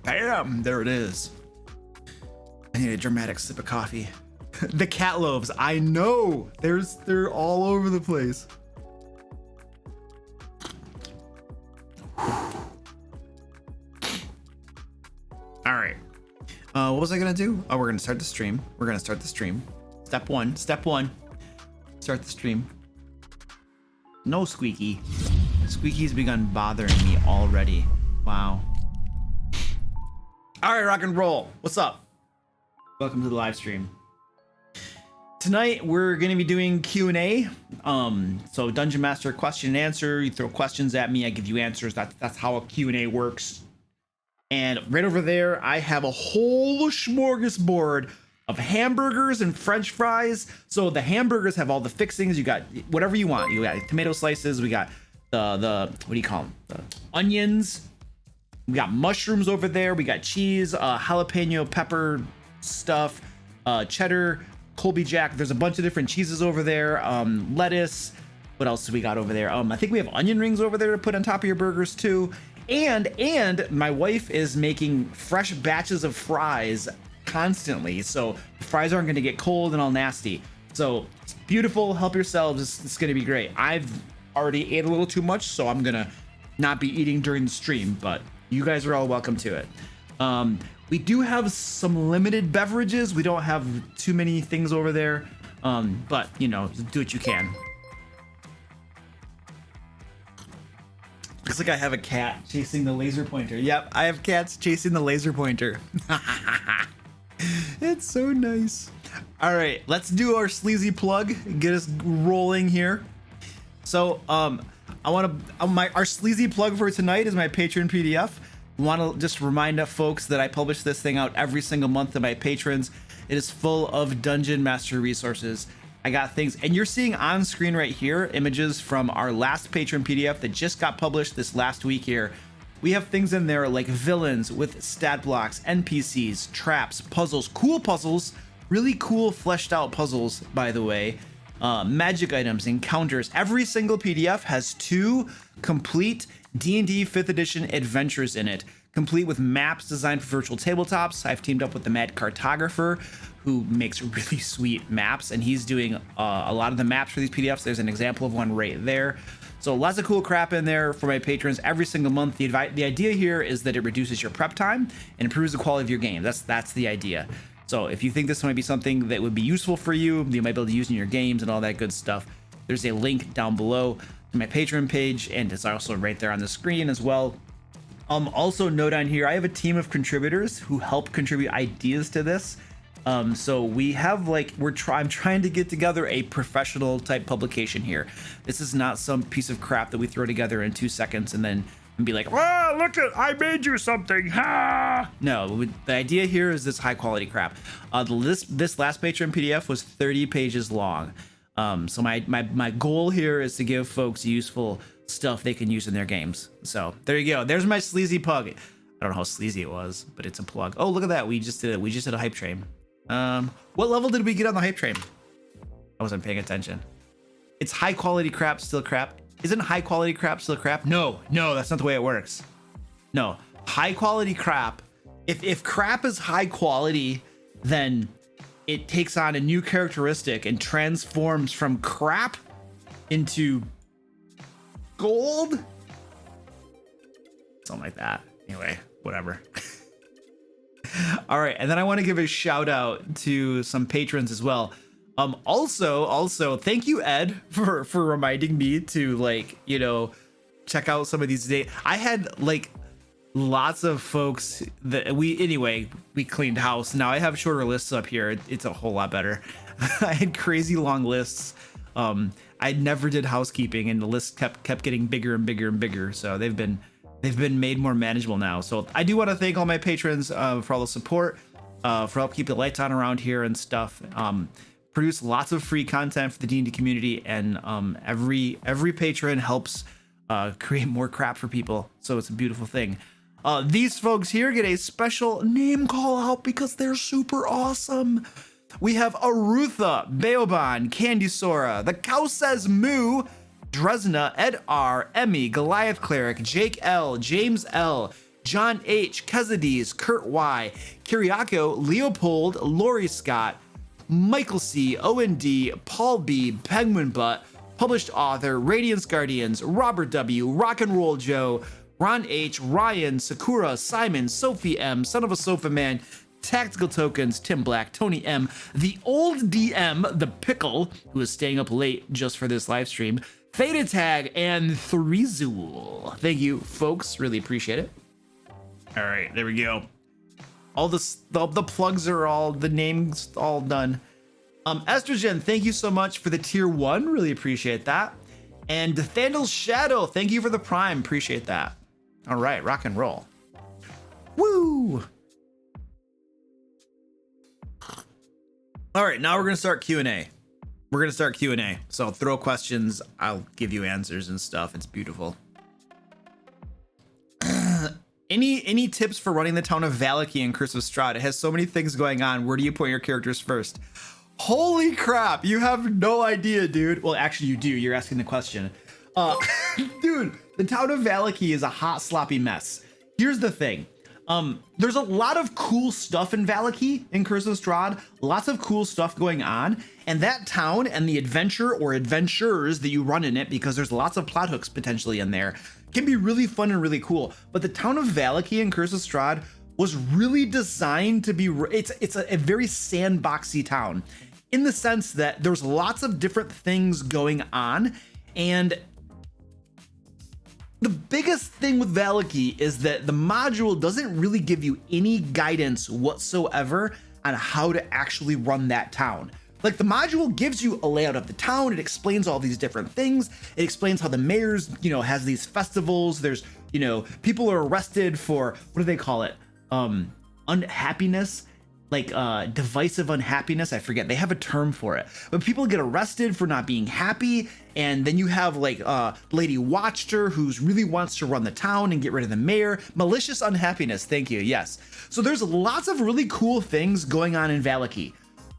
Bam! There it is. I need a dramatic sip of coffee. The cat loaves. I know. They're all over the place. All right. What was I gonna do? Oh, we're gonna start the stream. Step one. Start the stream. No squeaky. Squeaky's begun bothering me already. Wow. All right, rock and roll. What's up? Welcome to the live stream. Tonight we're going to be doing Q&A. So Dungeon Master question and answer. You throw questions at me, I give you answers. That's how a Q&A works. And right over there, I have a whole smorgasbord of hamburgers and French fries. So the hamburgers have all the fixings. You got whatever you want. You got tomato slices. We got the what do you call them? The onions. We got mushrooms over there. We got cheese, jalapeno pepper stuff, cheddar, Colby Jack. There's a bunch of different cheeses over there. Lettuce. What else do we got over there? I think we have onion rings over there to put on top of your burgers too. And my wife is making fresh batches of fries constantly, so the fries aren't going to get cold and all nasty. So it's beautiful. Help yourselves. It's going to be great. I've already ate a little too much, so I'm gonna not be eating during the stream, but you guys are all welcome to it. We do have some limited beverages. We don't have too many things over there, but you know, do what you can. Looks like I have a cat chasing the laser pointer. Yep, I have cats chasing the laser pointer. It's so nice. All right, let's do our sleazy plug. Get us rolling here. So, our sleazy plug for tonight is my Patron PDF. Want to just remind folks that I publish this thing out every single month to my patrons. It is full of Dungeon Master resources. I got things, and you're seeing on screen right here images from our last Patron PDF that just got published this last week here. We have things in there like villains with stat blocks, NPCs, traps, puzzles, cool puzzles, really cool fleshed out puzzles, by the way, magic items, encounters. Every single PDF has 2 complete D&D 5th edition adventures in it, complete with maps designed for virtual tabletops. I've teamed up with the Mad Cartographer, who makes really sweet maps, and he's doing a lot of the maps for these PDFs. There's an example of one right there. So lots of cool crap in there for my patrons every single month. The idea here is that it reduces your prep time and improves the quality of your game. That's the idea. So if you think this might be something that would be useful for you, you might be able to use in your games and all that good stuff, there's a link down below to my Patreon page, and it's also right there on the screen as well. Also note on here, I have a team of contributors who help contribute ideas to this. So we have I'm trying to get together a professional type publication here. This is not some piece of crap that we throw together in 2 seconds and then be like, "Ah, look at, I made you something." Ha! No, the idea here is this high quality crap. This last Patreon PDF was 30 pages long. So my goal here is to give folks useful stuff they can use in their games. So there you go. There's my sleazy plug. I don't know how sleazy it was, but it's a plug. Oh, look at that. We just did a hype train. What level did we get on the hype train? I wasn't paying attention. It's high quality crap, still crap. Isn't high quality crap still crap? No, that's not the way it works. No, high quality crap. If crap is high quality, then it takes on a new characteristic and transforms from crap into gold. Something like that. Anyway, whatever. All right, and then I want to give a shout out to some patrons as well. Also, thank you, Ed, for reminding me to check out some of these days. I had lots of folks that we cleaned house. Now I have shorter lists up here. It's a whole lot better. I had crazy long lists. I never did housekeeping, and the list kept getting bigger and bigger and bigger. So they've been made more manageable now. So I do want to thank all my patrons for all the support, for help keep the lights on around here and stuff. Produce lots of free content for the D&D community, and every patron helps create more crap for people. So it's a beautiful thing. These folks here get a special name call out because they're super awesome. We have Arutha, Beoban, Candy Sora, The Cow Says Moo, Dresna, Ed R, Emmy, Goliath Cleric, Jake L, James L, John H, Kezades, Kurt Y, Kiriako, Leopold, Lori Scott, Michael C, OND, Paul B, Penguin Butt, published author, Radiance Guardians, Robert W, Rock and Roll Joe, Ron H, Ryan, Sakura, Simon, Sophie M, Son of a Sofa Man, Tactical Tokens, Tim Black, Tony M, the old DM, the Pickle, who is staying up late just for this live stream, Theta Tag, and Threezool. Thank you, folks. Really appreciate it. All right, there we go. All the plugs are all, the names all done. Estrogen, thank you so much for the tier 1. Really appreciate that. And Thandal's Shadow, thank you for the Prime. Appreciate that. All right, rock and roll. Woo! All right, now we're gonna start Q&A. We're gonna start Q&A. So throw questions, I'll give you answers and stuff. It's beautiful. Any tips for running the town of Vallaki in Curse of Strahd? It has so many things going on. Where do you point your characters first? Holy crap, you have no idea, dude. Well, actually you do, you're asking the question. Dude, the town of Vallaki is a hot, sloppy mess. Here's the thing. There's a lot of cool stuff in Vallaki in Curse of Strahd, lots of cool stuff going on, and that town and the adventure or adventures that you run in it, because there's lots of plot hooks potentially in there, can be really fun and really cool. But the town of Vallaki in Curse of Strahd was really designed to be, it's a very sandboxy town in the sense that there's lots of different things going on, and the biggest thing with Vallaki is that the module doesn't really give you any guidance whatsoever on how to actually run that town. Like, the module gives you a layout of the town. It explains all these different things. It explains how the mayor's, has these festivals. There's, people are arrested for, what do they call it? Unhappiness, like divisive unhappiness. I forget. They have a term for it. But people get arrested for not being happy. And then you have like Lady Watcher, who's really wants to run the town and get rid of the mayor. Malicious unhappiness. Thank you. Yes. So there's lots of really cool things going on in Vallaki.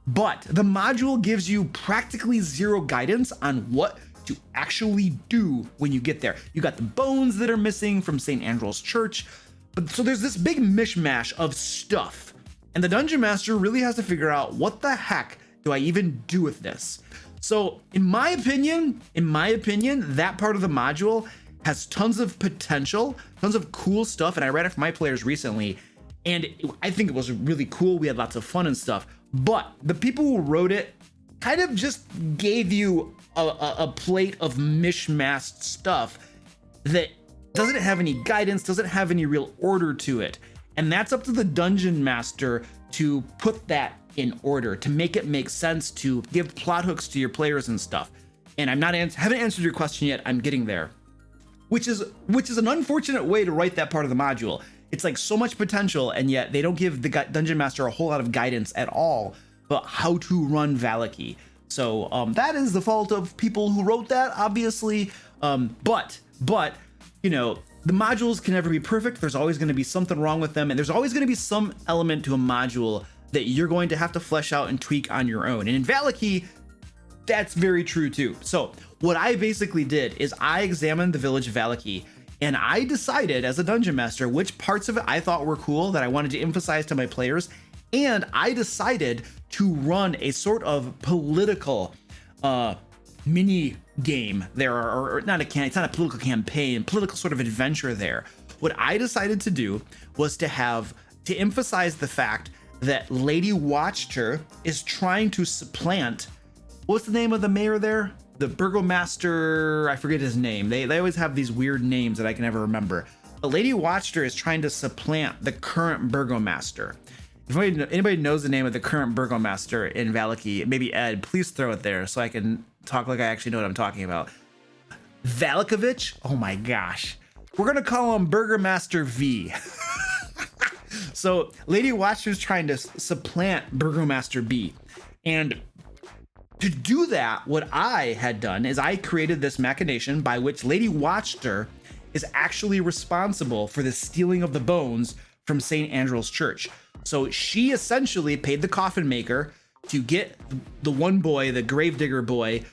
But the module gives you practically zero guidance on what to actually do when you get there. You got the bones that are missing from St. Andrew's Church. But so there's this big mishmash of stuff. And the Dungeon Master really has to figure out, what the heck do I even do with this? So in my opinion, that part of the module has tons of potential, tons of cool stuff. And I ran it for my players recently, and I think it was really cool. We had lots of fun and stuff. But the people who wrote it kind of just gave you a plate of mishmashed stuff that doesn't have any guidance, doesn't have any real order to it. And that's up to the Dungeon Master to put that in order, to make it make sense, to give plot hooks to your players and stuff. And haven't answered your question yet. I'm getting there, which is an unfortunate way to write that part of the module. It's like so much potential, and yet they don't give the Dungeon Master a whole lot of guidance at all about how to run Vallaki. So that is the fault of people who wrote that, obviously. But the modules can never be perfect. There's always going to be something wrong with them, and there's always going to be some element to a module that you're going to have to flesh out and tweak on your own. And in Vallaki, that's very true too. So what I basically did is I examined the village of Vallaki, and I decided as a Dungeon Master which parts of it I thought were cool that I wanted to emphasize to my players, and I decided to run a sort of political mini game there, or not it's not a political campaign, political sort of adventure there. What I decided to do was to emphasize the fact that Lady Watcher is trying to supplant, what's the name of the mayor there? The burgomaster, I forget his name. They always have these weird names that I can never remember. But Lady Watcher is trying to supplant the current burgomaster. If anybody knows the name of the current burgomaster in Vallaki, maybe Ed, please throw it there so I can talk like I actually know what I'm talking about. Valakovich? Oh my gosh. We're gonna call him Burgomaster V. So Lady Watcher's trying to supplant Burgomaster B. And to do that, what I had done is I created this machination by which Lady Watcher is actually responsible for the stealing of the bones from St. Andrew's Church. So she essentially paid the coffin maker to get the one boy, the gravedigger boy,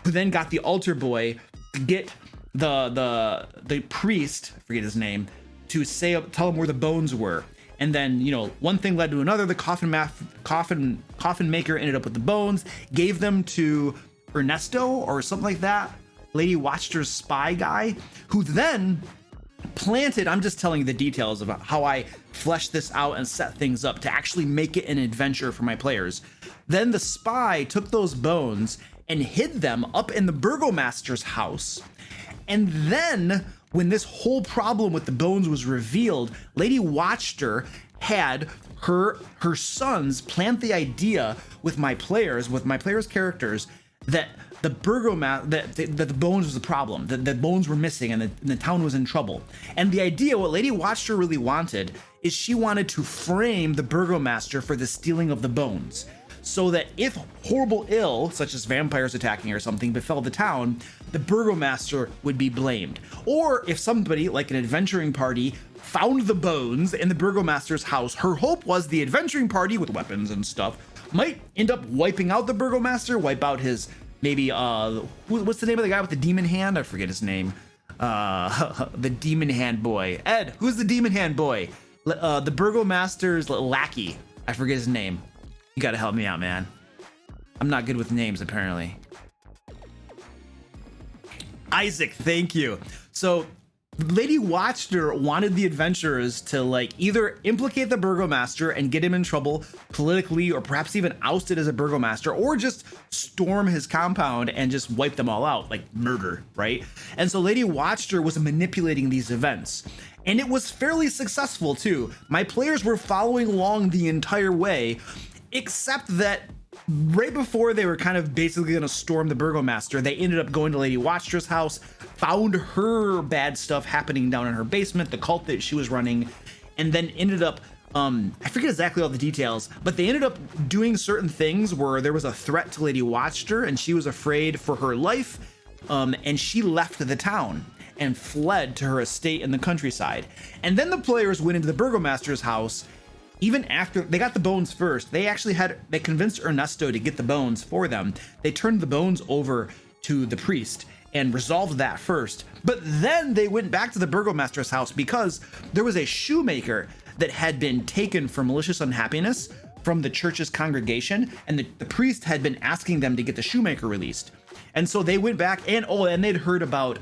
who then got the altar boy, to get the priest, I forget his name, to tell them where the bones were. And then, you know, one thing led to another. The coffin maker ended up with the bones, gave them to Ernesto or something like that, Lady Watchter's spy guy, who then planted, I'm just telling you the details of how I fleshed this out and set things up to actually make it an adventure for my players. Then the spy took those bones and hid them up in the burgomaster's house. And then when this whole problem with the bones was revealed, Lady Watchter had her sons plant the idea with my players characters, that the the bones was the problem, that the bones were missing and the town was in trouble. And the idea, what Lady Watchter really wanted, is she wanted to frame the burgomaster for the stealing of the bones, so that if horrible ill, such as vampires attacking or something, befell the town, the burgomaster would be blamed. Or if somebody, like an adventuring party, found the bones in the burgomaster's house, her hope was the adventuring party with weapons and stuff might end up wiping out the burgomaster, wipe out his, maybe, what's the name of the guy with the demon hand? I forget his name. The demon hand boy. Ed, who's the demon hand boy? The burgomaster's lackey. I forget his name. You gotta help me out, man. I'm not good with names, apparently. Isaac, thank you. So Lady Watchter wanted the adventurers to like either implicate the burgomaster and get him in trouble politically, or perhaps even ousted as a burgomaster, or just storm his compound and just wipe them all out, like murder, right? And so Lady Watchter was manipulating these events. And it was fairly successful too. My players were following along the entire way, except that right before they were kind of basically gonna storm the burgomaster, they ended up going to Lady Watchter's house, found her bad stuff happening down in her basement, the cult that she was running, and then ended up, I forget exactly all the details, but they ended up doing certain things where there was a threat to Lady Watchter and she was afraid for her life, and she left the town and fled to her estate in the countryside. And then the players went into the burgomaster's house. Even after they got the bones first, they convinced Ernesto to get the bones for them. They turned the bones over to the priest and resolved that first. But then they went back to the burgomaster's house because there was a shoemaker that had been taken for malicious unhappiness from the church's congregation, and the priest had been asking them to get the shoemaker released. And so they went back and they'd heard about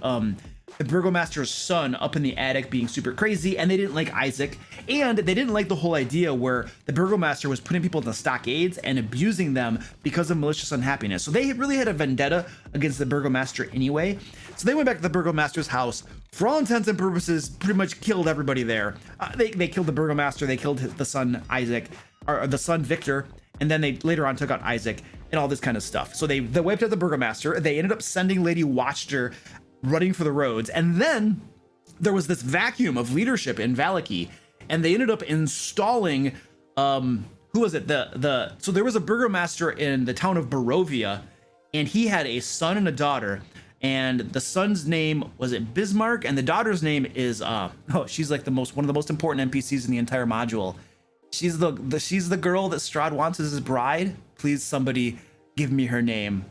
the burgomaster's son up in the attic being super crazy, and they didn't like Isaac, and they didn't like the whole idea where the burgomaster was putting people in the stockades and abusing them because of malicious unhappiness. So they really had a vendetta against the burgomaster anyway. So they went back to the burgomaster's house, for all intents and purposes, pretty much killed everybody there. They killed the burgomaster, they killed the son Isaac, or the son Victor, and then they later on took out Isaac and all this kind of stuff. So they wiped out the burgomaster. They ended up sending Lady Watchter running for the roads, and then there was this vacuum of leadership in Vallaki, and they ended up installing who was it, so there was a burgomaster in the town of Barovia, and he had a son and a daughter, and the son's name was it Bismarck, and the daughter's name is she's like one of the most important NPCs in the entire module. She's the girl that Strahd wants as his bride. Please, somebody give me her name.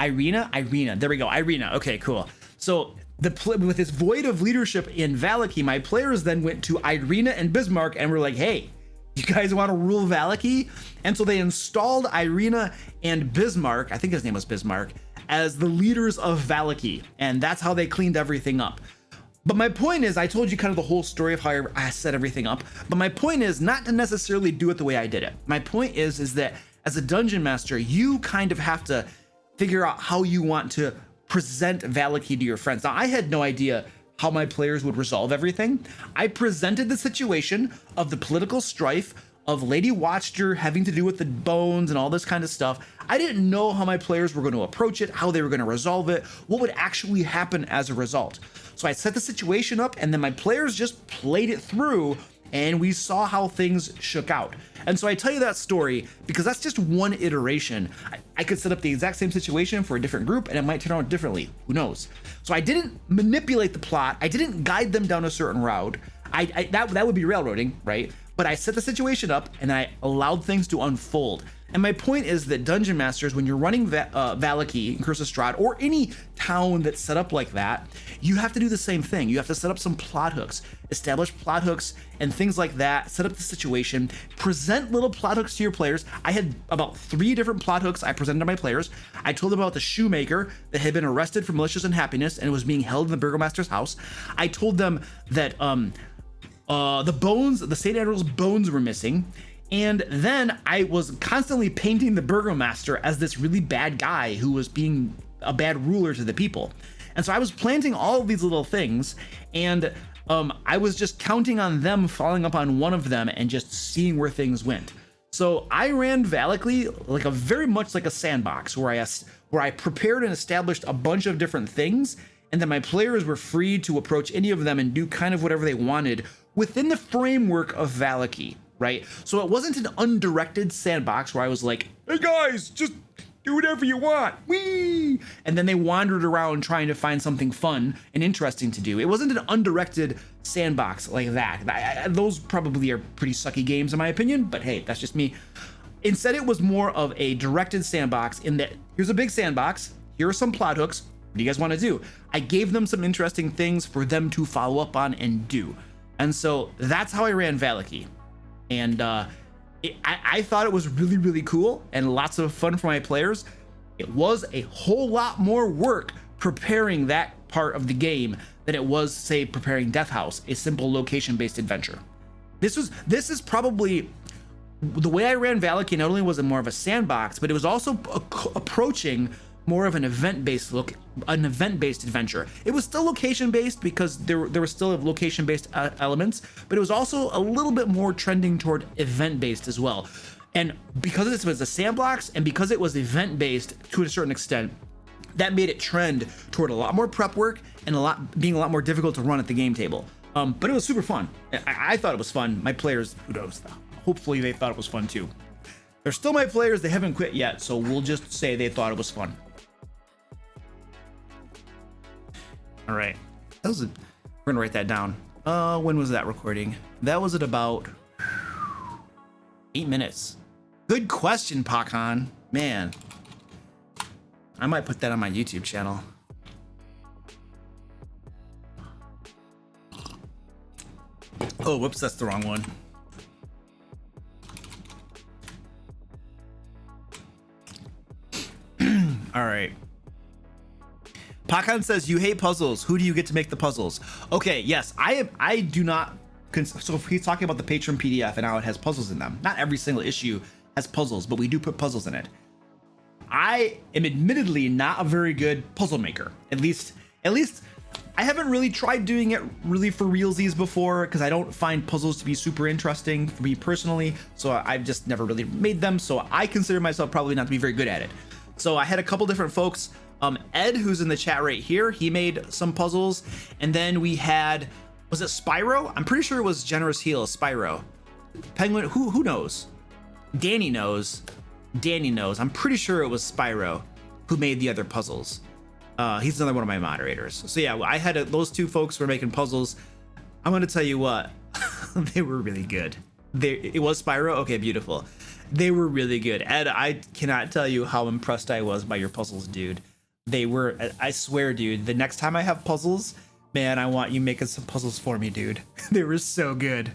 Irina, there we go, Irina. Okay, cool. So with this void of leadership in Vallaki, my players then went to Irina and Bismarck and were like, hey, you guys want to rule Vallaki? And so they installed Irina and Bismarck, I think his name was Bismarck, as the leaders of Vallaki, and that's how they cleaned everything up. But my point is, I told you kind of the whole story of how I set everything up, but my point is not to necessarily do it the way I did it. My point is that as a dungeon master, you kind of have to figure out how you want to present Vallaki to your friends. Now, I had no idea how my players would resolve everything. I presented the situation of the political strife, of Lady Watchter having to do with the bones and all this kind of stuff. I didn't know how my players were going to approach it, how they were going to resolve it, what would actually happen as a result. So I set the situation up, and then my players just played it through, and we saw how things shook out. And so I tell you that story because that's just one iteration. I could set up the exact same situation for a different group and it might turn out differently. Who knows? So I didn't manipulate the plot. I didn't guide them down a certain route. That would be railroading, right? but I set the situation up and I allowed things to unfold. And my point is that dungeon masters, when you're running Vallaki and Curse of Strahd, or any town that's set up like that, you have to do the same thing. You have to set up some plot hooks, establish plot hooks and things like that, set up the situation, present little plot hooks to your players. I had about 3 different plot hooks I presented to my players. I told them about the shoemaker that had been arrested for malicious unhappiness and was being held in the burgomaster's house. I told them that the St. Andrew's bones were missing. And then I was constantly painting the burgomaster as this really bad guy who was being a bad ruler to the people. And so I was planting all of these little things, and I was just counting on them following up on one of them and just seeing where things went. So I ran Vallaki like very much like a sandbox where I prepared and established a bunch of different things, and then my players were free to approach any of them and do kind of whatever they wanted within the framework of Vallaki. Right? So it wasn't an undirected sandbox where I was like, hey guys, just do whatever you want. Whee! And then they wandered around trying to find something fun and interesting to do. It wasn't an undirected sandbox like that. Those probably are pretty sucky games in my opinion, but hey, that's just me. Instead, it was more of a directed sandbox in that here's a big sandbox. Here are some plot hooks. What do you guys want to do? I gave them some interesting things for them to follow up on and do. And so that's how I ran Vallaki. And I thought it was really, really cool and lots of fun for my players. It was a whole lot more work preparing that part of the game than it was, say, preparing Death House, a simple location-based adventure. This is probably the way I ran Vallaki. Not only was it more of a sandbox, but it was also approaching more of an event-based adventure. It was still location-based because there were still location-based elements, but it was also a little bit more trending toward event-based as well. And because this was a sandbox and because it was event-based to a certain extent, that made it trend toward a lot more prep work and being a lot more difficult to run at the game table. But it was super fun. I thought it was fun. My players, who knows, hopefully they thought it was fun too. They're still my players. They haven't quit yet, so we'll just say they thought it was fun. All right, we're gonna write that down. When was that recording? That was at about 8 minutes. Good question, Patron. Man, I might put that on my YouTube channel. Oh, whoops, that's the wrong one. All right. Pakan says you hate puzzles. Who do you get to make the puzzles? Okay, yes, I do not. So if he's talking about the Patron PDF and how it has puzzles in them, not every single issue has puzzles, but we do put puzzles in it. I am admittedly not a very good puzzle maker. At least I haven't really tried doing it really for realsies before because I don't find puzzles to be super interesting for me personally. So I've just never really made them. So I consider myself probably not to be very good at it. So I had a couple different folks. Ed, who's in the chat right here, he made some puzzles. And then we had, was it Spyro? I'm pretty sure it was Generous Heel, Spyro. Penguin, who knows? Danny knows. I'm pretty sure it was Spyro who made the other puzzles. He's another one of my moderators. So yeah, I had those two folks were making puzzles. I'm gonna tell you what, they were really good. It was Spyro? Okay, beautiful. They were really good. Ed, I cannot tell you how impressed I was by your puzzles, dude. They were, I swear, dude, the next time I have puzzles, man, I want you making some puzzles for me, dude. They were so good.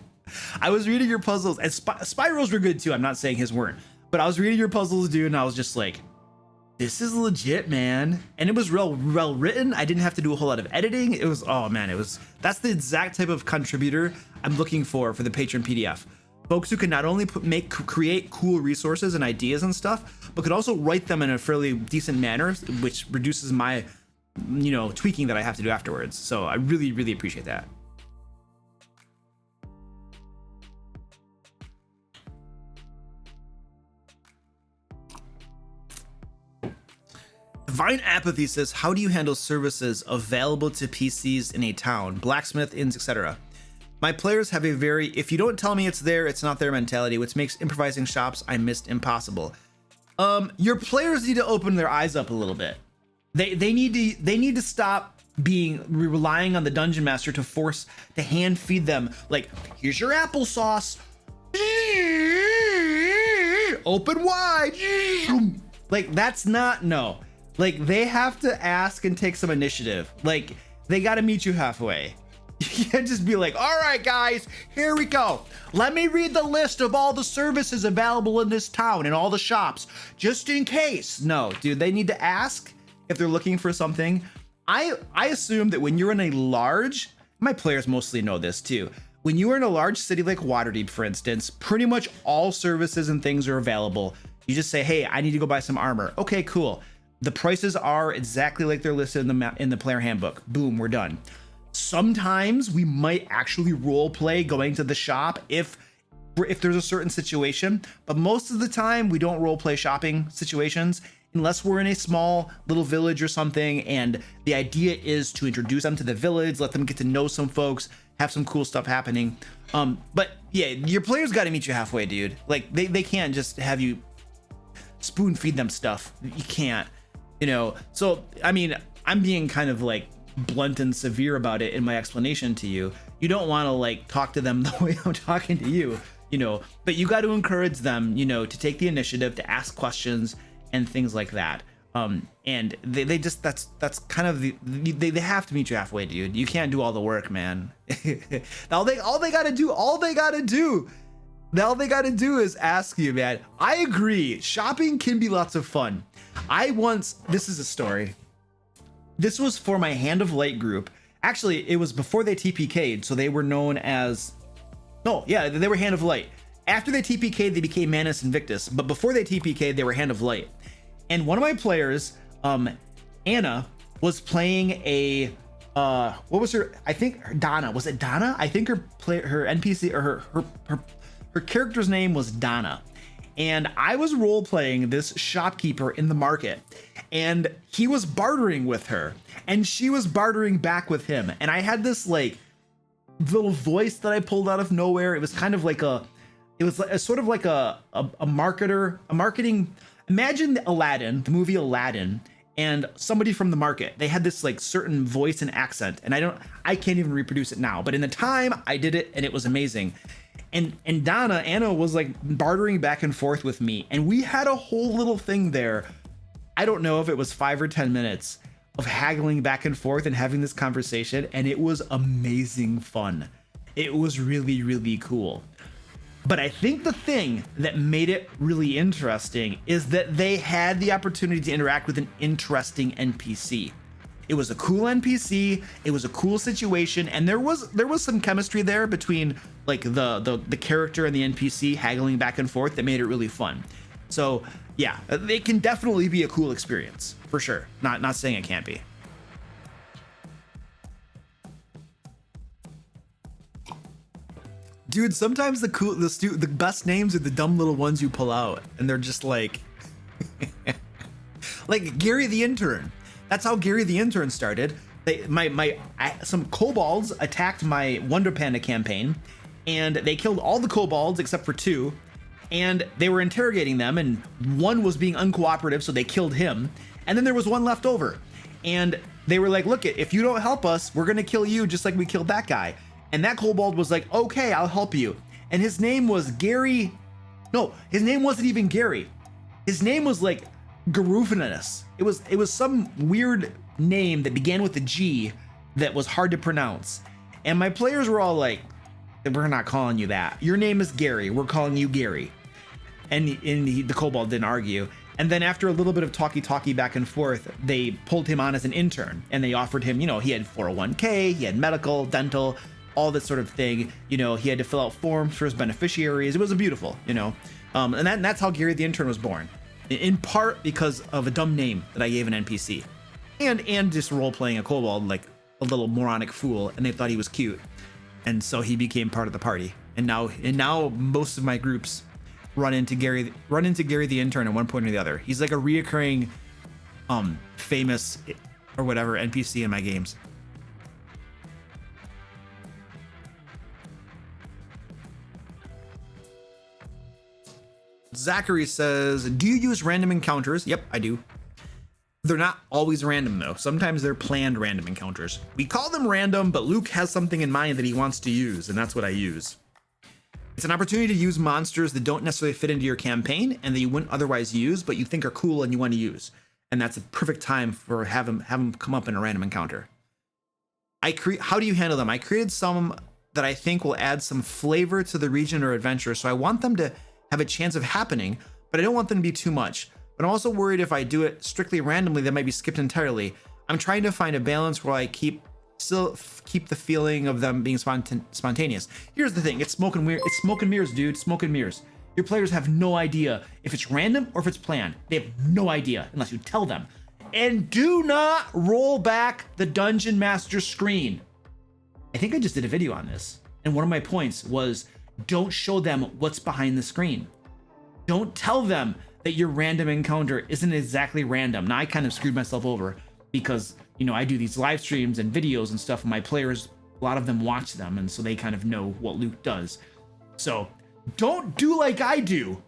I was reading your puzzles, and Spyro's were good too. I'm not saying his weren't, but I was reading your puzzles, dude, and I was just like, this is legit, man. And it was well written. I didn't have to do a whole lot of editing. It was, oh man, that's the exact type of contributor I'm looking for the Patron PDF. Folks who can not only create cool resources and ideas and stuff, but could also write them in a fairly decent manner, which reduces my, tweaking that I have to do afterwards. So I really, really appreciate that. Divine Apathy says, how do you handle services available to PCs in a town, blacksmith, inns, etc.? My players have a very, if you don't tell me it's there, it's not their mentality, which makes improvising shops I missed impossible. Your players need to open their eyes up a little bit. They need to stop relying on the dungeon master to hand feed them, like, here's your applesauce, open wide. Like, that's not, no. Like, they have to ask and take some initiative. Like, they got to meet you halfway. You can't just be like, all right, guys, here we go. Let me read the list of all the services available in this town and all the shops, just in case. No, dude, they need to ask if they're looking for something. I assume that when you're in a large, my players mostly know this too. When you are in a large city like Waterdeep, for instance, pretty much all services and things are available. You just say, hey, I need to go buy some armor. Okay, cool. The prices are exactly like they're listed in the player handbook. Boom, we're done. Sometimes we might actually role play going to the shop if there's a certain situation, but most of the time we don't role play shopping situations unless we're in a small little village or something, and the idea is to introduce them to the village, let them get to know some folks, have some cool stuff happening. But yeah, your players got to meet you halfway, dude. Like, they can't just have you spoon feed them stuff. You can't, you know. So I mean, I'm being kind of like blunt and severe about it in my explanation to you. You don't want to like talk to them the way I'm talking to you, you know, but you got to encourage them, you know, to take the initiative, to ask questions and things like that. And they just, that's kind of they have to meet you halfway, dude. You can't do all the work, man. all they gotta do is ask you, man. I agree. Shopping can be lots of fun. This is a story. This was for my Hand of Light group. Actually, it was before they TPK'd, so they were known as... No, yeah, they were Hand of Light. After they TPK'd, they became Manus Invictus, but before they TPK'd, they were Hand of Light. And one of my players, Anna, was playing a... what was her... I think Donna. Was it Donna? I think her NPC, or her character's name was Donna. And I was role-playing this shopkeeper in the market, and he was bartering with her, and she was bartering back with him. And I had this like little voice that I pulled out of nowhere. It was kind of like it was sort of like a marketing. Imagine Aladdin, the movie Aladdin, and somebody from the market. They had this like certain voice and accent, and I can't even reproduce it now. But in the time I did it, and it was amazing. And Anna was like bartering back and forth with me, and we had a whole little thing there. I don't know if it was 5 or 10 minutes of haggling back and forth and having this conversation, and it was amazing fun. It was really, really cool. But I think the thing that made it really interesting is that they had the opportunity to interact with an interesting NPC. It was a cool NPC, it was a cool situation, and there was some chemistry there between like the character and the NPC haggling back and forth that made it really fun. So yeah, it can definitely be a cool experience for sure. Not saying it can't be. Dude, sometimes the best names are the dumb little ones you pull out, and they're just like like Gary the Intern. That's how Gary the Intern started. Some kobolds attacked my Wonder Panda campaign, and they killed all the kobolds except for 2, and they were interrogating them, and one was being uncooperative, so they killed him, and then there was one left over, and they were like, look, if you don't help us, we're gonna kill you just like we killed that guy. And that kobold was like, okay, I'll help you. And his name was Gary. No, his name wasn't even Gary. His name was like Garufinus. It was some weird name that began with a G that was hard to pronounce. And my players were all like, we're not calling you that. Your name is Gary. We're calling you Gary. And the kobold didn't argue. And then after a little bit of talkie back and forth, they pulled him on as an intern, and they offered him, he had 401k, he had medical, dental, all this sort of thing. He had to fill out forms for his beneficiaries. It was beautiful, and that's how Gary the Intern was born, in part because of a dumb name that I gave an NPC, and just role playing a kobold like a little moronic fool, and they thought he was cute, and so he became part of the party. And now most of my groups run into Gary the Intern at one point or the other. He's like a reoccurring famous or whatever NPC in my games. Zachary says, do you use random encounters? Yep, I do. They're not always random though. Sometimes they're planned random encounters. We call them random, but Luke has something in mind that he wants to use, and that's what I use. It's an opportunity to use monsters that don't necessarily fit into your campaign and that you wouldn't otherwise use, but you think are cool and you want to use. And that's a perfect time for have them come up in a random encounter. How do you handle them? I created some that I think will add some flavor to the region or adventure. So I want them to have a chance of happening, but I don't want them to be too much. But I'm also worried if I do it strictly randomly, that might be skipped entirely. I'm trying to find a balance where I still keep the feeling of them being spontaneous. Here's the thing, it's smoke and mirrors, dude, smoke and mirrors. Your players have no idea if it's random or if it's planned. They have no idea unless you tell them. And do not roll back the dungeon master screen. I think I just did a video on this. And one of my points was, don't show them what's behind the screen. Don't tell them that your random encounter isn't exactly random. Now I kind of screwed myself over because, you know, I do these live streams and videos and stuff, and my players, a lot of them watch them, and so they kind of know what Luke does. So don't do like I do.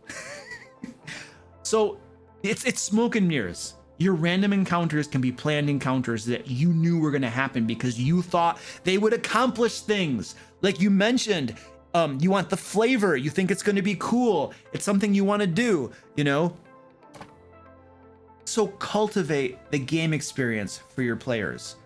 So it's smoke and mirrors. Your random encounters can be planned encounters that you knew were going to happen because you thought they would accomplish things. Like you mentioned, you want the flavor. You think it's going to be cool. It's something you want to do, you know? So cultivate the game experience for your players.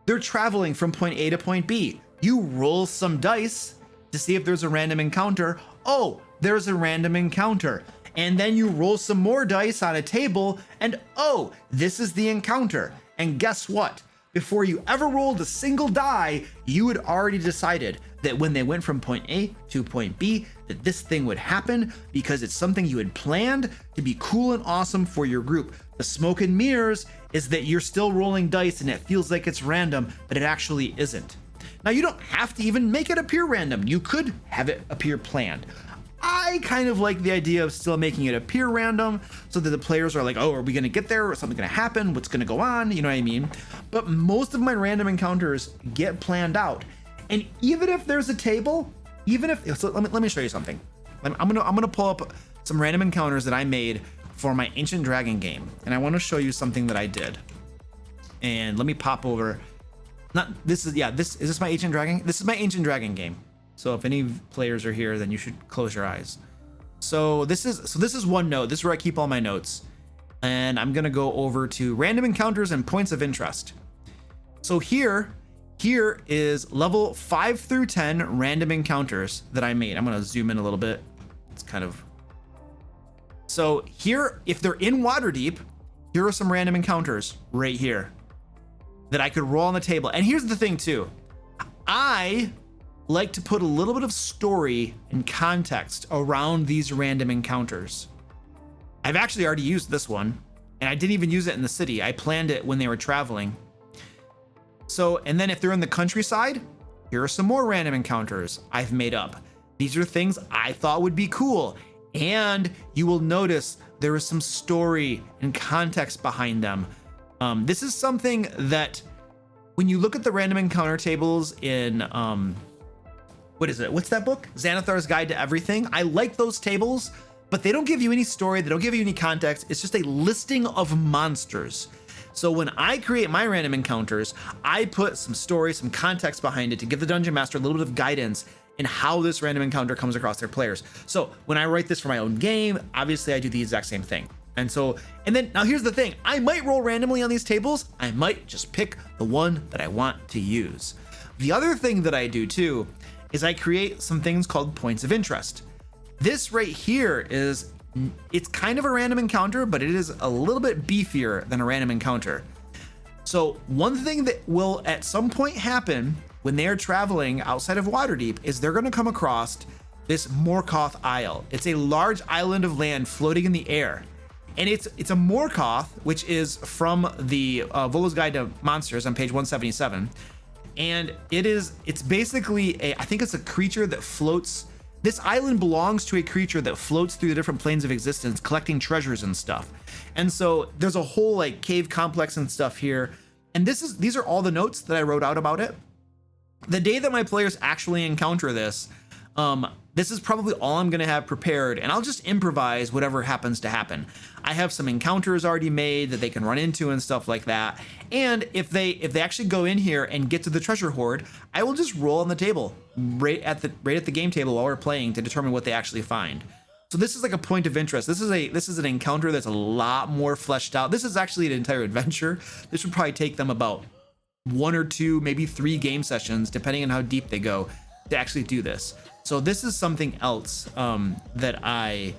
They're traveling from point A to point B. You roll some dice to see if there's a random encounter. Oh, there's a random encounter. And then you roll some more dice on a table and oh, this is the encounter. And guess what? Before you ever rolled a single die, you had already decided that when they went from point A to point B, that this thing would happen because it's something you had planned to be cool and awesome for your group. The smoke and mirrors is that you're still rolling dice and it feels like it's random, but it actually isn't. Now, you don't have to even make it appear random. You could have it appear planned. I kind of like the idea of still making it appear random so that the players are like, oh, are we going to get there? Is something going to happen? What's going to go on? You know what I mean? But most of my random encounters get planned out. And even if there's a table, so let me show you something. I'm gonna pull up some random encounters that I made for my Ancient Dragon game. And I want to show you something that I did. And let me pop over. Is this my Ancient Dragon? This is my Ancient Dragon game. So if any players are here, then you should close your eyes. So this is one note. This is where I keep all my notes. And I'm gonna go over to random encounters and points of interest. So here is level 5 through 10 random encounters that I made. I'm gonna zoom in a little bit. It's kind of. So here, if they're in Waterdeep, here are some random encounters right here that I could roll on the table. And here's the thing too. I like to put a little bit of story and context around these random encounters. I've actually already used this one, and I didn't even use it in the city. I planned it when they were traveling. So, and then if they're in the countryside, here are some more random encounters I've made up. These are things I thought would be cool. And you will notice there is some story and context behind them. This is something that when you look at the random encounter tables in, what is it? What's that book? Xanathar's Guide to Everything. I like those tables, but they don't give you any story. They don't give you any context. It's just a listing of monsters. So when I create my random encounters, I put some story, some context behind it to give the dungeon master a little bit of guidance in how this random encounter comes across their players. So when I write this for my own game, obviously I do the exact same thing. And then now here's the thing, I might roll randomly on these tables. I might just pick the one that I want to use. The other thing that I do too is I create some things called points of interest. This right here it's kind of a random encounter, but it is a little bit beefier than a random encounter. So one thing that will at some point happen when they are traveling outside of Waterdeep is they're going to come across this Morkoth Isle. It's a large island of land floating in the air. And it's a Morkoth, which is from the Volo's Guide to Monsters on page 177. And it's basically I think it's a creature that floats. This island belongs to a creature that floats through the different planes of existence, collecting treasures and stuff. And so there's a whole like cave complex and stuff here. And these are all the notes that I wrote out about it. The day that my players actually encounter this, this is probably all I'm gonna have prepared, and I'll just improvise whatever happens to happen. I have some encounters already made that they can run into and stuff like that. And if they actually go in here and get to the treasure hoard, I will just roll on the table right at the game table while we're playing to determine what they actually find. So this is like a point of interest. This is an encounter that's a lot more fleshed out. This is actually an entire adventure. This would probably take them about 1 or 2, maybe 3 game sessions, depending on how deep they go, to actually do this. So this is something else that I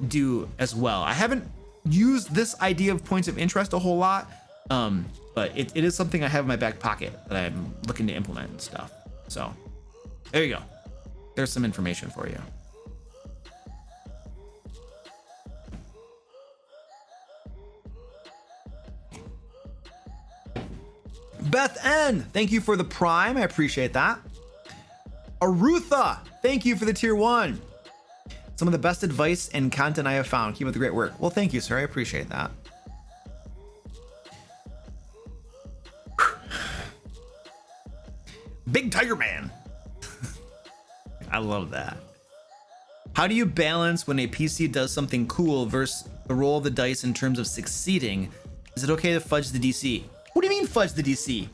do as well. I haven't used this idea of points of interest a whole lot, but it is something I have in my back pocket that I'm looking to implement and stuff. So there you go. There's some information for you. Beth N, thank you for the Prime. I appreciate that. Arutha, thank you for the tier 1. Some of the best advice and content I have found. Keep up the great work. Well, thank you, sir. I appreciate that. Big Tiger Man. I love that. How do you balance when a PC does something cool versus the roll of the dice in terms of succeeding? Is it okay to fudge the DC? What do you mean fudge the DC?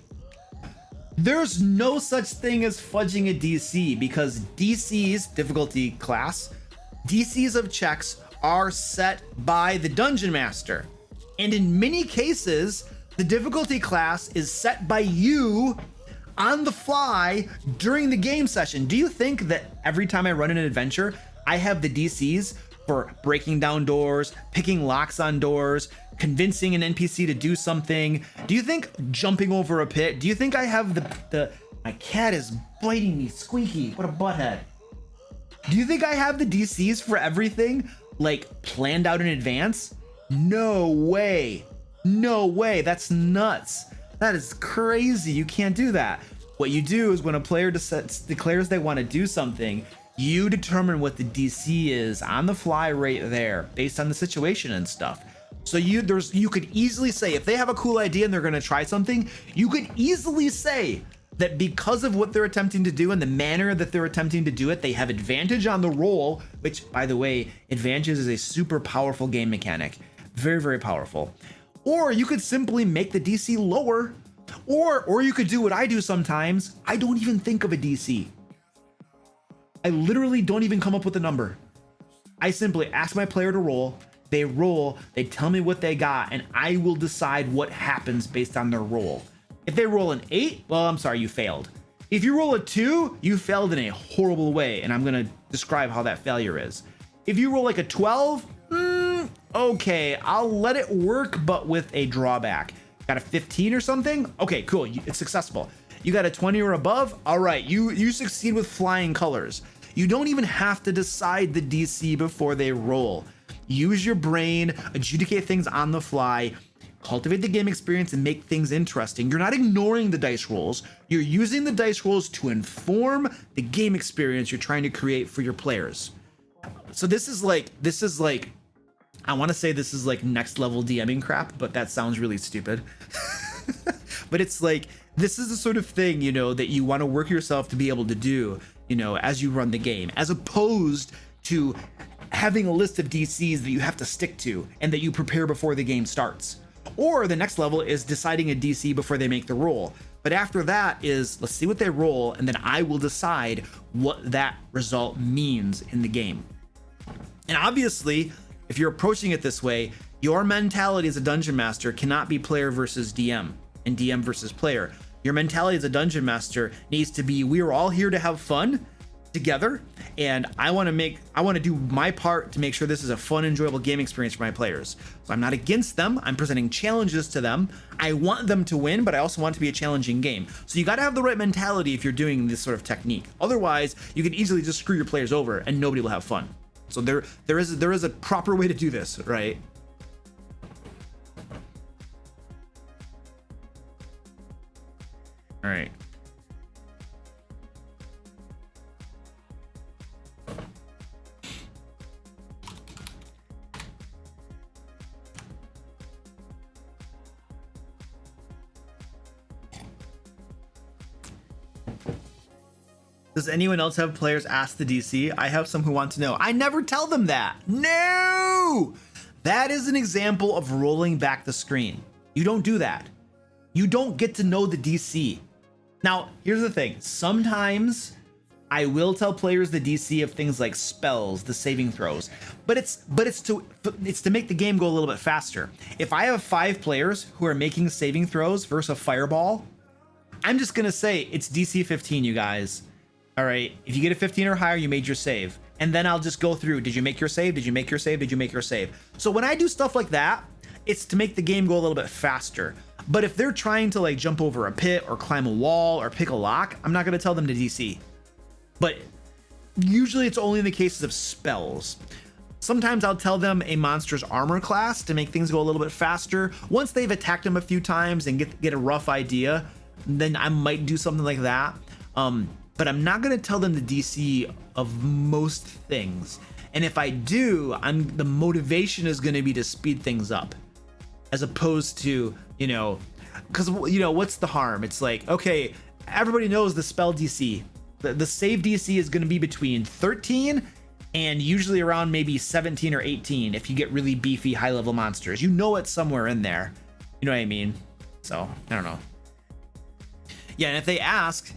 There's no such thing as fudging a DC, because DCs, difficulty class, DCs of checks are set by the Dungeon Master. And in many cases, the difficulty class is set by you on the fly during the game session. Do you think that every time I run an adventure, I have the DCs for breaking down doors, picking locks on doors, convincing an NPC to do something? Do you think jumping over a pit? Do you think I have my cat is biting me, Squeaky, what a butthead. Do you think I have the DCs for everything, like, planned out in advance? No way. No way. That's nuts. That is crazy. You can't do that. What you do is when a player declares they want to do something, you determine what the DC is on the fly right there based on the situation and stuff. So you could easily say, if they have a cool idea and they're going to try something, you could easily say that because of what they're attempting to do and the manner that they're attempting to do it, they have advantage on the roll, which, by the way, advantage is a super powerful game mechanic. Very, very powerful. Or you could simply make the DC lower, or you could do what I do sometimes. I don't even think of a DC. I literally don't even come up with a number. I simply ask my player to roll. They roll, they tell me what they got, and I will decide what happens based on their roll. If they roll an 8, well, I'm sorry, you failed. If you roll a 2, you failed in a horrible way, and I'm gonna describe how that failure is. If you roll like a 12, okay, I'll let it work, but with a drawback. Got a 15 or something? Okay, cool, it's successful. You got a 20 or above? All right, you succeed with flying colors. You don't even have to decide the DC before they roll. Use your brain, adjudicate things on the fly, cultivate the game experience, and make things interesting. You're not ignoring the dice rolls. You're using the dice rolls to inform the game experience you're trying to create for your players. So this is like, I want to say this is like next level DMing crap, but that sounds really stupid. But it's like, this is the sort of thing, you know, that you want to work yourself to be able to do, you know, as you run the game, as opposed to having a list of DCs that you have to stick to and that you prepare before the game starts. Or the next level is deciding a DC before they make the roll. But after that is, let's see what they roll, and then I will decide what that result means in the game. And obviously, if you're approaching it this way, your mentality as a dungeon master cannot be player versus DM and DM versus player. Your mentality as a dungeon master needs to be, we are all here to have fun together, and I want to do my part to make sure this is a fun, enjoyable game experience for my players. So I'm not against them. I'm presenting challenges to them. I want them to win, but I also want it to be a challenging game. So you got to have the right mentality if you're doing this sort of technique. Otherwise, you can easily just screw your players over and nobody will have fun. So there is a proper way to do this, right? All right. Does anyone else have players ask the DC? I have some who want to know. I never tell them that. No! That is an example of rolling back the screen. You don't do that. You don't get to know the DC. Now, here's the thing. Sometimes I will tell players the DC of things like spells, the saving throws, but it's to make the game go a little bit faster. If I have 5 players who are making saving throws versus a fireball, I'm just gonna say it's DC 15, you guys. All right, if you get a 15 or higher, you made your save. And then I'll just go through, did you make your save? Did you make your save? Did you make your save? So when I do stuff like that, it's to make the game go a little bit faster. But if they're trying to like jump over a pit or climb a wall or pick a lock, I'm not gonna tell them to DC. But usually it's only in the cases of spells. Sometimes I'll tell them a monster's armor class to make things go a little bit faster. Once they've attacked them a few times and get a rough idea, then I might do something like that. But I'm not gonna tell them the DC of most things. And if I do, the motivation is gonna be to speed things up, as opposed to, you know, because, you know, what's the harm? It's like, okay, everybody knows the spell DC. The save DC is gonna be between 13 and usually around maybe 17 or 18 if you get really beefy high level monsters. You know it's somewhere in there. You know what I mean? So, I don't know. Yeah, and if they ask,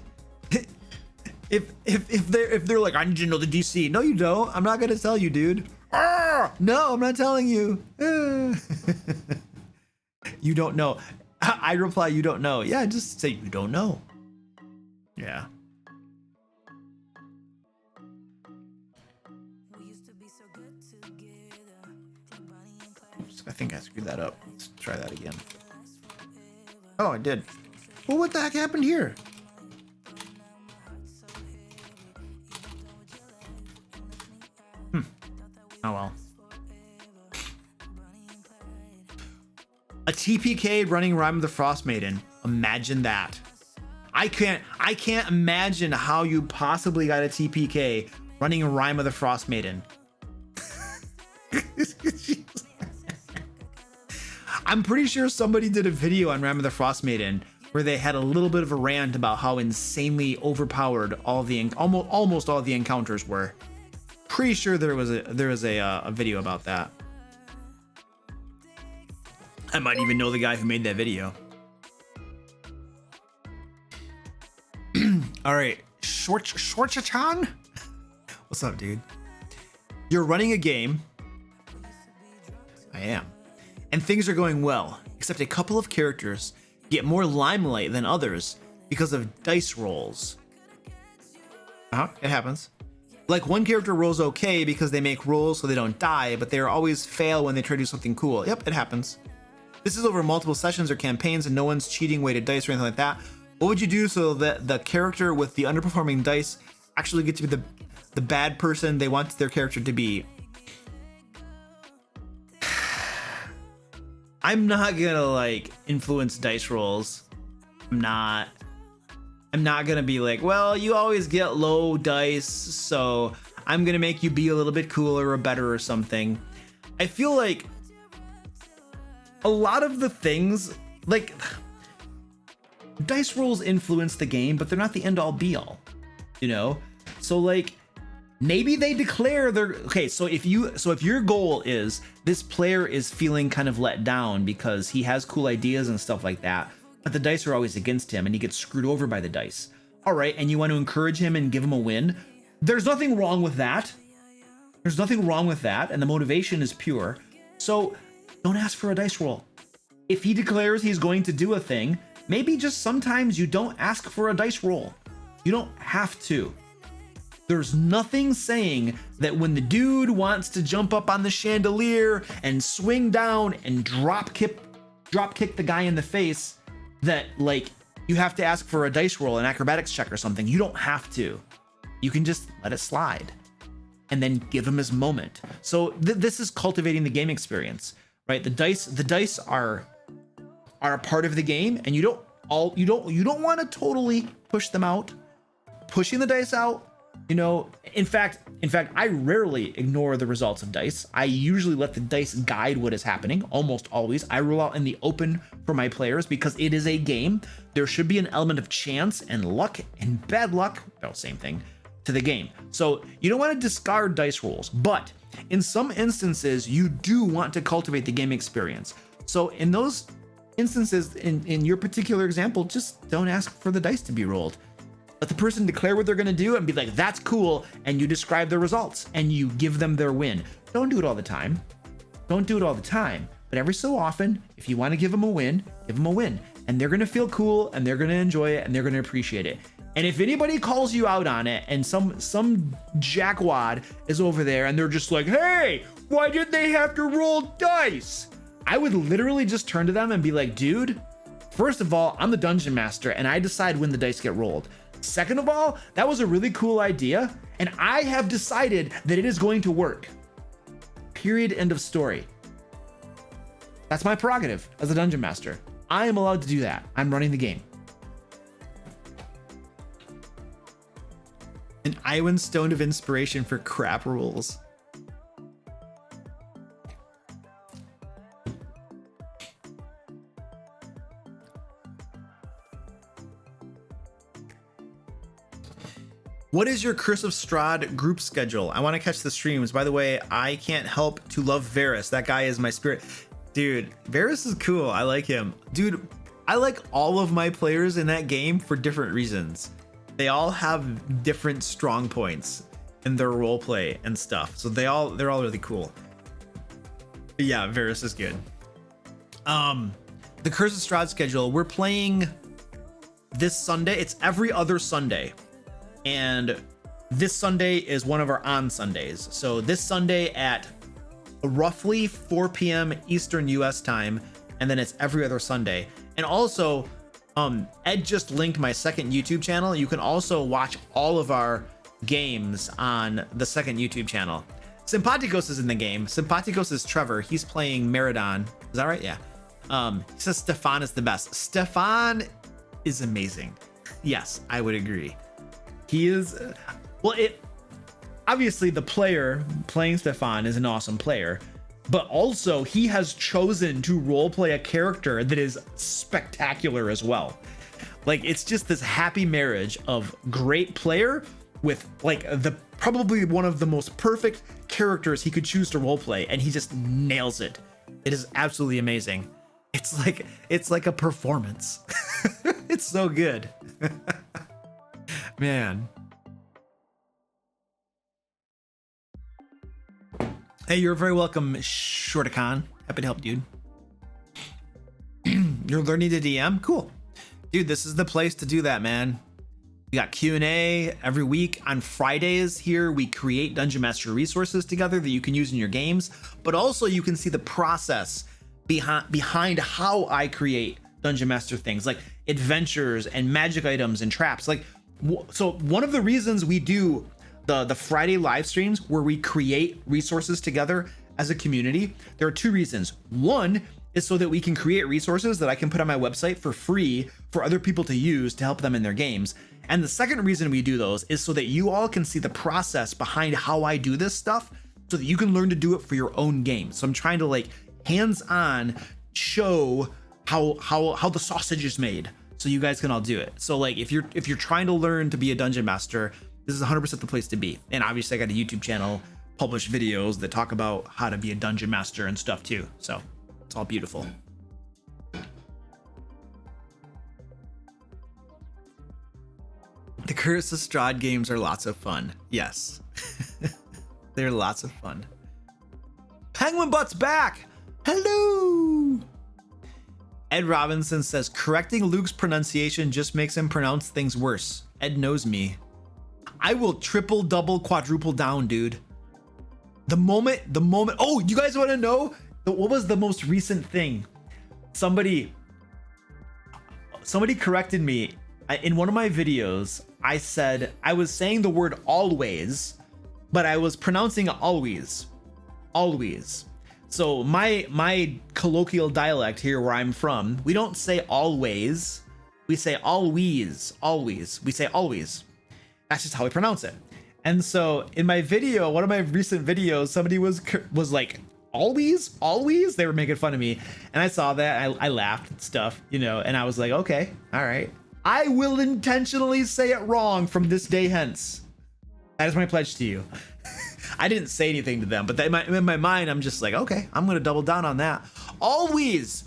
if they're like, I need to know the DC. No, you don't. I'm not gonna tell you, dude. No, I'm not telling you. You don't know. I reply, you don't know. Yeah, just say you don't know. Yeah. Oops, I think I screwed that up. Let's try that again. Oh, I did. Well, what the heck happened here? Oh well. A TPK running Rime of the Frost Maiden. Imagine that. I can't imagine how you possibly got a TPK running a Rime of the Frost Maiden. I'm pretty sure somebody did a video on Rime of the Frost Maiden where they had a little bit of a rant about how insanely overpowered almost all the encounters were. Pretty sure there was a video about that. I might even know the guy who made that video. All right, Shortchan? What's up, dude? You're running a game. I am. And things are going well, except a couple of characters get more limelight than others because of dice rolls. It happens. Like one character rolls okay because they make rolls so they don't die, but they always fail when they try to do something cool. Yep, it happens. This is over multiple sessions or campaigns and no one's cheating weighted dice or anything like that. What would you do so that the character with the underperforming dice actually gets to be the bad person they want their character to be? I'm not gonna like influence dice rolls. I'm not gonna be like, well, you always get low dice, so I'm gonna make you be a little bit cooler or better or something. I feel like a lot of the things, like, dice rolls influence the game, but they're not the end all be all, you know? So like, maybe they declare their, okay, so if your goal is this player is feeling kind of let down because he has cool ideas and stuff like that, but the dice are always against him and he gets screwed over by the dice. All right, and you want to encourage him and give him a win. There's nothing wrong with that. There's nothing wrong with that, and the motivation is pure. So don't ask for a dice roll. If he declares he's going to do a thing, maybe just sometimes you don't ask for a dice roll. You don't have to. There's nothing saying that when the dude wants to jump up on the chandelier and swing down and drop kick the guy in the face, that like you have to ask for a dice roll, an acrobatics check or something. You don't have to. You can just let it slide and then give him his moment. So this is cultivating the game experience, right? The dice are a part of the game, and you don't want to totally push them out. Pushing the dice out You know, in fact, I rarely ignore the results of dice. I usually let the dice guide what is happening. Almost always, I roll out in the open for my players because it is a game. There should be an element of chance and luck and bad luck, well, same thing, to the game. So you don't want to discard dice rolls, but in some instances, you do want to cultivate the game experience. So in those instances, in your particular example, just don't ask for the dice to be rolled. Let the person declare what they're going to do and be like, that's cool. And you describe the results and you give them their win. Don't do it all the time. Don't do it all the time. But every so often, if you want to give them a win, give them a win. And they're going to feel cool and they're going to enjoy it and they're going to appreciate it. And if anybody calls you out on it and some jackwad is over there and they're just like, hey, why did they have to roll dice? I would literally just turn to them and be like, dude, first of all, I'm the dungeon master and I decide when the dice get rolled. Second of all, that was a really cool idea, and I have decided that it is going to work. Period. End of story. That's my prerogative as a dungeon master. I am allowed to do that. I'm running the game. An Iwan Stone of Inspiration for crap rules. What is your Curse of Strahd group schedule? I want to catch the streams. By the way, I can't help to love Varys. That guy is my spirit. Dude, Varys is cool. I like him. Dude, I like all of my players in that game for different reasons. They all have different strong points in their role play and stuff. So they're all really cool. But yeah, Varys is good. The Curse of Strahd schedule, we're playing this Sunday. It's every other Sunday. And this Sunday is one of our on Sundays. So this Sunday at roughly 4 p.m. Eastern US time, and then it's every other Sunday. And also, Ed just linked my second YouTube channel. You can also watch all of our games on the second YouTube channel. Sympaticos is in the game. Sympaticos is Trevor. He's playing Meridon. Is that right? Yeah. He says Stefan is the best. Stefan is amazing. Yes, I would agree. He is, well, obviously the player playing Stefan is an awesome player, but also he has chosen to roleplay a character that is spectacular as well. Like, it's just this happy marriage of great player with like probably one of the most perfect characters he could choose to roleplay, and he just nails it. It is absolutely amazing. It's like a performance. It's so good. Man. Hey, you're very welcome, Shorticon. Happy to help, dude. You're learning to DM? Cool. Dude, this is the place to do that, man. We got Q&A every week. On Fridays here, we create Dungeon Master resources together that you can use in your games, but also you can see the process behind how I create Dungeon Master things, like adventures and magic items and traps. Like, so one of the reasons we do the Friday live streams where we create resources together as a community, there are two reasons. One is so that we can create resources that I can put on my website for free for other people to use to help them in their games. And the second reason we do those is so that you all can see the process behind how I do this stuff, so that you can learn to do it for your own game. So I'm trying to like hands-on show how the sausage is made, so you guys can all do it. So like if you're trying to learn to be a dungeon master, this is 100% the place to be. And obviously I got a YouTube channel, publish videos that talk about how to be a dungeon master and stuff too. So it's all beautiful. The Curse of Strahd games are lots of fun. Yes. They're lots of fun. Penguin Butt's back. Hello. Ed Robinson says, correcting Luke's pronunciation just makes him pronounce things worse. Ed knows me. I will triple, double, quadruple down, dude. The moment, oh, you guys want to know what was the most recent thing? Somebody corrected me in one of my videos. I said, I was saying the word always, but I was pronouncing always. So my colloquial dialect here where I'm from, we don't say always, we say always. We say always. That's just how we pronounce it. And so in my video, one of my recent videos, somebody was like, always they were making fun of me, and I saw that. I laughed and stuff, you know, and I was like, okay, all right, I will intentionally say it wrong from this day hence. That is my pledge to you. I didn't say anything to them, but in my mind, I'm just like, okay, I'm gonna double down on that. Always.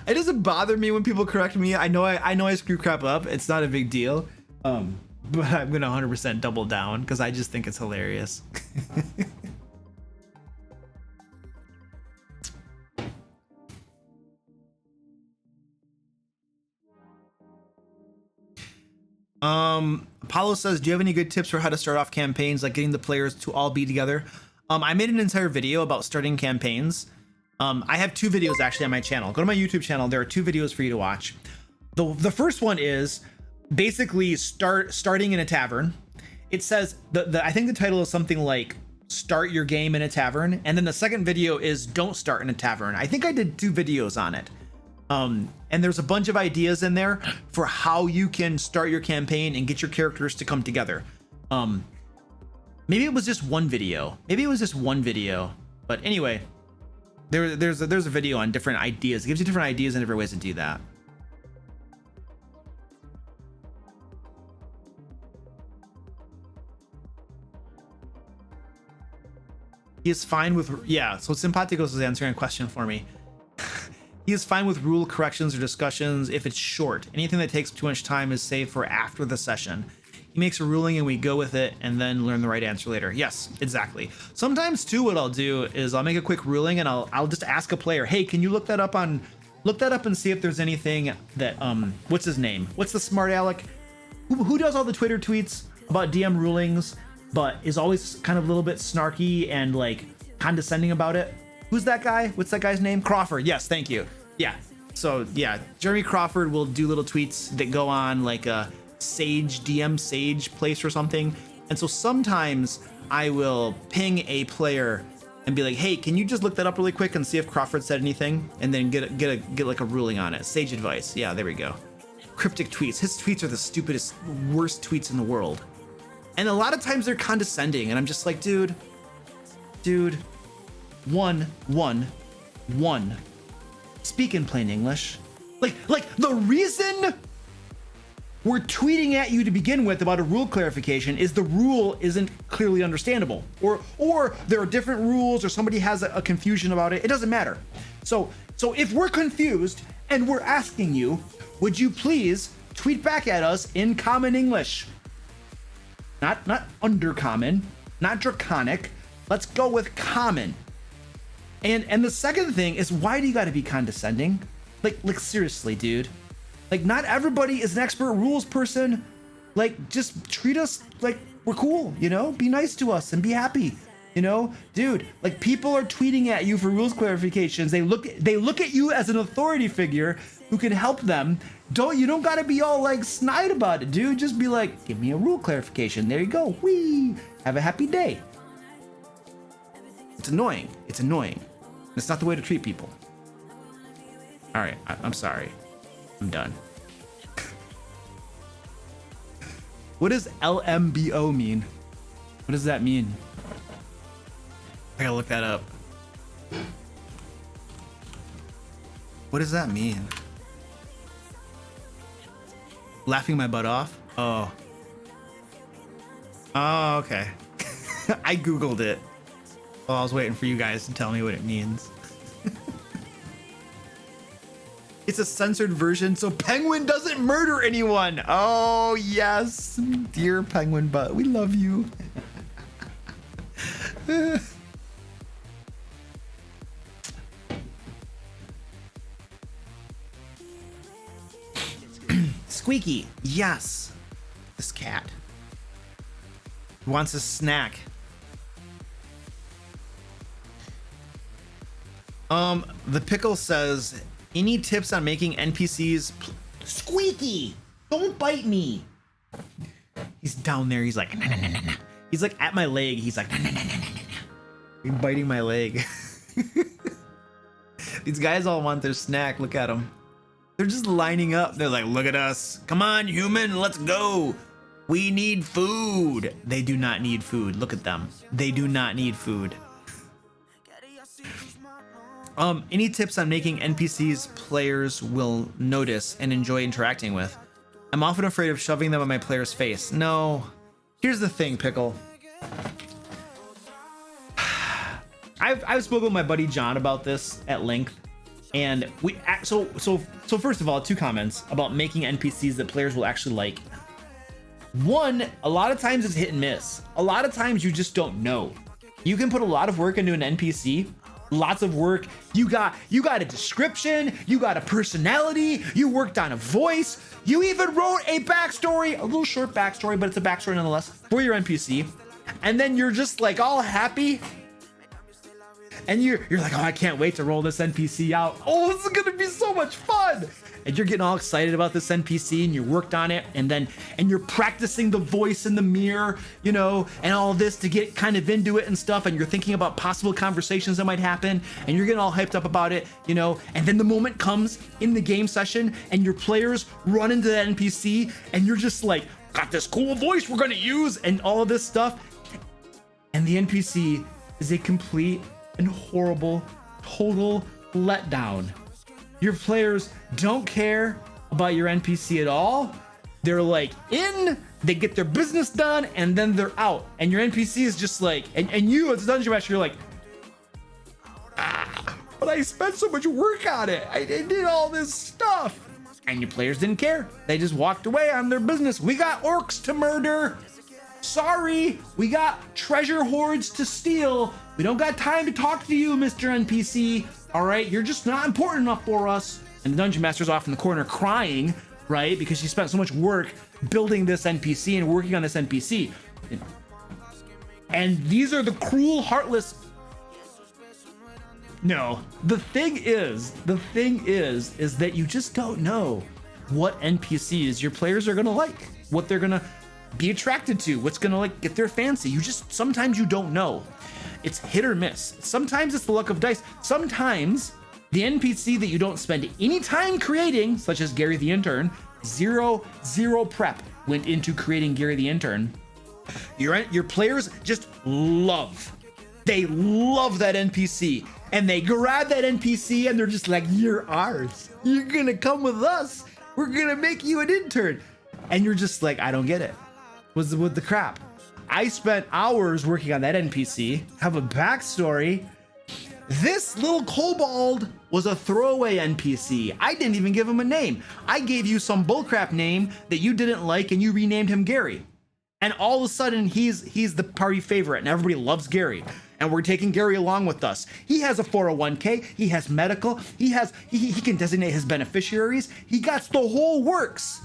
It doesn't bother me when people correct me. I know I screw crap up. It's not a big deal. But I'm gonna 100% double down because I just think it's hilarious. Apollo says, do you have any good tips for how to start off campaigns, like getting the players to all be together? I made an entire video about starting campaigns. I have 2 videos actually on my channel. Go to my YouTube channel. There are 2 videos for you to watch. The first one is basically starting in a tavern. It says I think the title is something like start your game in a tavern, and then the second video is don't start in a tavern. I think I did 2 videos on it. And there's a bunch of ideas in there for how you can start your campaign and get your characters to come together. Maybe it was just one video. But anyway, there's a video on different ideas. It gives you different ideas and different ways to do that. He is fine with, yeah, so Sympathicos is answering a question for me. He is fine with rule corrections or discussions if it's short. Anything that takes too much time is saved for after the session. He makes a ruling and we go with it and then learn the right answer later. Yes, exactly. Sometimes too, what I'll do is I'll make a quick ruling and I'll just ask a player, hey, can you look that up and see if there's anything that, what's his name? What's the smart aleck? Who does all the Twitter tweets about DM rulings, but is always kind of a little bit snarky and like condescending about it? Who's that guy? What's that guy's name? Crawford. Yes, thank you. Yeah. So yeah, Jeremy Crawford will do little tweets that go on like a Sage DM Sage place or something. And so sometimes I will ping a player and be like, hey, can you just look that up really quick and see if Crawford said anything, and then get like a ruling on it. Sage advice. Yeah, there we go. Cryptic tweets. His tweets are the stupidest, worst tweets in the world. And a lot of times they're condescending, and I'm just like, dude, one. Speak in plain English. Like the reason we're tweeting at you to begin with about a rule clarification is the rule isn't clearly understandable, or there are different rules, or somebody has a confusion about it. It doesn't matter. So if we're confused and we're asking you, would you please tweet back at us in common English? Not undercommon, not draconic. Let's go with common. And the second thing is, why do you got to be condescending? Like seriously, dude. Like, not everybody is an expert rules person. Like, just treat us like we're cool, you know? Be nice to us and be happy, you know? Dude, like, people are tweeting at you for rules clarifications. They look at you as an authority figure who can help them. You don't got to be all like snide about it, dude. Just be like, give me a rule clarification. There you go. Whee! Have a happy day. It's annoying. It's not the way to treat people. All right, I'm sorry. I'm done. What does LMBO mean? What does that mean? I gotta look that up. What does that mean? Laughing my butt off? Oh, okay. I Googled it. Well, I was waiting for you guys to tell me what it means. It's a censored version, so Penguin doesn't murder anyone. Oh, yes. Dear Penguin Butt, we love you. Squeaky, yes. This cat wants a snack. The pickle says, any tips on making NPCs Squeaky, don't bite me. He's down there. He's like, nah, nah, nah, nah, nah. He's like at my leg. He's like, nah, nah, nah, nah, nah, nah. He's biting my leg. These guys all want their snack. Look at them. They're just lining up. They're like, look at us. Come on, human, let's go. We need food. They do not need food. Look at them. They do not need food. Any tips on making NPCs players will notice and enjoy interacting with? I'm often afraid of shoving them in my player's face. No. Here's the thing, Pickle. I've spoken with my buddy John about this at length, and so first of all, 2 comments about making NPCs that players will actually like. One, a lot of times it's hit and miss. A lot of times you just don't know. You can put a lot of work into an NPC, lots of work. You got a description, you got a personality, you worked on a voice, you even wrote a backstory, a little short backstory, but it's a backstory nonetheless for your NPC. And then you're just like all happy. And you're like, oh, I can't wait to roll this NPC out. Oh, this is gonna be so much fun. And you're getting all excited about this NPC and you worked on it, and you're practicing the voice in the mirror, you know, and all this to get kind of into it and stuff, and you're thinking about possible conversations that might happen, and you're getting all hyped up about it, you know, and then the moment comes in the game session and your players run into that NPC and you're just like, got this cool voice we're gonna use and all of this stuff, and the NPC is a complete and horrible, total letdown. Your players don't care about your NPC at all. They're like they get their business done, and then they're out. And your NPC is just like, and you as a dungeon master, you're like, but I spent so much work on it. I did all this stuff. And your players didn't care. They just walked away on their business. We got orcs to murder. Sorry, we got treasure hoards to steal. We don't got time to talk to you, Mr. NPC. All right, you're just not important enough for us. And the dungeon master's off in the corner crying, right? Because she spent so much work building this NPC and working on this NPC. And these are the cruel, heartless. No, the thing is that you just don't know what NPCs your players are gonna like, what they're gonna be attracted to, what's gonna like get their fancy. Sometimes you don't know. It's hit or miss. Sometimes it's the luck of dice. Sometimes the NPC that you don't spend any time creating, such as Gary the Intern, zero prep went into creating Gary the Intern. Your players just love. They love that NPC, and they grab that NPC and they're just like, you're ours. You're gonna come with us. We're gonna make you an intern. And you're just like, I don't get it. What's with the crap? I spent hours working on that NPC, have a backstory. This little kobold was a throwaway NPC. I didn't even give him a name. I gave you some bullcrap name that you didn't like, and you renamed him Gary. And all of a sudden, he's the party favorite, and everybody loves Gary. And we're taking Gary along with us. He has a 401k, he has medical, he can designate his beneficiaries. He got the whole works.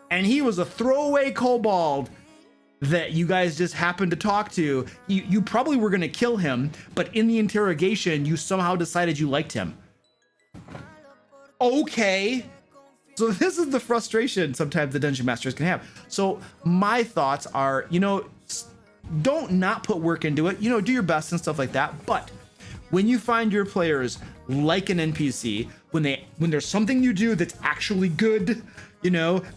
And he was a throwaway kobold that you guys just happened to talk to. You probably were gonna kill him, but in the interrogation, you somehow decided you liked him. Okay. So this is the frustration sometimes the dungeon masters can have. So my thoughts are, don't not put work into it, do your best and stuff like that. But when you find your players like an NPC, when there's something you do that's actually good,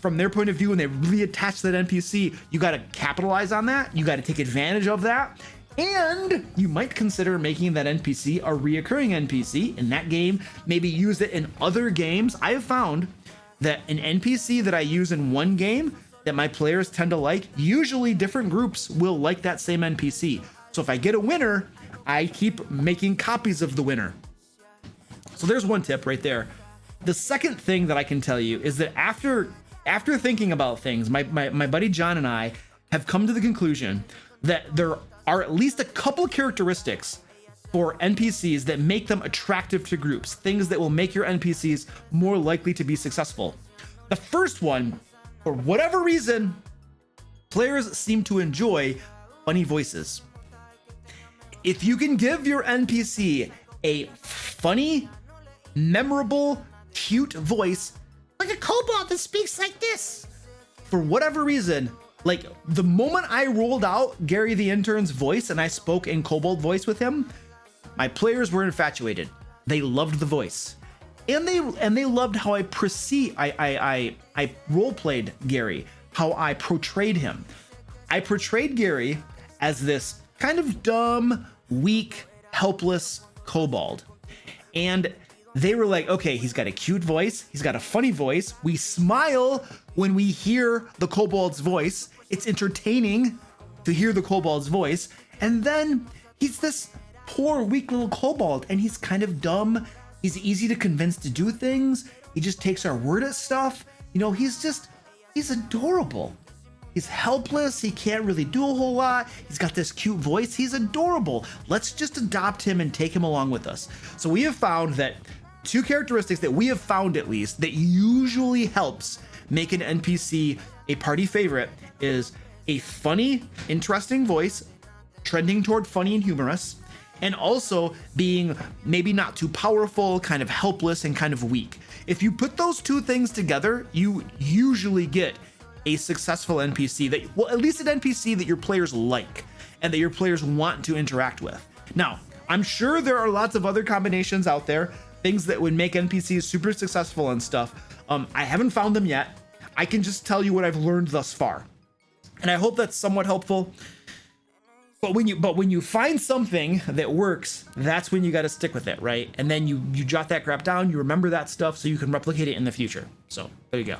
from their point of view, and they really attach to that NPC, you got to capitalize on that. You got to take advantage of that. And you might consider making that NPC a reoccurring NPC in that game, maybe use it in other games. I have found that an NPC that I use in one game that my players tend to like, usually different groups will like that same NPC. So if I get a winner, I keep making copies of the winner. So there's one tip right there. The second thing that I can tell you is that after thinking about things, my buddy John and I have come to the conclusion that there are at least a couple of characteristics for NPCs that make them attractive to groups, things that will make your NPCs more likely to be successful. The first one, for whatever reason, players seem to enjoy funny voices. If you can give your NPC a funny, memorable, cute voice, like a kobold that speaks like this, for whatever reason, like the moment I rolled out Gary the Intern's voice and I spoke in kobold voice with him, my players were infatuated. They loved the voice. And they loved how I role played Gary, how I portrayed him. I portrayed Gary as this kind of dumb, weak, helpless kobold. And they were like, okay, he's got a cute voice, he's got a funny voice, we smile when we hear the kobold's voice, it's entertaining to hear the kobold's voice, and then he's this poor, weak little kobold, and he's kind of dumb, he's easy to convince to do things, he just takes our word at stuff, you know, he's adorable. He's helpless, he can't really do a whole lot, he's got this cute voice, he's adorable. Let's just adopt him and take him along with us. So we have found that two characteristics that we have found, at least, that usually helps make an NPC a party favorite is a funny, interesting voice, trending toward funny and humorous, and also being maybe not too powerful, kind of helpless and kind of weak. If you put those two things together, you usually get a successful NPC that, well, at least an NPC that your players like and that your players want to interact with. Now, I'm sure there are lots of other combinations out there, things that would make NPCs super successful and stuff. I haven't found them yet. I can just tell you what I've learned thus far. And I hope that's somewhat helpful. But when you find something that works, that's when you got to stick with it, right? And then you jot that crap down, you remember that stuff so you can replicate it in the future. So there you go.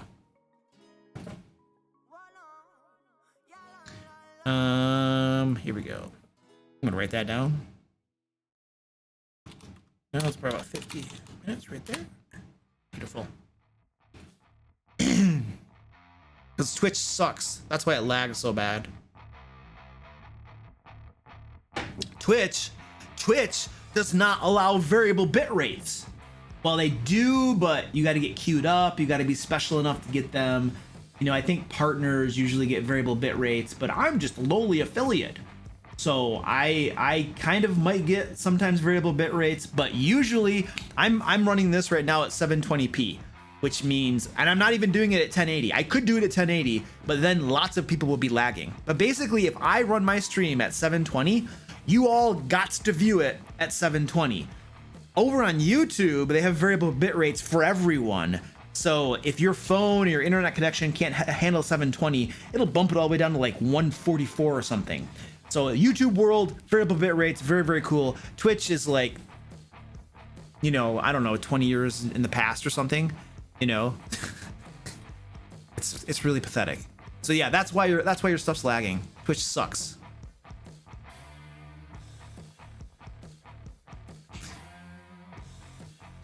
Here we go. I'm gonna write that down. Now it's probably about 50 minutes right there. Beautiful. Because Twitch sucks. That's why it lags so bad. Twitch does not allow variable bit rates. Well, they do, but you got to get queued up. You got to be special enough to get them. You know, I think partners usually get variable bit rates, but I'm just lowly affiliate. So I kind of might get sometimes variable bit rates, but usually I'm running this right now at 720p, which means, and I'm not even doing it at 1080. I could do it at 1080, but then lots of people will be lagging. But basically, if I run my stream at 720, you all got to view it at 720. Over on YouTube, they have variable bit rates for everyone. So if your phone or your internet connection can't handle 720, it'll bump it all the way down to like 144 or something. So YouTube world, variable bit rates, very, very cool. Twitch is like, you know, I don't know, 20 years in the past or something, you know. It's really pathetic. So yeah, that's why your stuff's lagging. Twitch sucks.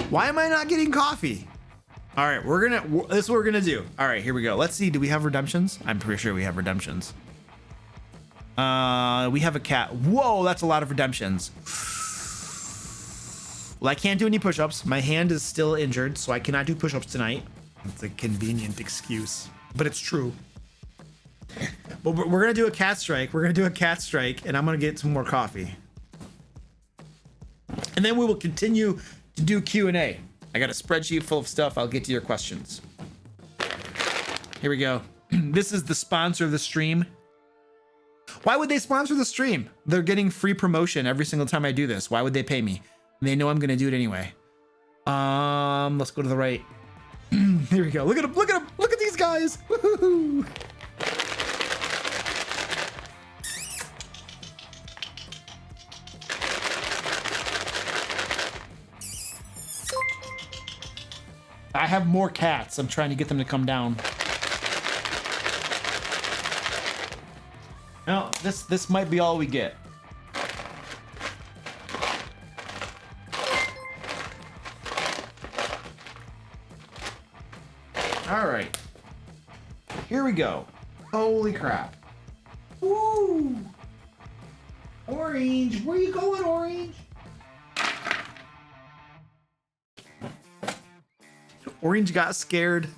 Why am I not getting coffee? All right, this is what we're gonna do. All right, here we go. Let's see, do we have redemptions? I'm pretty sure we have redemptions. We have a cat. Whoa, that's a lot of redemptions. Well, I can't do any push-ups. My hand is still injured, so I cannot do push-ups tonight. It's a convenient excuse, but it's true. But we're gonna do a cat strike. We're gonna do a cat strike, and I'm gonna get some more coffee. And then we will continue to do Q&A. I got a spreadsheet full of stuff. I'll get to your questions. Here we go. This is the sponsor of the stream. Why would they sponsor the stream? They're getting free promotion every single time I do this. Why would they pay me? They know I'm gonna do it anyway. Let's go to the right. Here we go. Look at them. Look at them. Look at these guys. Woo-hoo-hoo. I have more cats. I'm trying to get them to come down. No, this might be all we get. All right. Here we go. Holy crap. Woo! Orange, where you going, Orange? Orange got scared.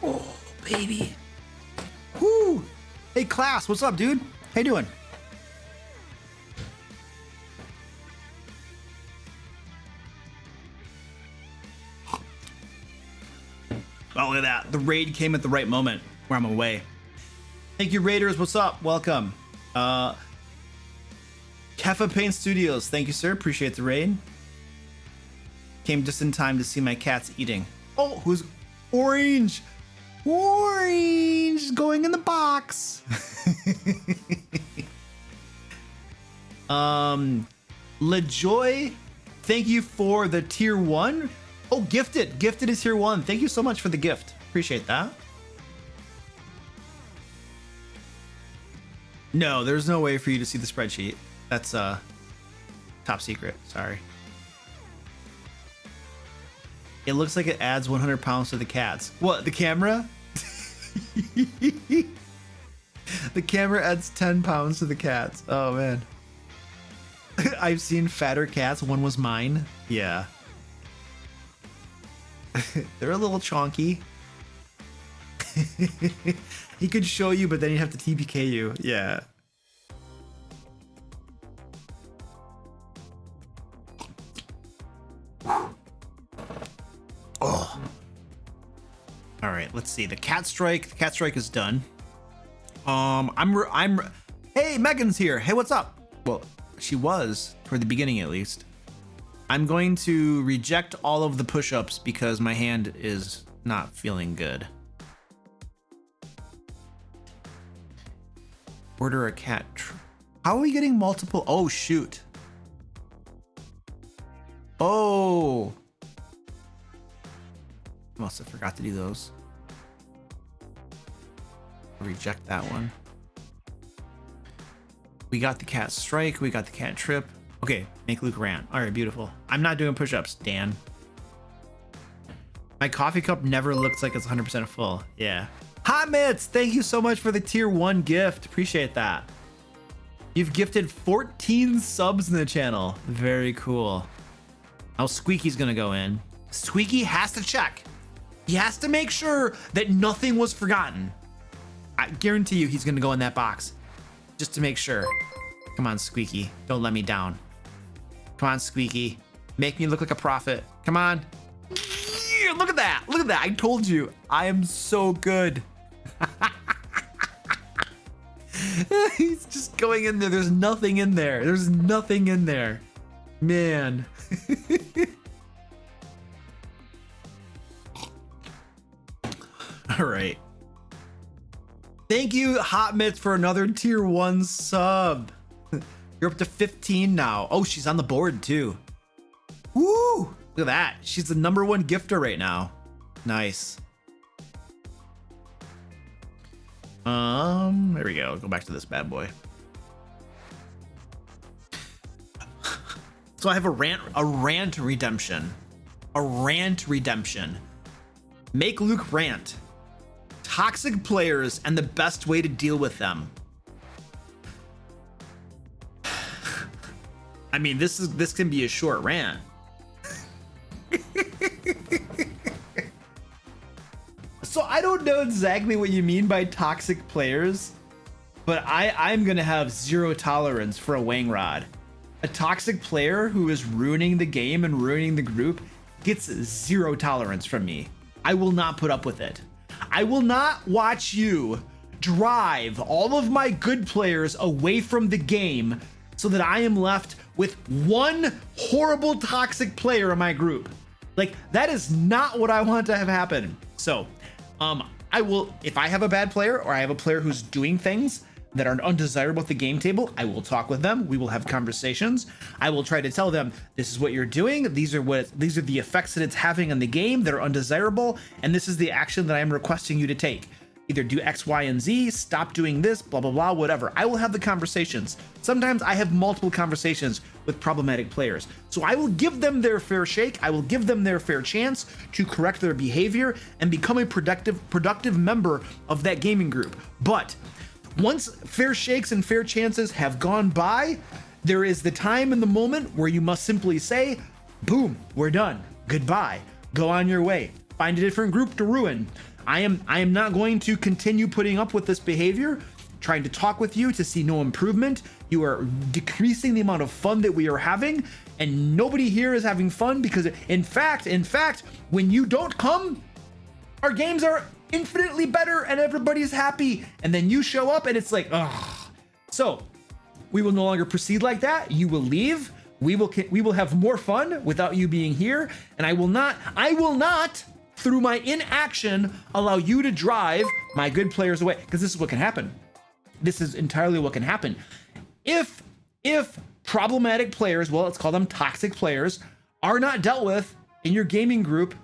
Oh, baby. Whoo! Hey, class, what's up, dude? How you doing? Oh, look at that. The raid came at the right moment where I'm away. Thank you, Raiders. What's up? Welcome. Kefa Paint Studios. Thank you, sir. Appreciate the raid. Came just in time to see my cats eating. Oh, who's Orange? Orange going in the box. LaJoy, thank you for the tier 1. Oh, Gifted. Gifted is tier 1. Thank you so much for the gift. Appreciate that. No, there's no way for you to see the spreadsheet. That's top secret. Sorry. It looks like it adds 100 pounds to the cats. What, the camera? The camera adds 10 pounds to the cats. Oh, man. I've seen fatter cats. One was mine. Yeah. They're a little chonky. He could show you, but then he'd have to TPK you. Yeah. Oh. All right, let's see. The cat strike. The cat strike is done. Hey, Megan's here. Hey, what's up? Well, she was toward the beginning, at least. I'm going to reject all of the push-ups because my hand is not feeling good. Order a cat. How are we getting multiple? Oh, shoot. Oh. Must have forgot to do those. Reject that one. We got the cat strike. We got the cat trip. Okay, make Luke rant. All right, beautiful. I'm not doing push-ups, Dan. My coffee cup never looks like it's 100% full. Yeah. Hot Mitts, thank you so much for the tier 1 gift. Appreciate that. You've gifted 14 subs in the channel. Very cool. Now Squeaky's gonna go in. Squeaky has to check. He has to make sure that nothing was forgotten. I guarantee you he's gonna go in that box just to make sure. Come on, Squeaky. Don't let me down. Come on, Squeaky. Make me look like a prophet. Come on. Yeah, look at that. Look at that. I told you. I am so good. He's just going in there. There's nothing in there. There's nothing in there. Man. All right. Thank you, Hot Mitts, for another tier 1 sub. You're up to 15 now. Oh, she's on the board too. Woo! Look at that. She's the #1 gifter right now. Nice. There we go. Go back to this bad boy. So I have a rant redemption. A rant redemption. Make Luke rant. Toxic players and the best way to deal with them. I mean, this can be a short rant. So I don't know exactly what you mean by toxic players, but I'm gonna have 0 tolerance for a Wang Rod. A toxic player who is ruining the game and ruining the group gets 0 tolerance from me. I will not put up with it. I will not watch you drive all of my good players away from the game so that I am left with one horrible toxic player in my group. Like, that is not what I want to have happen. So, I will, if I have a bad player or I have a player who's doing things that are undesirable at the game table, I will talk with them. We will have conversations. I will try to tell them, this is what you're doing. These are the effects that it's having on the game that are undesirable. And this is the action that I'm requesting you to take. Either do X, Y, and Z, stop doing this, blah, blah, blah, whatever. I will have the conversations. Sometimes I have multiple conversations with problematic players. So I will give them their fair shake. I will give them their fair chance to correct their behavior and become a productive member of that gaming group. But once fair shakes and fair chances have gone by, there is the time and the moment where you must simply say, boom, we're done. Goodbye. Go on your way. Find a different group to ruin. I am not going to continue putting up with this behavior, trying to talk with you to see no improvement. You are decreasing the amount of fun that we are having, and nobody here is having fun because in fact, when you don't come, our games are infinitely better and everybody's happy, and then you show up and it's like, ugh. So we will no longer proceed like that. You will leave. We will have more fun without you being here, and I will not through my inaction allow you to drive my good players away, because this is what can happen. This is entirely what can happen. If problematic players, well, let's call them toxic players, are not dealt with in your gaming group,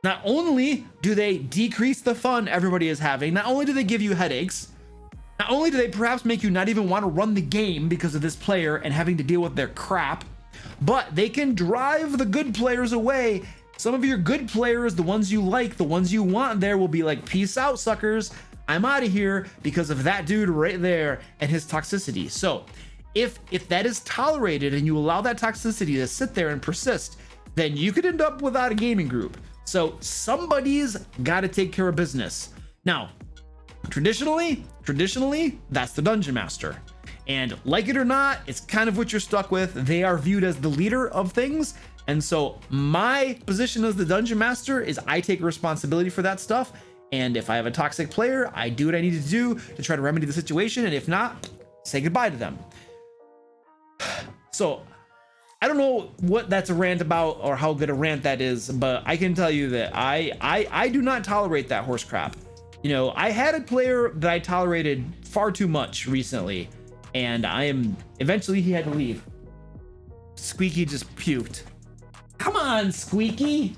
not only do they decrease the fun everybody is having, not only do they give you headaches, not only do they perhaps make you not even want to run the game because of this player and having to deal with their crap, but they can drive the good players away. Some of your good players, the ones you like, the ones you want there, will be like, peace out, suckers. I'm out of here because of that dude right there and his toxicity. So if that is tolerated and you allow that toxicity to sit there and persist, then you could end up without a gaming group. So somebody's got to take care of business. Now, traditionally, that's the dungeon master. And like it or not, it's kind of what you're stuck with. They are viewed as the leader of things. And so my position as the dungeon master is I take responsibility for that stuff. And if I have a toxic player, I do what I need to do to try to remedy the situation. And if not, say goodbye to them. So I don't know what that's a rant about or how good a rant that is, but I can tell you that I do not tolerate that horse crap. You know, I had a player that I tolerated far too much recently, and eventually he had to leave. Squeaky just puked. Come on, Squeaky.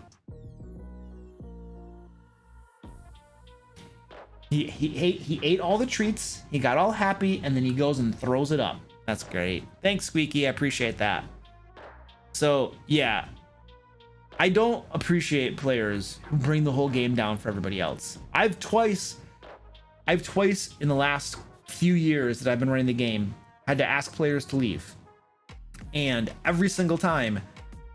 He ate all the treats, he got all happy, and then he goes and throws it up. That's great. Thanks, Squeaky. I appreciate that. So yeah, I don't appreciate players who bring the whole game down for everybody else. I've twice in the last few years that I've been running the game had to ask players to leave. And every single time,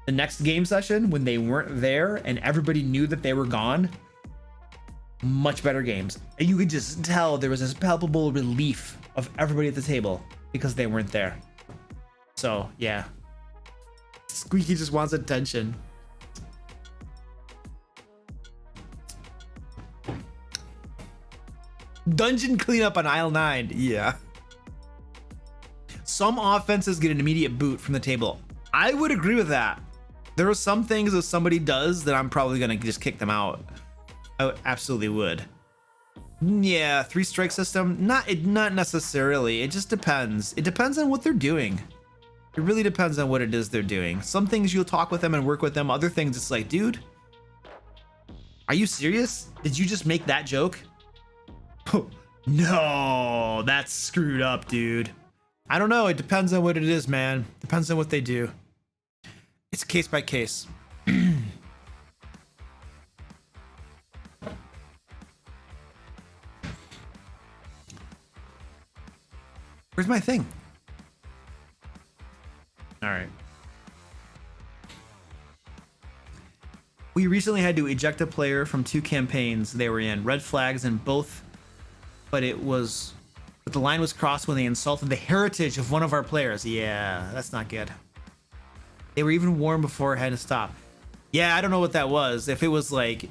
the next game session, when they weren't there and everybody knew that they were gone, much better games. And you could just tell there was this palpable relief of everybody at the table because they weren't there. So yeah. Squeaky just wants attention. Dungeon cleanup on aisle 9. Yeah. Some offenses get an immediate boot from the table. I would agree with that. There are some things that somebody does that I'm probably gonna just kick them out. I absolutely would. Yeah, 3-strike system. Not necessarily. It just depends. It depends on what they're doing. It really depends on what it is they're doing. Some things you'll talk with them and work with them. Other things it's like, dude, are you serious? Did you just make that joke? No, that's screwed up, dude. I don't know. It depends on what it is, man. Depends on what they do. It's case by case. Where's my thing? All right. We recently had to eject a player from 2 campaigns they were in. Red flags in both, but the line was crossed when they insulted the heritage of one of our players. Yeah, that's not good. They were even warned before it had to stop. Yeah, I don't know what that was. If it was like,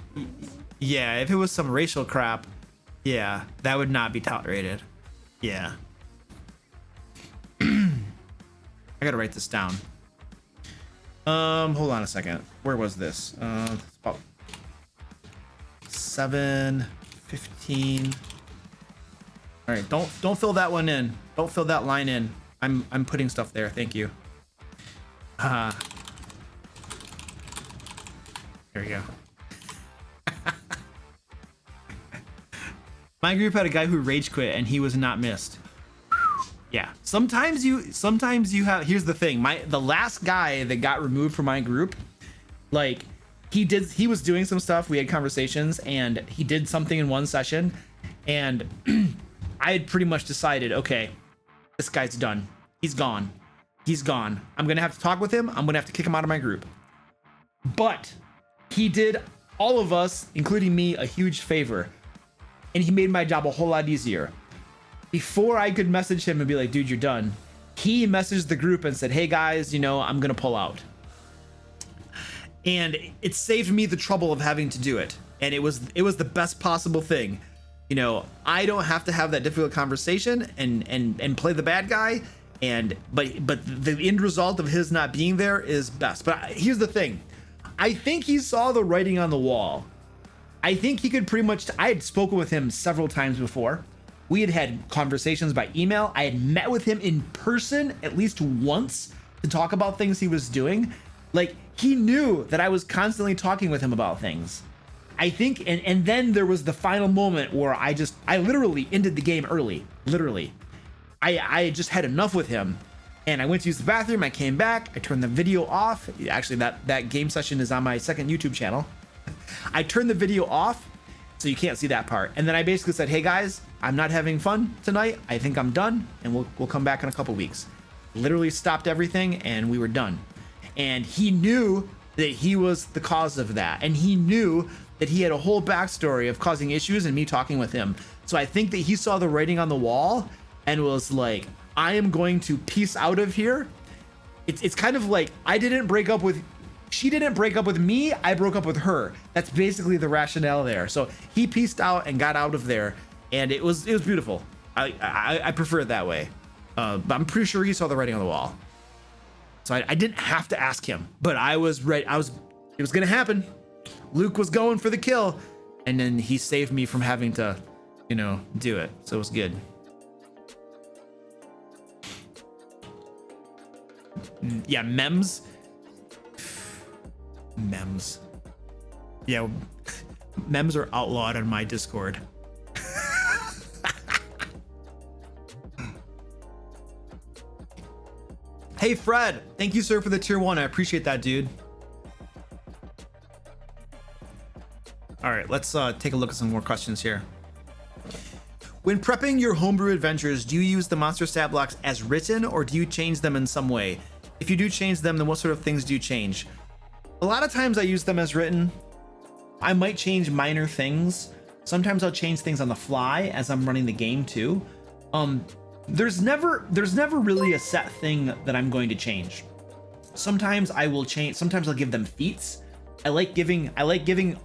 yeah, if it was some racial crap, yeah, that would not be tolerated. Yeah. I gotta write this down. Hold on a second. Where was this? It's about 7:15. All right, don't fill that one in. Don't fill that line in. I'm putting stuff there. Thank you. There we go. My group had a guy who rage quit and he was not missed. Yeah, sometimes you have, here's the thing, the last guy that got removed from my group, like he was doing some stuff, we had conversations, and he did something in one session, and I had pretty much decided, okay, this guy's done. He's gone. I'm gonna have to talk with him. I'm gonna have to kick him out of my group. But he did all of us, including me, a huge favor. and he made my job a whole lot easier. Before I could message him and be like, dude, you're done, he messaged the group and said, hey guys, you know, I'm gonna pull out. And it saved me the trouble of having to do it. And it was the best possible thing. You know, I don't have to have that difficult conversation and play the bad guy. But the end result of his not being there is best. But here's the thing. I think he saw the writing on the wall. I think he could pretty much, I had spoken with him several times before. We had had conversations by email. I had met with him in person at least once to talk about things he was doing. Like, he knew that I was constantly talking with him about things. I think, and then there was the final moment where I literally ended the game early. Literally. I just had enough with him, and I went to use the bathroom. I came back, I turned the video off. Actually, that game session is on my second YouTube channel. I turned the video off, so you can't see that part. And then I basically said, hey guys, I'm not having fun tonight. I think I'm done, and we'll come back in a couple weeks. Literally stopped everything, and we were done. And he knew that he was the cause of that, and he knew that he had a whole backstory of causing issues and me talking with him. So I think that he saw the writing on the wall and was like, I am going to peace out of here. It's kind of like, she didn't break up with me, I broke up with her. That's basically the rationale there. So he pieced out and got out of there, and it was beautiful. I prefer it that way. But I'm pretty sure he saw the writing on the wall. So I didn't have to ask him, but I was ready. It was gonna happen. Luke was going for the kill, and then he saved me from having to, you know, do it. So it was good. Yeah, memes. Memes. Yeah, memes are outlawed on my Discord. Hey Fred, thank you sir for the tier 1. I appreciate that, dude. All right, let's take a look at some more questions here. When prepping your homebrew adventures, do you use the monster stat blocks as written, or do you change them in some way? If you do change them, then what sort of things do you change? A lot of times I use them as written. I might change minor things. Sometimes I'll change things on the fly as I'm running the game too. There's never really a set thing that I'm going to change. Sometimes I will change, sometimes I'll give them feats. I like giving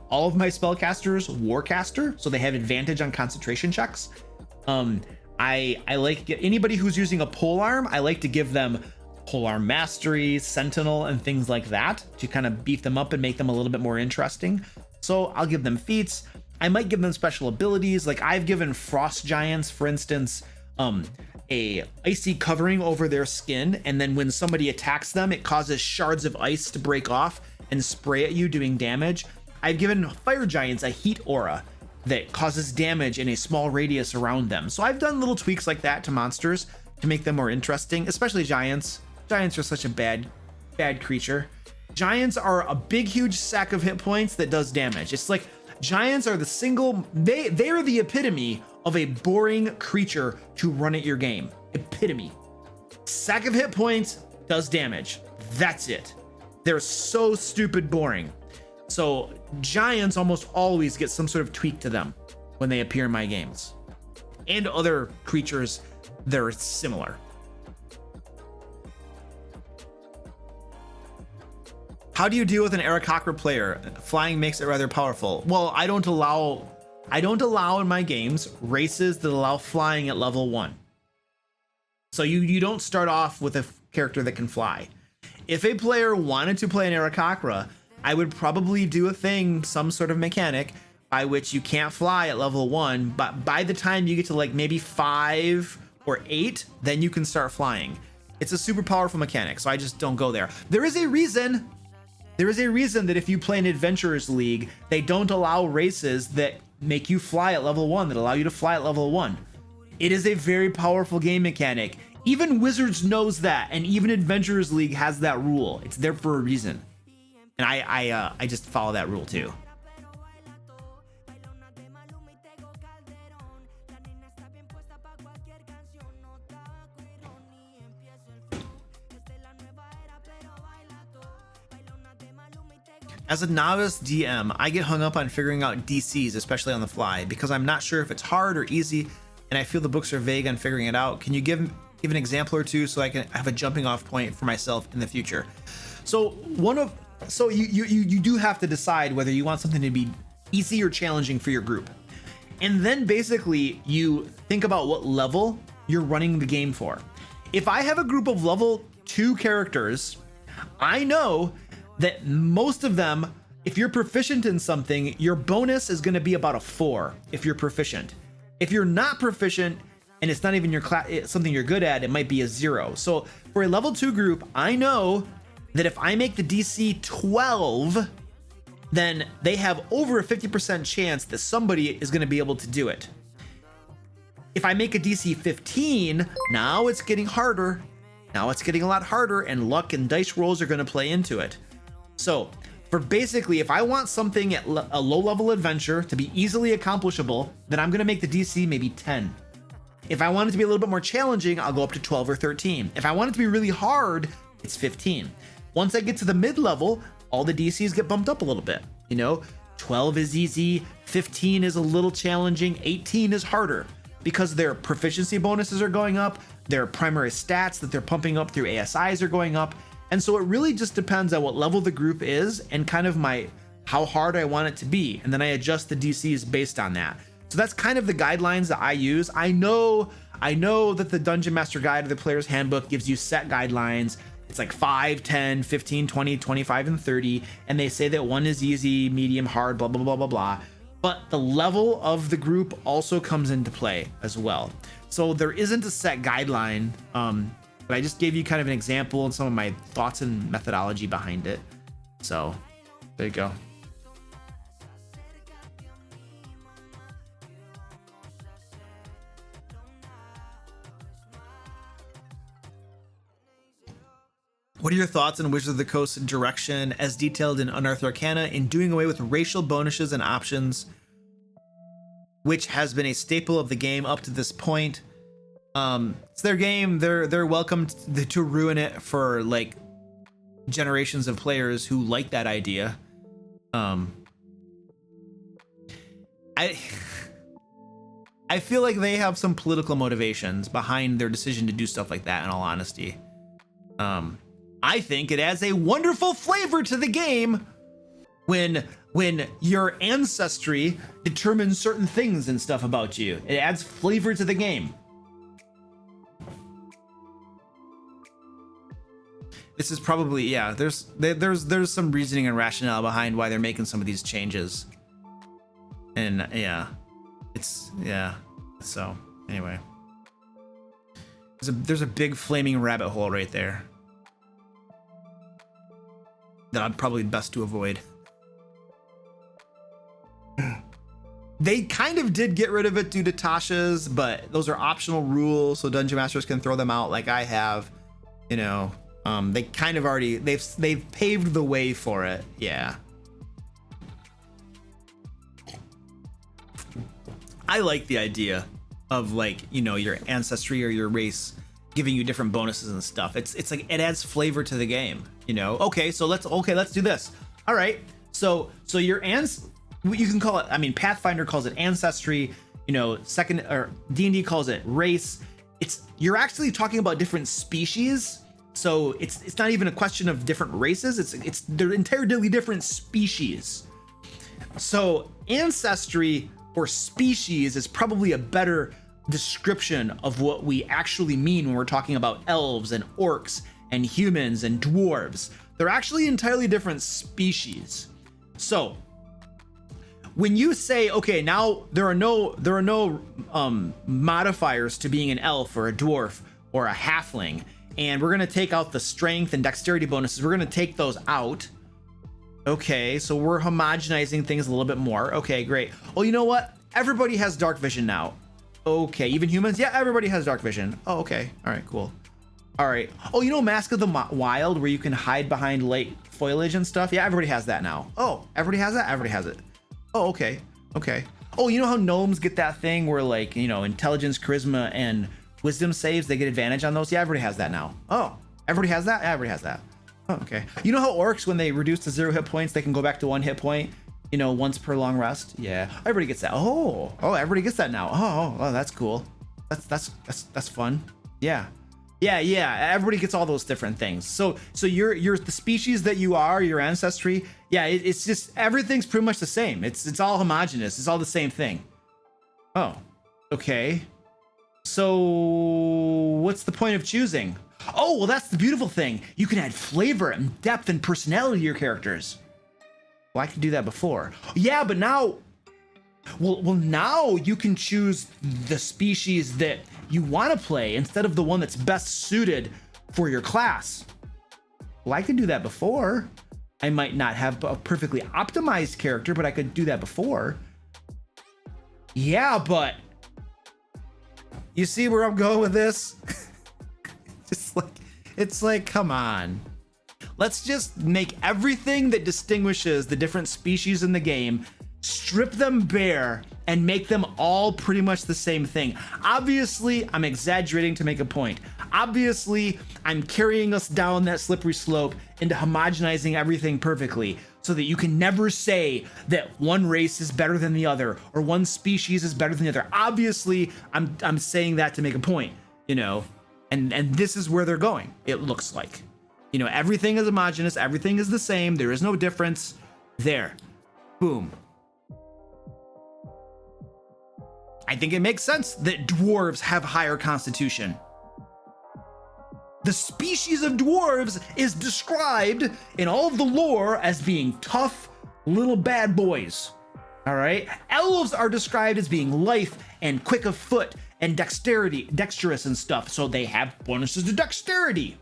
all of my spellcasters Warcaster, so they have advantage on concentration checks. I like anybody who's using a polearm, I like to give them polearm mastery, sentinel, and things like that to kind of beef them up and make them a little bit more interesting. So I'll give them feats. I might give them special abilities. Like I've given frost giants, for instance, a icy covering over their skin, and then when somebody attacks them, it causes shards of ice to break off and spray at you, doing damage. I've given fire giants a heat aura that causes damage in a small radius around them. So I've done little tweaks like that to monsters to make them more interesting, especially giants. Giants are such a bad creature. Giants are a big, huge sack of hit points that does damage. It's like giants are they are the epitome of a boring creature to run at your game. Epitome. Sack of hit points, does damage. That's it. They're so stupid boring. So giants almost always get some sort of tweak to them when they appear in my games. And other creatures that are similar. How do you deal with an Aarakocra player? Flying makes it rather powerful. Well, I don't allow in my games races that allow flying at level 1. So you don't start off with a character that can fly. If a player wanted to play an Aarakocra, I would probably do a thing, some sort of mechanic by which you can't fly at level 1, but by the time you get to like maybe 5 or 8, then you can start flying. It's a super powerful mechanic, so I just don't go there. There is a reason that if you play an Adventurers League, they don't allow races that make you fly at level 1, that allow you to fly at level 1. It is a very powerful game mechanic. Even Wizards knows that, and even Adventurers League has that rule. It's there for a reason. And I just follow that rule too. As a novice DM, I get hung up on figuring out DCs, especially on the fly, because I'm not sure if it's hard or easy, and I feel the books are vague on figuring it out. Can you give an example or two so I can have a jumping off point for myself in the future? So you do have to decide whether you want something to be easy or challenging for your group. And then basically you think about what level you're running the game for. If I have a group of level 2 characters, I know that most of them, if you're proficient in something, your bonus is going to be about a 4 if you're proficient. If you're not proficient and it's not even your class, something you're good at, it might be a 0. So for a level 2 group, I know that if I make the DC 12, then they have over a 50% chance that somebody is going to be able to do it. If I make a DC 15, now it's getting harder. Now it's getting a lot harder, and luck and dice rolls are going to play into it. So for basically, if I want something at a low level adventure to be easily accomplishable, then I'm going to make the DC maybe 10. If I want it to be a little bit more challenging, I'll go up to 12 or 13. If I want it to be really hard, it's 15. Once I get to the mid-level, all the DCs get bumped up a little bit. 12 is easy, 15 is a little challenging, 18 is harder because their proficiency bonuses are going up, their primary stats that they're pumping up through ASIs are going up. And so it really just depends on what level the group is and kind of how hard I want it to be. And then I adjust the DCs based on that. So that's kind of the guidelines that I use. I know that the Dungeon Master Guide or the Player's Handbook gives you set guidelines. It's like 5, 10, 15, 20, 25, and 30. And they say that 1 is easy, medium, hard, blah, blah, blah, blah, blah. But the level of the group also comes into play as well. So there isn't a set guideline, but I just gave you kind of an example and some of my thoughts and methodology behind it. So there you go. What are your thoughts on Wizards of the Coast direction as detailed in Unearthed Arcana in doing away with racial bonuses and options, which has been a staple of the game up to this point? It's their game. They're welcome to ruin it for like generations of players who like that idea. I feel like they have some political motivations behind their decision to do stuff like that, in all honesty. I think it adds a wonderful flavor to the game when your ancestry determines certain things and stuff about you. It adds flavor to the game. This is probably, yeah, there's some reasoning and rationale behind why they're making some of these changes. And yeah, so anyway. There's a big flaming rabbit hole right there that I'm probably best to avoid. They kind of did get rid of it due to Tasha's, but those are optional rules, so Dungeon Masters can throw them out like I have. They kind of already, they've paved the way for it. Yeah. I like the idea of your ancestry or your race giving you different bonuses and stuff. It's like it adds flavor to the game, Okay, so let's do this. All right. So your you can call it, Pathfinder calls it ancestry, second, or D&D calls it race. You're actually talking about different species. So it's not even a question of different races. They're entirely different species. So ancestry or species is probably a better description of what we actually mean when we're talking about elves and orcs and humans and dwarves. They're actually entirely different species. So when you say, okay, now there are no modifiers to being an elf or a dwarf or a halfling, and we're gonna take out the strength and dexterity bonuses, we're gonna take those out. Okay, so we're homogenizing things a little bit more. Okay, great. Oh, you know what? Everybody has dark vision now. Okay, even humans? Yeah, everybody has dark vision. Oh, okay. All right, cool. All right. Oh, Mask of the Wild, where you can hide behind light foliage and stuff? Yeah, everybody has that now. Oh, everybody has that? Everybody has it. Oh, okay. Okay. Oh, you know how gnomes get that thing where intelligence, charisma, and wisdom saves, they get advantage on those? Yeah, everybody has that now. Oh, everybody has that? Yeah, everybody has that. Oh, okay. You know how orcs, when they reduce to 0 hit points, they can go back to 1 hit point, you know, once per long rest? Yeah, everybody gets that. Oh, everybody gets that now. Oh, that's cool. That's fun. Yeah. Everybody gets all those different things. So you're the species that you are, your ancestry. Yeah, it's just everything's pretty much the same. It's all homogenous. It's all the same thing. Oh, okay. So what's the point of choosing? Oh, well, that's the beautiful thing. You can add flavor and depth and personality to your characters. Well, I could do that before. Yeah, but now, well, now you can choose the species that you want to play instead of the one that's best suited for your class. Well, I could do that before. I might not have a perfectly optimized character, but I could do that before. Yeah, but you see where I'm going with this? It's like, come on. Let's just make everything that distinguishes the different species in the game, strip them bare, and make them all pretty much the same thing. Obviously, I'm exaggerating to make a point. Obviously, I'm carrying us down that slippery slope into homogenizing everything perfectly so that you can never say that one race is better than the other or one species is better than the other. Obviously, I'm saying that to make a point, you know, and this is where they're going, it looks like. You know, everything is homogenous, everything is the same, there is no difference. There. Boom. I think it makes sense that dwarves have higher constitution. The species of dwarves is described in all of the lore as being tough little bad boys. All right. Elves are described as being lithe and quick of foot and dexterous and stuff. So they have bonuses to dexterity.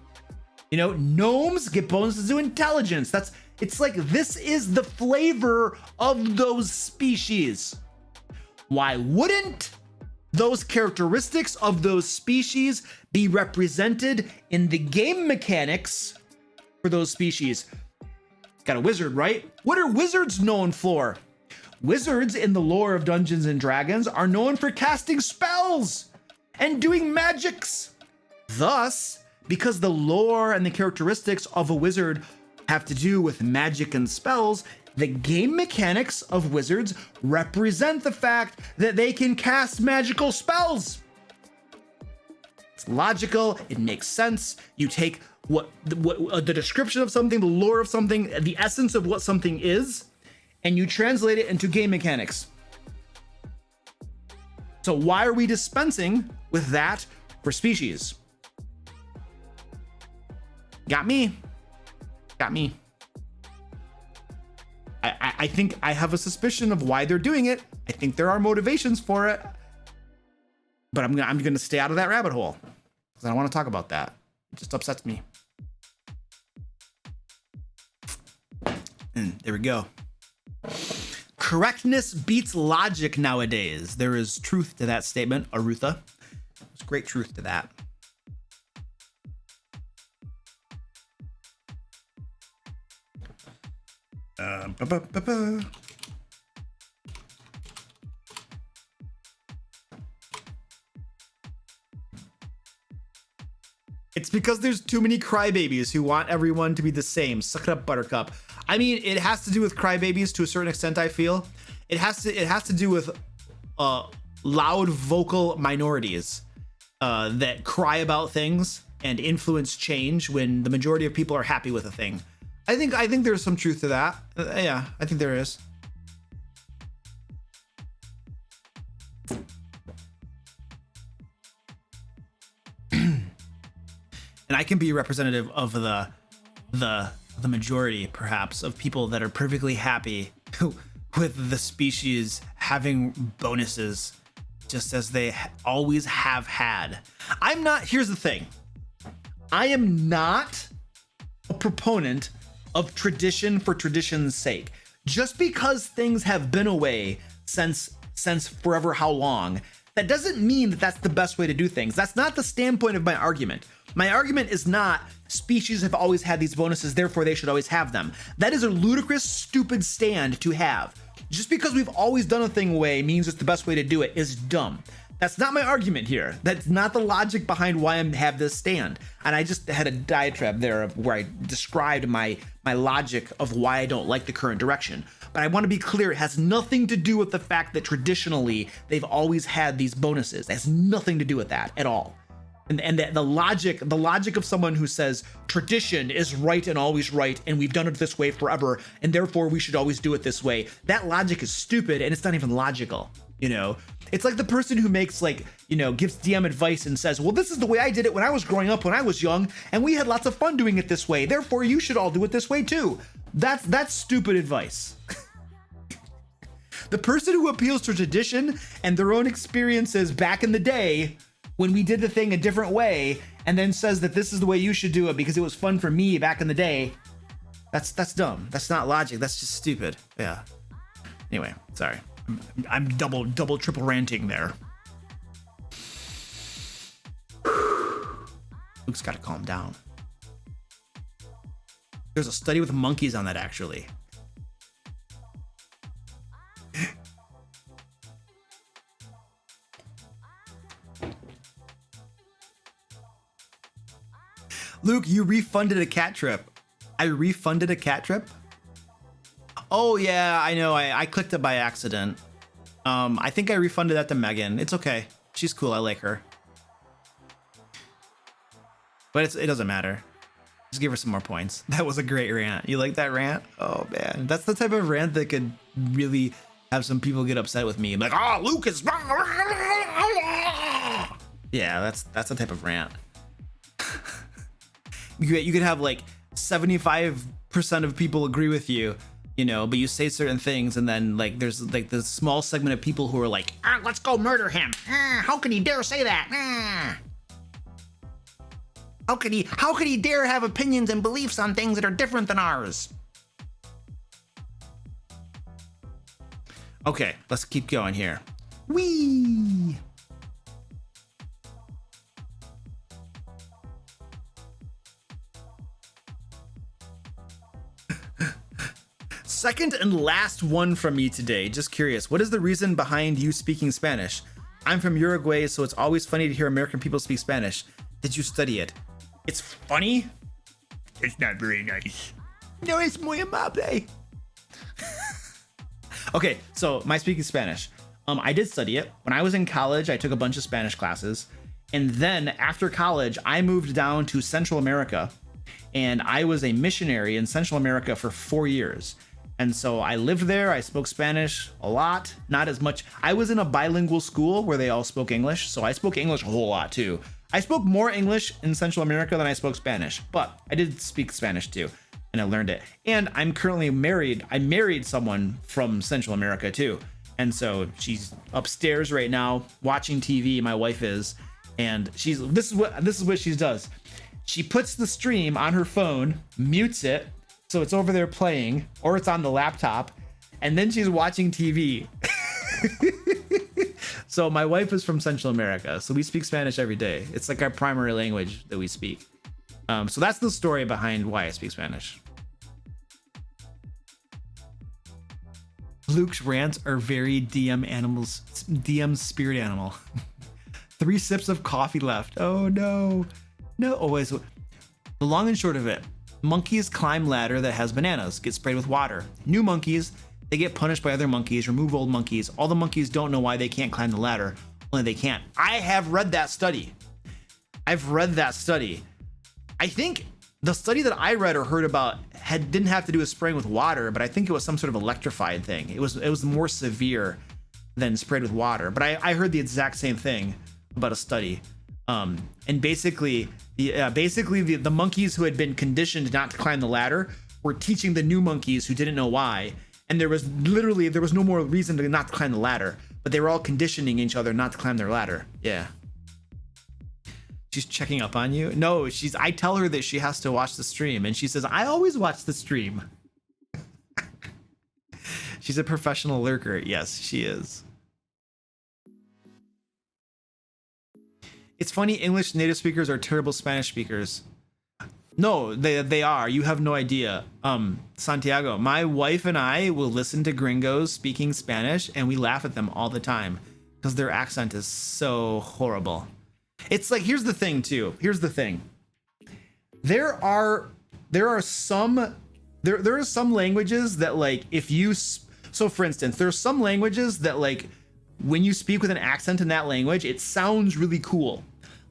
You know, gnomes get bonuses to intelligence. It's like, this is the flavor of those species. Why wouldn't those characteristics of those species be represented in the game mechanics for those species? Got a wizard, right? What are wizards known for? Wizards in the lore of Dungeons and Dragons are known for casting spells and doing magics. Thus, because the lore and the characteristics of a wizard have to do with magic and spells, the game mechanics of wizards represent the fact that they can cast magical spells. It's logical, it makes sense. You take what the description of something, the lore of something, the essence of what something is, and you translate it into game mechanics. So why are we dispensing with that for species? Got me. I think I have a suspicion of why they're doing it. I think there are motivations for it, but I'm gonna stay out of that rabbit hole because I don't want to talk about that. It just upsets me. And there we go. Correctness beats logic nowadays. There is truth to that statement, Arutha. There's great truth to that. It's because there's too many crybabies who want everyone to be the same. Suck it up, Buttercup. I mean, it has to do with crybabies to a certain extent, I feel. It has to do with loud vocal minorities that cry about things and influence change when the majority of people are happy with a thing. I think there's some truth to that. Yeah, I think there is. And I can be representative of the majority, perhaps, of people that are perfectly happy with the species having bonuses, just as they always have had. Here's the thing. I am not a proponent of tradition for tradition's sake. Just because things have been away since forever how long, that doesn't mean that that's the best way to do things. That's not the standpoint of my argument. My argument is not species have always had these bonuses, therefore they should always have them. That is a ludicrous, stupid stand to have. Just because we've always done a thing away means it's the best way to do it is dumb. That's not my argument here. That's not the logic behind why I have this stand. And I just had a diatribe there where I described my logic of why I don't like the current direction. But I want to be clear, it has nothing to do with the fact that traditionally they've always had these bonuses. It has nothing to do with that at all. And the logic of someone who says tradition is right and always right, and we've done it this way forever, and therefore we should always do it this way. That logic is stupid, and it's not even logical. You know, it's like the person who makes like, you know, gives DM advice and says, well, this is the way I did it when I was growing up, when I was young, and we had lots of fun doing it this way. Therefore, you should all do it this way too. That's stupid advice. The person who appeals to tradition and their own experiences back in the day when we did the thing a different way and then says that this is the way you should do it because it was fun for me back in the day, that's dumb. That's not logic. That's just stupid. Yeah. Anyway, sorry. I'm double, triple ranting there. Luke's got to calm down. There's a study with monkeys on that, actually. Luke, you refunded a cat trip. I refunded a cat trip? Oh yeah, I know. I clicked it by accident. I think I refunded that to Megan. It's okay. She's cool. I like her. But it doesn't matter. Just give her some more points. That was a great rant. You like that rant? Oh man, that's the type of rant that could really have some people get upset with me. Like, oh, Luke is wrong. Yeah, that's the type of rant. You could have like 75% of people agree with you, you know, but you say certain things and then like there's like this small segment of people who are like, let's go murder him. How can he dare say that? How could he dare have opinions and beliefs on things that are different than ours? Okay, let's keep going here. Whee! Second and last one from me today. Just curious, what is the reason behind you speaking Spanish? I'm from Uruguay, so it's always funny to hear American people speak Spanish. Did you study it? It's funny? It's not very nice. No, es muy amable. Okay, so my speaking Spanish. I did study it. When I was in college, I took a bunch of Spanish classes. And then after college, I moved down to Central America. And I was a missionary in Central America for 4 years. And so I lived there. I spoke Spanish a lot, not as much. I was in a bilingual school where they all spoke English. So I spoke English a whole lot too. I spoke more English in Central America than I spoke Spanish, but I did speak Spanish too. And I learned it. And I'm currently married. I married someone from Central America too. And so she's upstairs right now watching TV. My wife is, and this is what she does. She puts the stream on her phone, mutes it, so it's over there playing, or it's on the laptop, and then she's watching TV. So my wife is from Central America, so we speak Spanish every day. It's like our primary language that we speak. So that's the story behind why I speak Spanish. Luke's rants are very DM spirit animal. 3 sips of coffee left. Oh no. No, always. The long and short of it, monkeys climb ladder that has bananas, get sprayed with water. New monkeys, they get punished by other monkeys, remove old monkeys. All the monkeys don't know why they can't climb the ladder, only they can't. I have read that study. I've read that study. I think the study that I read or heard about didn't have to do with spraying with water, but I think it was some sort of electrified thing. It was more severe than sprayed with water. But I heard the exact same thing about a study. And basically the monkeys who had been conditioned not to climb the ladder were teaching the new monkeys who didn't know why. And there was no more reason to not to climb the ladder, but they were all conditioning each other not to climb their ladder. Yeah. She's checking up on you. No, I tell her that she has to watch the stream, and she says, I always watch the stream. She's a professional lurker. Yes, she is. It's funny, English native speakers are terrible Spanish speakers. No, they are. You have no idea. Santiago, my wife and I will listen to gringos speaking Spanish, and we laugh at them all the time because their accent is so horrible. It's like, here's the thing too. Here's the thing. There are some languages that, like, if you, so for instance, there are some languages that, like, when you speak with an accent in that language, it sounds really cool.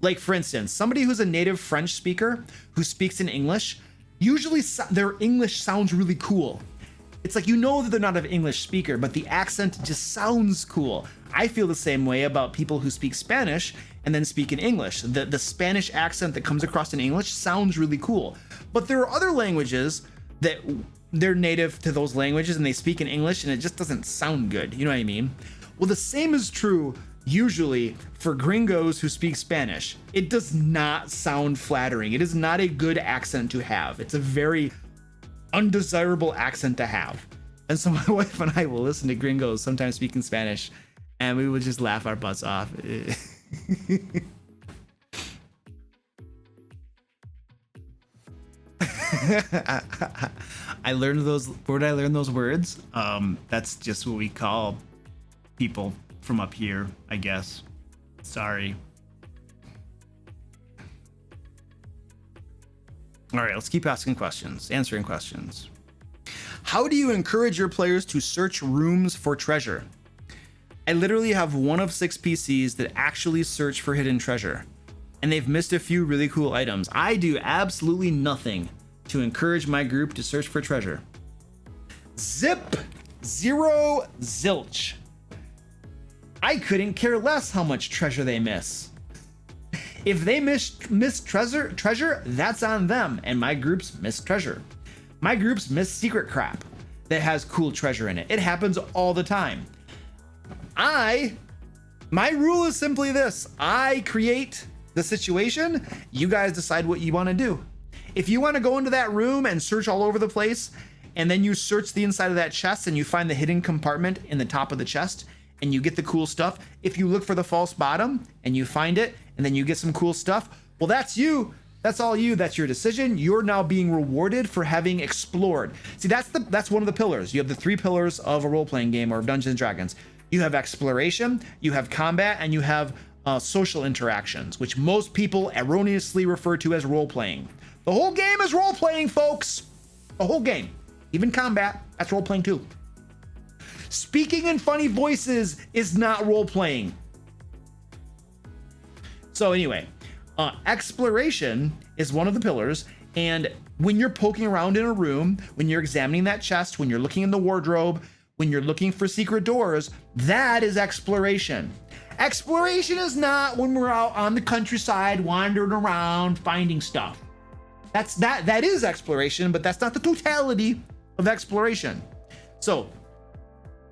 Like, for instance, somebody who's a native French speaker who speaks in English, usually their English sounds really cool. It's like, you know that they're not an English speaker, but the accent just sounds cool. I feel the same way about people who speak Spanish and then speak in English. The Spanish accent that comes across in English sounds really cool. But there are other languages that they're native to those languages and they speak in English and it just doesn't sound good. You know what I mean? Well, the same is true usually for gringos who speak Spanish. It does not sound flattering. It is not a good accent to have. It's a very undesirable accent to have. And so my wife and I will listen to gringos sometimes speaking Spanish and we would just laugh our butts off. I learned those. Where did I learn those words? That's just what we call people from up here, I guess. Sorry. All right, let's keep asking questions, answering questions. How do you encourage your players to search rooms for treasure? I literally have one of 6 PCs that actually search for hidden treasure, and they've missed a few really cool items. I do absolutely nothing to encourage my group to search for treasure. Zip, zero, zilch. I couldn't care less how much treasure they miss. If they miss treasure, that's on them, and my groups miss treasure. My groups miss secret crap that has cool treasure in it. It happens all the time. My rule is simply this. I create the situation, you guys decide what you want to do. If you want to go into that room and search all over the place, and then you search the inside of that chest and you find the hidden compartment in the top of the chest and you get the cool stuff. If you look for the false bottom and you find it and then you get some cool stuff, well, that's you. That's all you. That's your decision. You're now being rewarded for having explored. See, that's one of the pillars. You have the 3 pillars of a role-playing game or of Dungeons and Dragons. You have exploration, you have combat, and you have social interactions, which most people erroneously refer to as role-playing. The whole game is role-playing, folks. The whole game. Even combat, that's role-playing too. Speaking in funny voices is not role-playing. So anyway, exploration is one of the pillars, and when you're poking around in a room, when you're examining that chest, when you're looking in the wardrobe, when you're looking for secret doors, that is exploration. Exploration is not when we're out on the countryside wandering around finding stuff. That is exploration, but that's not the totality of exploration. So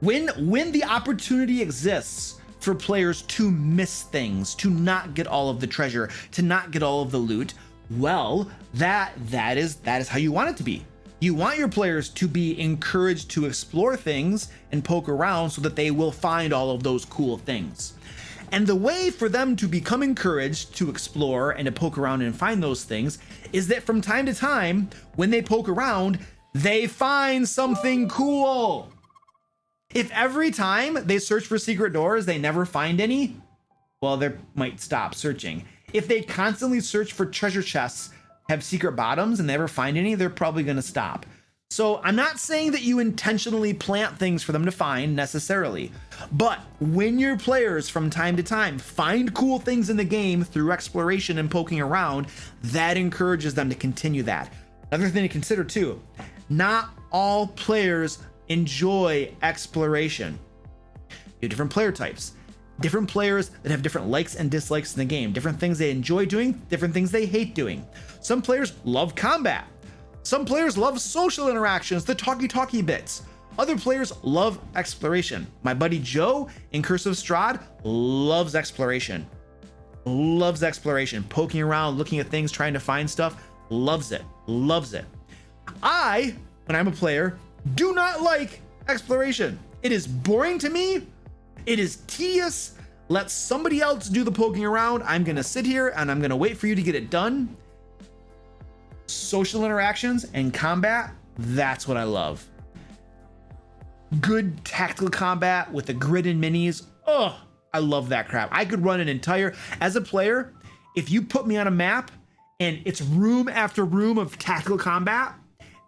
when the opportunity exists for players to miss things, to not get all of the treasure, to not get all of the loot, well, that is how you want it to be. You want your players to be encouraged to explore things and poke around so that they will find all of those cool things. And the way for them to become encouraged to explore and to poke around and find those things is that from time to time, when they poke around, they find something cool. If every time they search for secret doors, they never find any, well, they might stop searching. If they constantly search for treasure chests, have secret bottoms, and never find any, they're probably going to stop. So I'm not saying that you intentionally plant things for them to find necessarily, but when your players from time to time find cool things in the game through exploration and poking around, that encourages them to continue that. Another thing to consider too, not all players enjoy exploration. You have different player types, different players that have different likes and dislikes in the game, different things they enjoy doing, different things they hate doing. Some players love combat. Some players love social interactions, the talky bits. Other players love exploration. My buddy Joe in Curse of Strahd loves exploration. Loves exploration, poking around, looking at things, trying to find stuff. Loves it. Loves it. I, when I'm a player, do not like exploration. It is boring to me. It is tedious. Let somebody else do the poking around. I'm gonna sit here and I'm gonna wait for you to get it done. Social interactions and combat, that's what I love. Good tactical combat with the grid and minis. Oh, I love that crap. I could run an entire, as a player, if you put me on a map and it's room after room of tactical combat,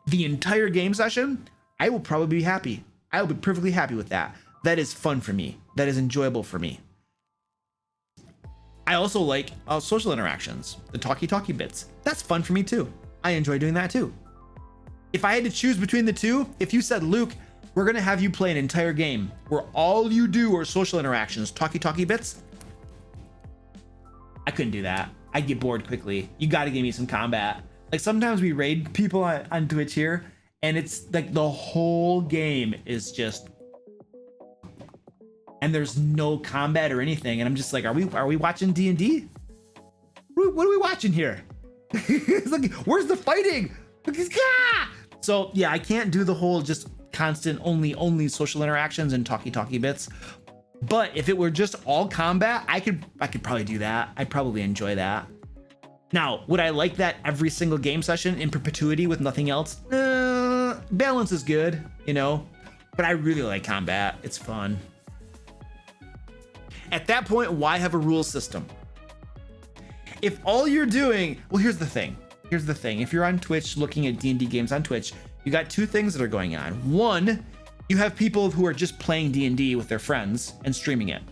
the entire game session, I will probably be happy. I will be perfectly happy with that. That is fun for me. That is enjoyable for me. I also like social interactions, the talkie bits. That's fun for me too. I enjoy doing that too. If I had to choose between the two, if you said, Luke, we're gonna have you play an entire game where all you do are social interactions, talkie bits, I couldn't do that. I'd get bored quickly. You gotta give me some combat. Like sometimes we raid people on Twitch here, and it's like the whole game is just, and there's no combat or anything, and I'm just like, are we watching D&D? What are we watching here? It's like, where's the fighting? So yeah, I can't do the whole just constant only social interactions and talkie bits. But if it were just all combat, I could probably do that. I'd probably enjoy that. Now, would I like that every single game session in perpetuity with nothing else? Balance is good, you know, but I really like combat. It's fun. At that point, why have a rule system? If all you're doing, well, here's the thing. If you're on Twitch looking at D&D games on Twitch, you got two things that are going on. One, you have people who are just playing D&D with their friends and streaming it.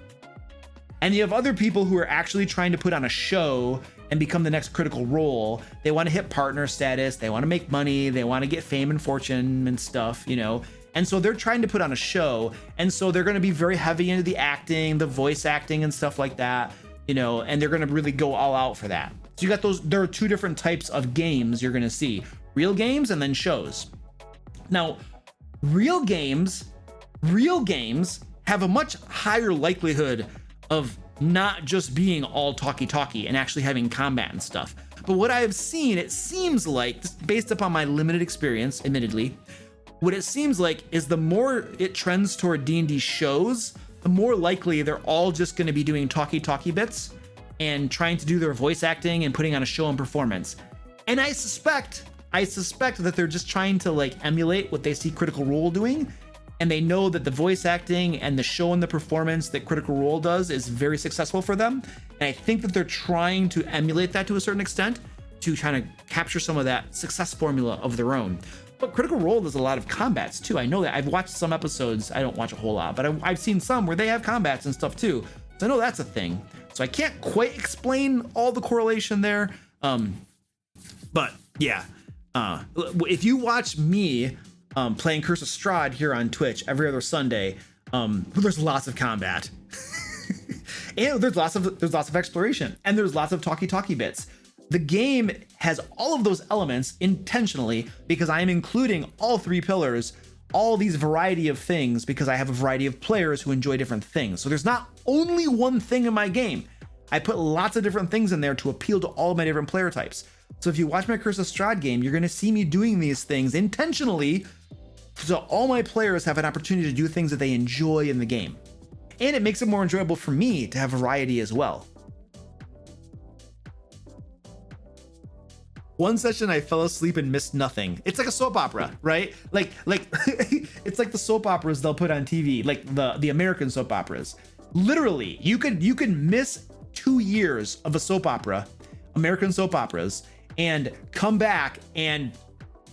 And you have other people who are actually trying to put on a show and become the next Critical Role. They want to hit partner status, they want to make money, they want to get fame and fortune and stuff, you know. And so they're trying to put on a show, and so they're going to be very heavy into the acting, the voice acting and stuff like that, you know, and they're going to really go all out for that. So you got those, there are two different types of games you're going to see. Real games and then shows. Now, real games have a much higher likelihood of not just being all talkie and actually having combat and stuff. But what I have seen, it seems like, based upon my limited experience, admittedly, what it seems like is the more it trends toward D&D shows, the more likely they're all just going to be doing talkie bits and trying to do their voice acting and putting on a show and performance. And I suspect that they're just trying to like emulate what they see Critical Role doing, and they know that the voice acting and the show and the performance that Critical Role does is very successful for them. And I think that they're trying to emulate that to a certain extent to kind of capture some of that success formula of their own. But Critical Role does a lot of combats too. I know that. I've watched some episodes. I don't watch a whole lot, but I've seen some where they have combats and stuff too. So I know that's a thing. So I can't quite explain all the correlation there. But yeah, if you watch me playing Curse of Strahd here on Twitch every other Sunday, there's lots of combat. And there's lots of exploration, and there's lots of talkie bits. The game has all of those elements intentionally because I am including all three pillars, all these variety of things, because I have a variety of players who enjoy different things. So there's not only one thing in my game. I put lots of different things in there to appeal to all of my different player types. So if you watch my Curse of Strahd game, you're going to see me doing these things intentionally so all my players have an opportunity to do things that they enjoy in the game. And it makes it more enjoyable for me to have variety as well. One session I fell asleep and missed nothing. It's like a soap opera, right? Like it's like the soap operas they'll put on TV, like the American soap operas. Literally, you could miss 2 years of a soap opera, American soap operas, and come back and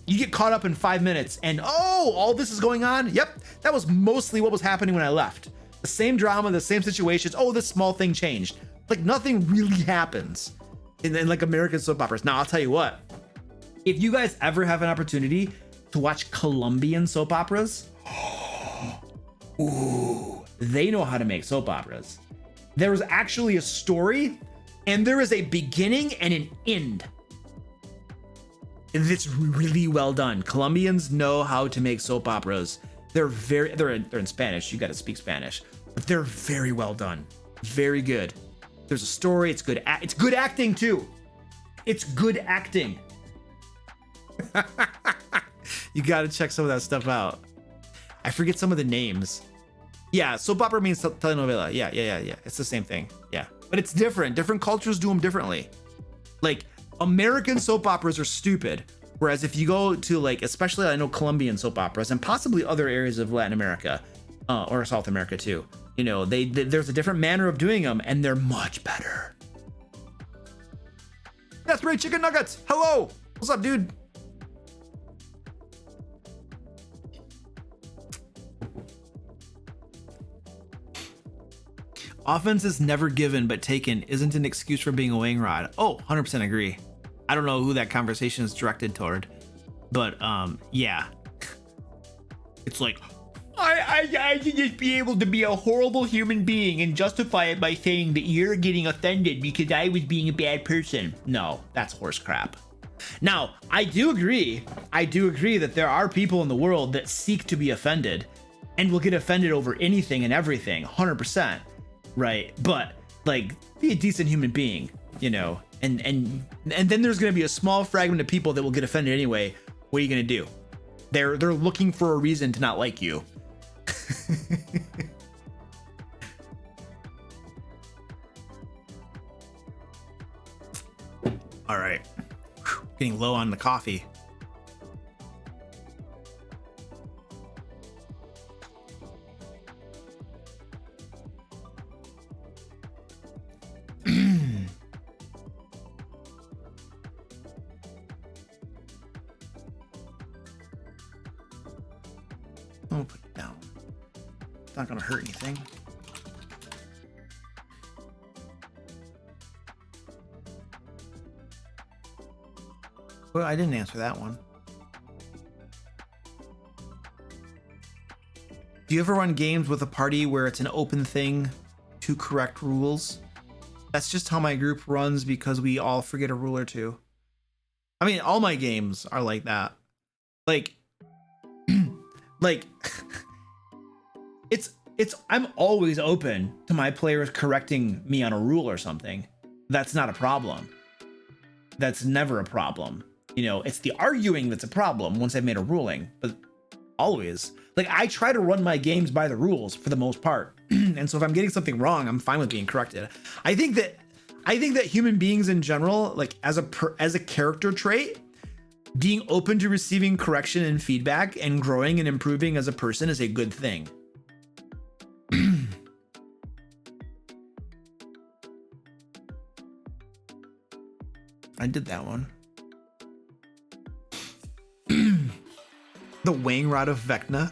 you get caught up in 5 minutes and all this is going on. Yep, that was mostly what was happening when I left. The same drama, the same situations. Oh, this small thing changed. Like nothing really happens in like American soap operas. Now, I'll tell you what, if you guys ever have an opportunity to watch Colombian soap operas, ooh, they know how to make soap operas. There's actually a story and there is a beginning and an end. It's really well done. Colombians know how to make soap operas. They're in Spanish. You got to speak Spanish, but they're very well done. Very good. There's a story. It's good. It's good acting too. It's good acting. You got to check some of that stuff out. I forget some of the names. Yeah, soap opera means telenovela. Yeah. It's the same thing. Yeah, but it's different. Different cultures do them differently. Like American soap operas are stupid. Whereas if you go to like, especially I know Colombian soap operas and possibly other areas of Latin America, or South America too. You know, there's a different manner of doing them, and they're much better. That's right, chicken nuggets. Hello, what's up, dude? Offense is never given but taken isn't an excuse for being a weighing rod. Oh, 100% agree. I don't know who that conversation is directed toward, but yeah. It's like, I should just be able to be a horrible human being and justify it by saying that you're getting offended because I was being a bad person. No, that's horse crap. Now, I do agree that there are people in the world that seek to be offended and will get offended over anything and everything, 100%. Right, but like, be a decent human being, you know, and then there's gonna be a small fragment of people that will get offended anyway. What are you gonna do? They're looking for a reason to not like you. All right, getting low on the coffee. I'll put it down. It's not gonna hurt anything. Well, I didn't answer that one. Do you ever run games with a party where it's an open thing to correct rules? That's just how my group runs because we all forget a rule or two. I mean, all my games are like that. Like, I'm always open to my players correcting me on a rule or something. That's not a problem. That's never a problem. You know, it's the arguing that's a problem once I've made a ruling, but always. Like, I try to run my games by the rules for the most part. And so if I'm getting something wrong, I'm fine with being corrected. I think that human beings in general, like as a character trait, being open to receiving correction and feedback and growing and improving as a person is a good thing. I did that one. The weighing rod of Vecna.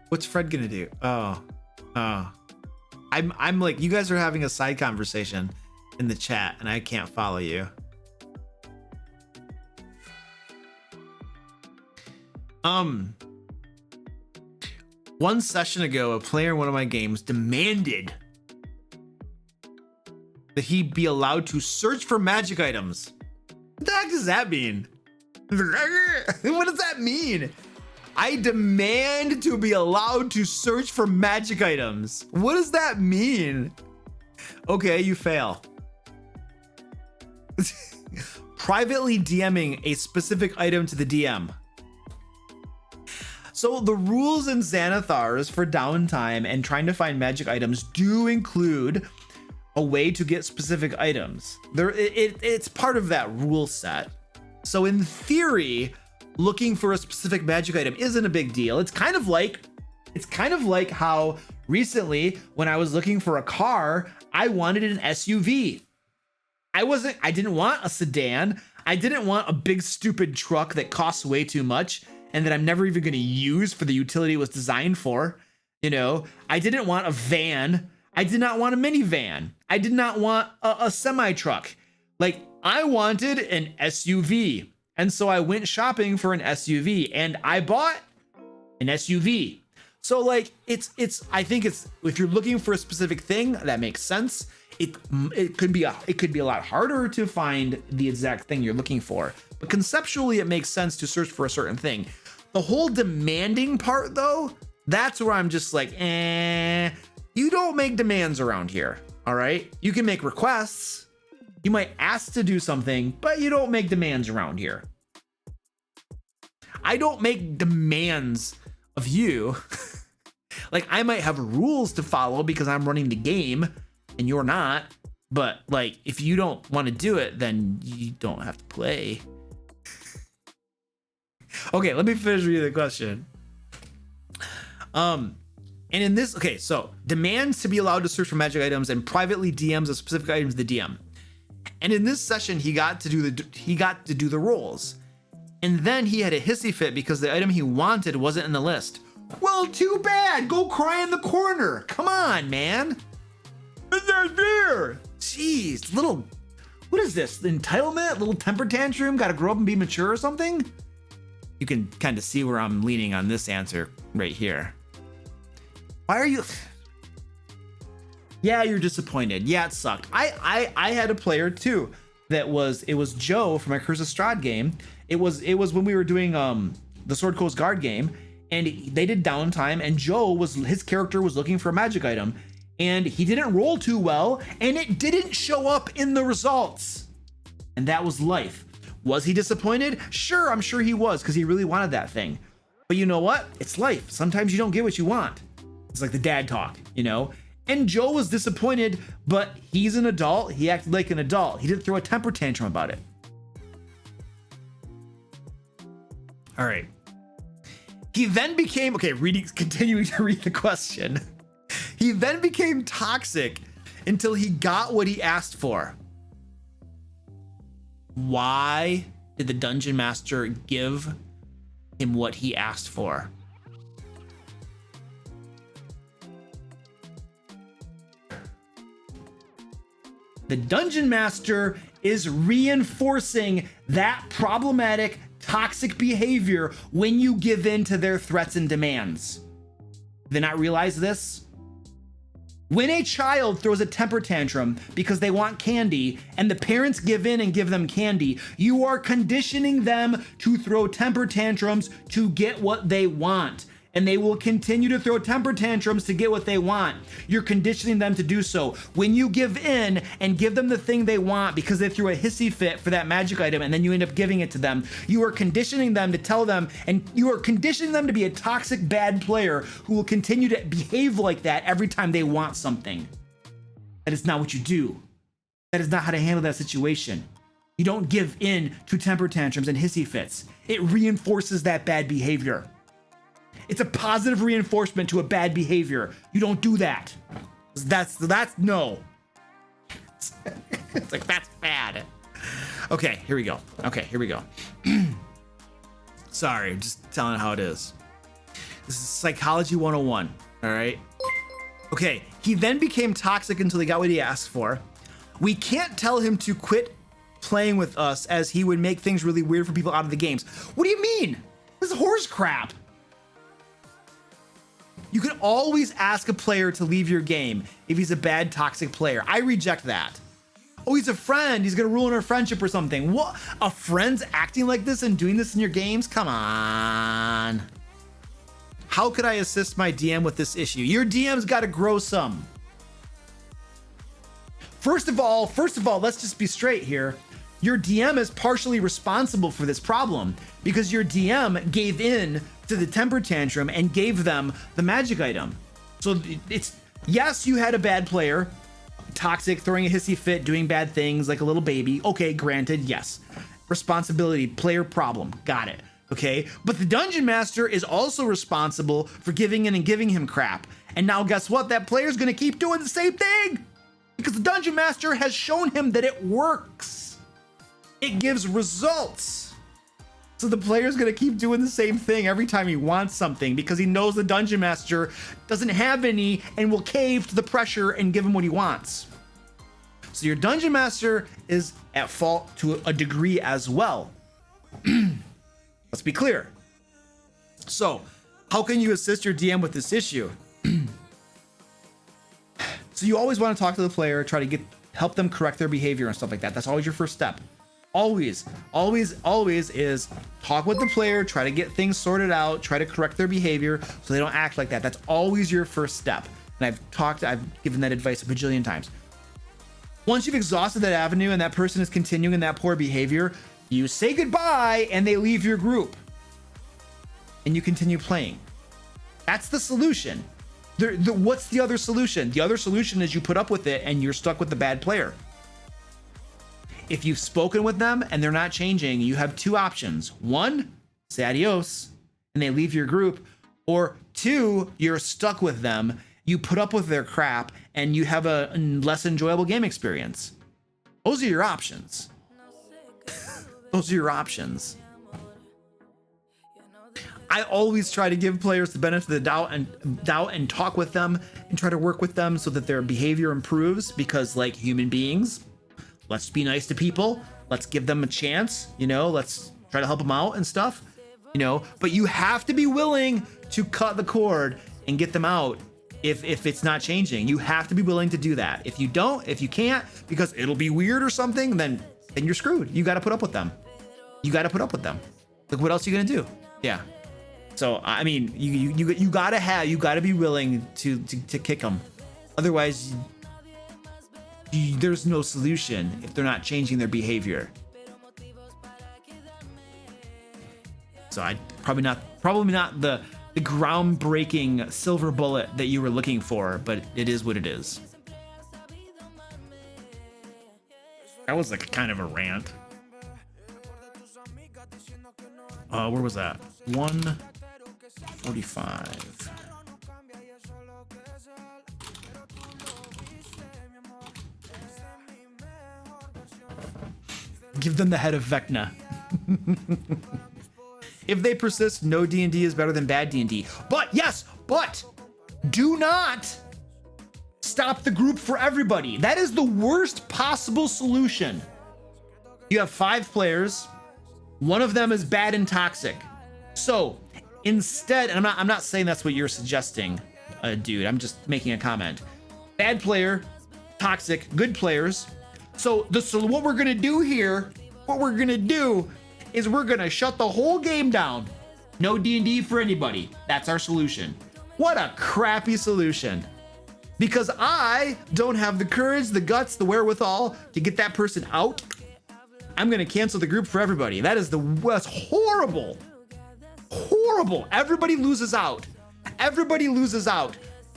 What's Fred gonna do? Oh. I'm like, you guys are having a side conversation in the chat and I can't follow you. One session ago, a player in one of my games demanded that he be allowed to search for magic items. What the heck does that mean? What does that mean? I demand to be allowed to search for magic items. What does that mean? Okay, you fail. Privately DMing a specific item to the DM. So the rules in Xanathars for downtime and trying to find magic items do include a way to get specific items. It's part of that rule set. So in theory, looking for a specific magic item isn't a big deal. It's kind of like how recently when I was looking for a car, I wanted an SUV. I didn't want a sedan. I didn't want a big stupid truck that costs way too much and that I'm never even going to use for the utility it was designed for. You know, I didn't want a van. I did not want a minivan. I did not want a semi truck. Like, I wanted an SUV. And so I went shopping for an SUV and I bought an SUV. So like, I think it's, if you're looking for a specific thing, that makes sense. It could be a lot harder to find the exact thing you're looking for, but conceptually it makes sense to search for a certain thing. The whole demanding part though, that's where I'm just like, you don't make demands around here. All right. You can make requests. You might ask to do something, but you don't make demands around here. I don't make demands of you. Like, I might have rules to follow because I'm running the game and you're not, but like, if you don't want to do it, then you don't have to play. Okay, let me finish reading the question. And in this, okay, so demands to be allowed to search for magic items and privately DMs of specific items to the DM. And in this session, he got to do the rolls. And then he had a hissy fit because the item he wanted wasn't in the list. Well, too bad. Go cry in the corner. Come on, man. And there's beer. Jeez, little, what is this? Entitlement? Little temper tantrum? Got to grow up and be mature or something? You can kind of see where I'm leaning on this answer right here. Why are you? Yeah, you're disappointed. Yeah, it sucked. I had a player too it was Joe from my Curse of Strahd game. It was when we were doing the Sword Coast Guard game, and they did downtime, and his character was looking for a magic item, and he didn't roll too well, and it didn't show up in the results. And that was life. Was he disappointed? Sure, I'm sure he was, because he really wanted that thing. But you know what? It's life. Sometimes you don't get what you want. It's like the dad talk, you know? And Joe was disappointed, but he's an adult. He acted like an adult. He didn't throw a temper tantrum about it. All right. He then became, continuing to read the question. He then became toxic until he got what he asked for. Why did the dungeon master give him what he asked for? The dungeon master is reinforcing that problematic, toxic behavior when you give in to their threats and demands. Did they not realize this? When a child throws a temper tantrum because they want candy and the parents give in and give them candy, you are conditioning them to throw temper tantrums to get what they want. And they will continue to throw temper tantrums to get what they want. You're conditioning them to do so. When you give in and give them the thing they want because they threw a hissy fit for that magic item and then you end up giving it to them, you are conditioning them to tell them, and you are conditioning them to be a toxic bad player who will continue to behave like that every time they want something. That is not what you do. That is not how to handle that situation. You don't give in to temper tantrums and hissy fits. It reinforces that bad behavior. It's a positive reinforcement to a bad behavior. You don't do that. That's no. It's like, that's bad. Okay, here we go. Sorry, I'm just telling how it is. This is Psychology 101, all right? Okay, he then became toxic until he got what he asked for. We can't tell him to quit playing with us as he would make things really weird for people out of the games. What do you mean? This is horse crap. You can always ask a player to leave your game if he's a bad, toxic player. I reject that. Oh, he's a friend. He's going to ruin our friendship or something. What? A friend's acting like this and doing this in your games? Come on. How could I assist my DM with this issue? Your DM's got to grow some. First of all, let's just be straight here. Your DM is partially responsible for this problem because your DM gave in to the temper tantrum and gave them the magic item. So it's, yes, you had a bad player, toxic, throwing a hissy fit, doing bad things like a little baby. Okay, granted, yes. Responsibility, player problem, got it. Okay, but the dungeon master is also responsible for giving in and giving him crap. And now guess what? That player's gonna keep doing the same thing because the dungeon master has shown him that it works. It gives results. So the player's gonna keep doing the same thing every time he wants something because he knows the dungeon master doesn't have any and will cave to the pressure and give him what he wants. So your dungeon master is at fault to a degree as well. Let's be clear. So how can you assist your DM with this issue? So you always want to talk to the player, try to help them correct their behavior and stuff like that. That's always your first step. Always is talk with the player, try to get things sorted out, try to correct their behavior so they don't act like that. That's always your first step. And I've given that advice a bajillion times. Once you've exhausted that avenue and that person is continuing in that poor behavior, you say goodbye and they leave your group. And you continue playing. That's the solution. What's the other solution? The other solution is you put up with it and you're stuck with the bad player. If you've spoken with them and they're not changing, you have two options. One, say adios, and they leave your group, or 2, you're stuck with them, you put up with their crap, and you have a less enjoyable game experience. Those are your options. Those are your options. I always try to give players the benefit of the doubt and talk with them and try to work with them so that their behavior improves, because like human beings, let's be nice to people. Let's give them a chance, you know, let's try to help them out and stuff, you know, but you have to be willing to cut the cord and get them out. If it's not changing, you have to be willing to do that. If you don't, if you can't, because it'll be weird or something, then you're screwed. You got to put up with them. You got to put up with them. Like, what else are you gonna do? Yeah. So I mean, you gotta be willing to kick them. Otherwise, there's no solution if they're not changing their behavior. So I probably not the groundbreaking silver bullet that you were looking for, but it is what it is. That was like kind of a rant. Where was that? 145. Give them the head of Vecna. If they persist, no D&D is better than bad D&D. But yes, but do not stop the group for everybody. That is the worst possible solution. You have 5 players. One of them is bad and toxic. So instead, and I'm not saying that's what you're suggesting, dude. I'm just making a comment. Bad player, toxic, good players. So what we're gonna do here, is we're gonna shut the whole game down. No D&D for anybody. That's our solution. What a crappy solution. Because I don't have the courage, the guts, the wherewithal to get that person out. I'm gonna cancel the group for everybody. That's horrible. Horrible. Everybody loses out. Everybody loses out.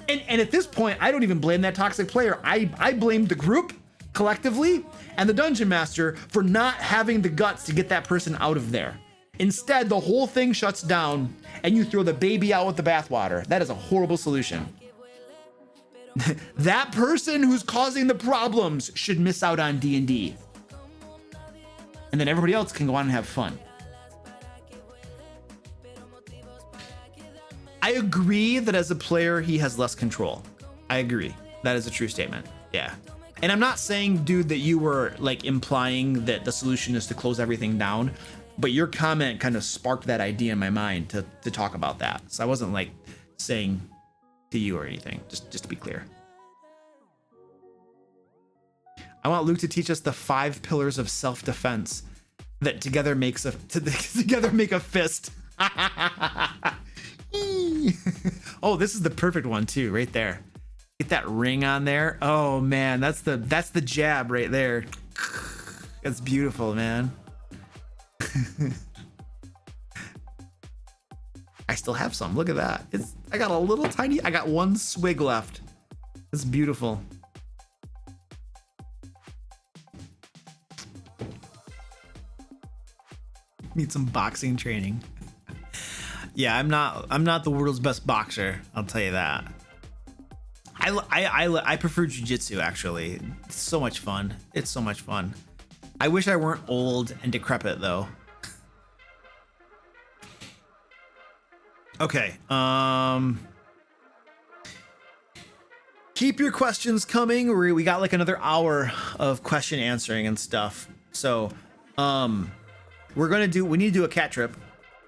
And at this point, I don't even blame that toxic player. I blame the group collectively and the dungeon master for not having the guts to get that person out of there. Instead, the whole thing shuts down and you throw the baby out with the bathwater. That is a horrible solution. That person who's causing the problems should miss out on D&D. And then everybody else can go on and have fun. I agree that as a player, he has less control. I agree. That is a true statement. Yeah. And I'm not saying, dude, that you were like implying that the solution is to close everything down, but your comment kind of sparked that idea in my mind to talk about that. So I wasn't like saying to you or anything, just to be clear. I want Luke to teach us the 5 pillars of self-defense that together make a fist. Oh, this is the perfect one too, right there. Get that ring on there. Oh man, that's the jab right there. That's beautiful, man. I still have some. Look at that. I got one swig left. It's beautiful. Need some boxing training. Yeah, I'm not the world's best boxer, I'll tell you that. I prefer jiu-jitsu, actually. It's so much fun. It's so much fun. I wish I weren't old and decrepit though. Okay, keep your questions coming. We got like another hour of question answering and stuff. So, we need to do a cat trip.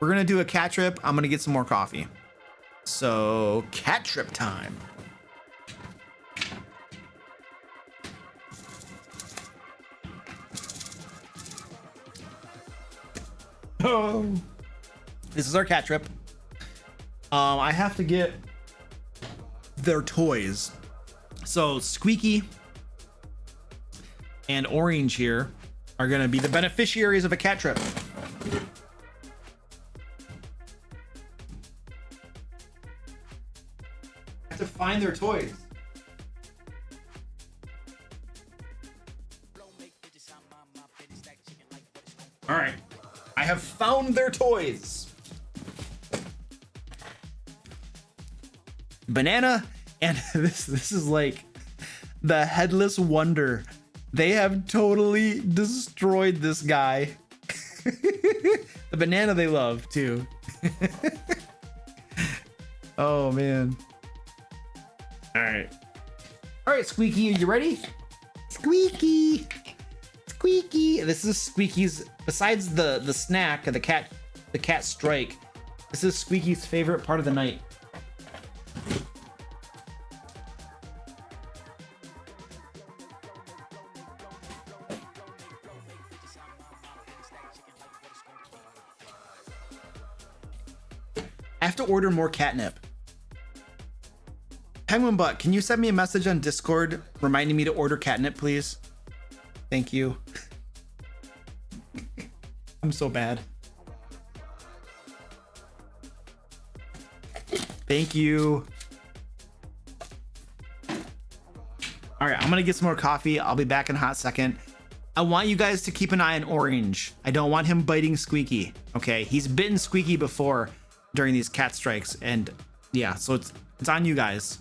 We're gonna do a cat trip. I'm gonna get some more coffee. So, cat trip time. Oh, this is our cat trip. I have to get their toys. So Squeaky and Orange here are gonna be the beneficiaries of a cat trip. I have to find their toys. All right, I have found their toys. Banana, and this is like the headless wonder. They have totally destroyed this guy. The banana they love too. Oh man. All right, Squeaky, are you ready? Squeaky. This is Squeaky's, besides the snack, the cat strike, this is Squeaky's favorite part of the night. I have to order more catnip. Penguin Butt, can you send me a message on Discord reminding me to order catnip, please? Thank you. I'm so bad. Thank you. All right, I'm gonna get some more coffee. I'll be back in a hot second. I want you guys to keep an eye on Orange. I don't want him biting Squeaky. Okay, he's bitten Squeaky before during these cat strikes, and yeah, so it's on you guys.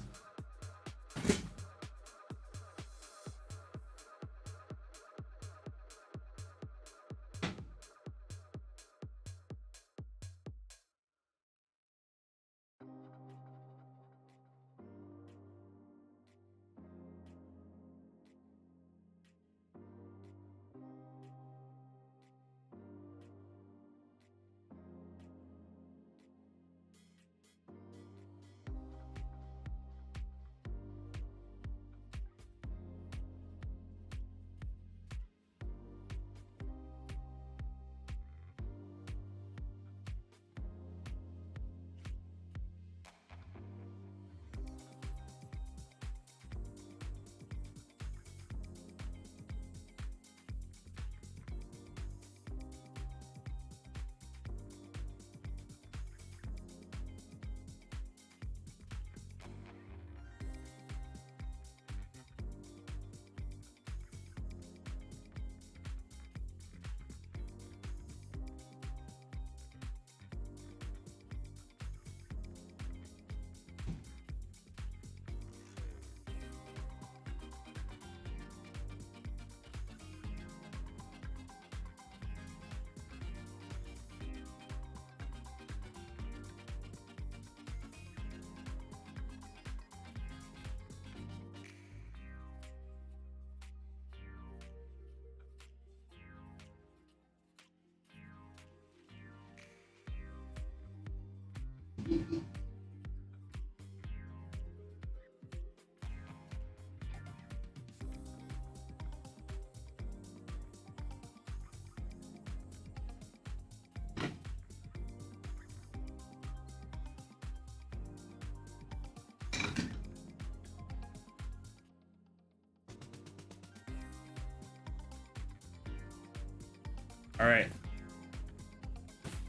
All right.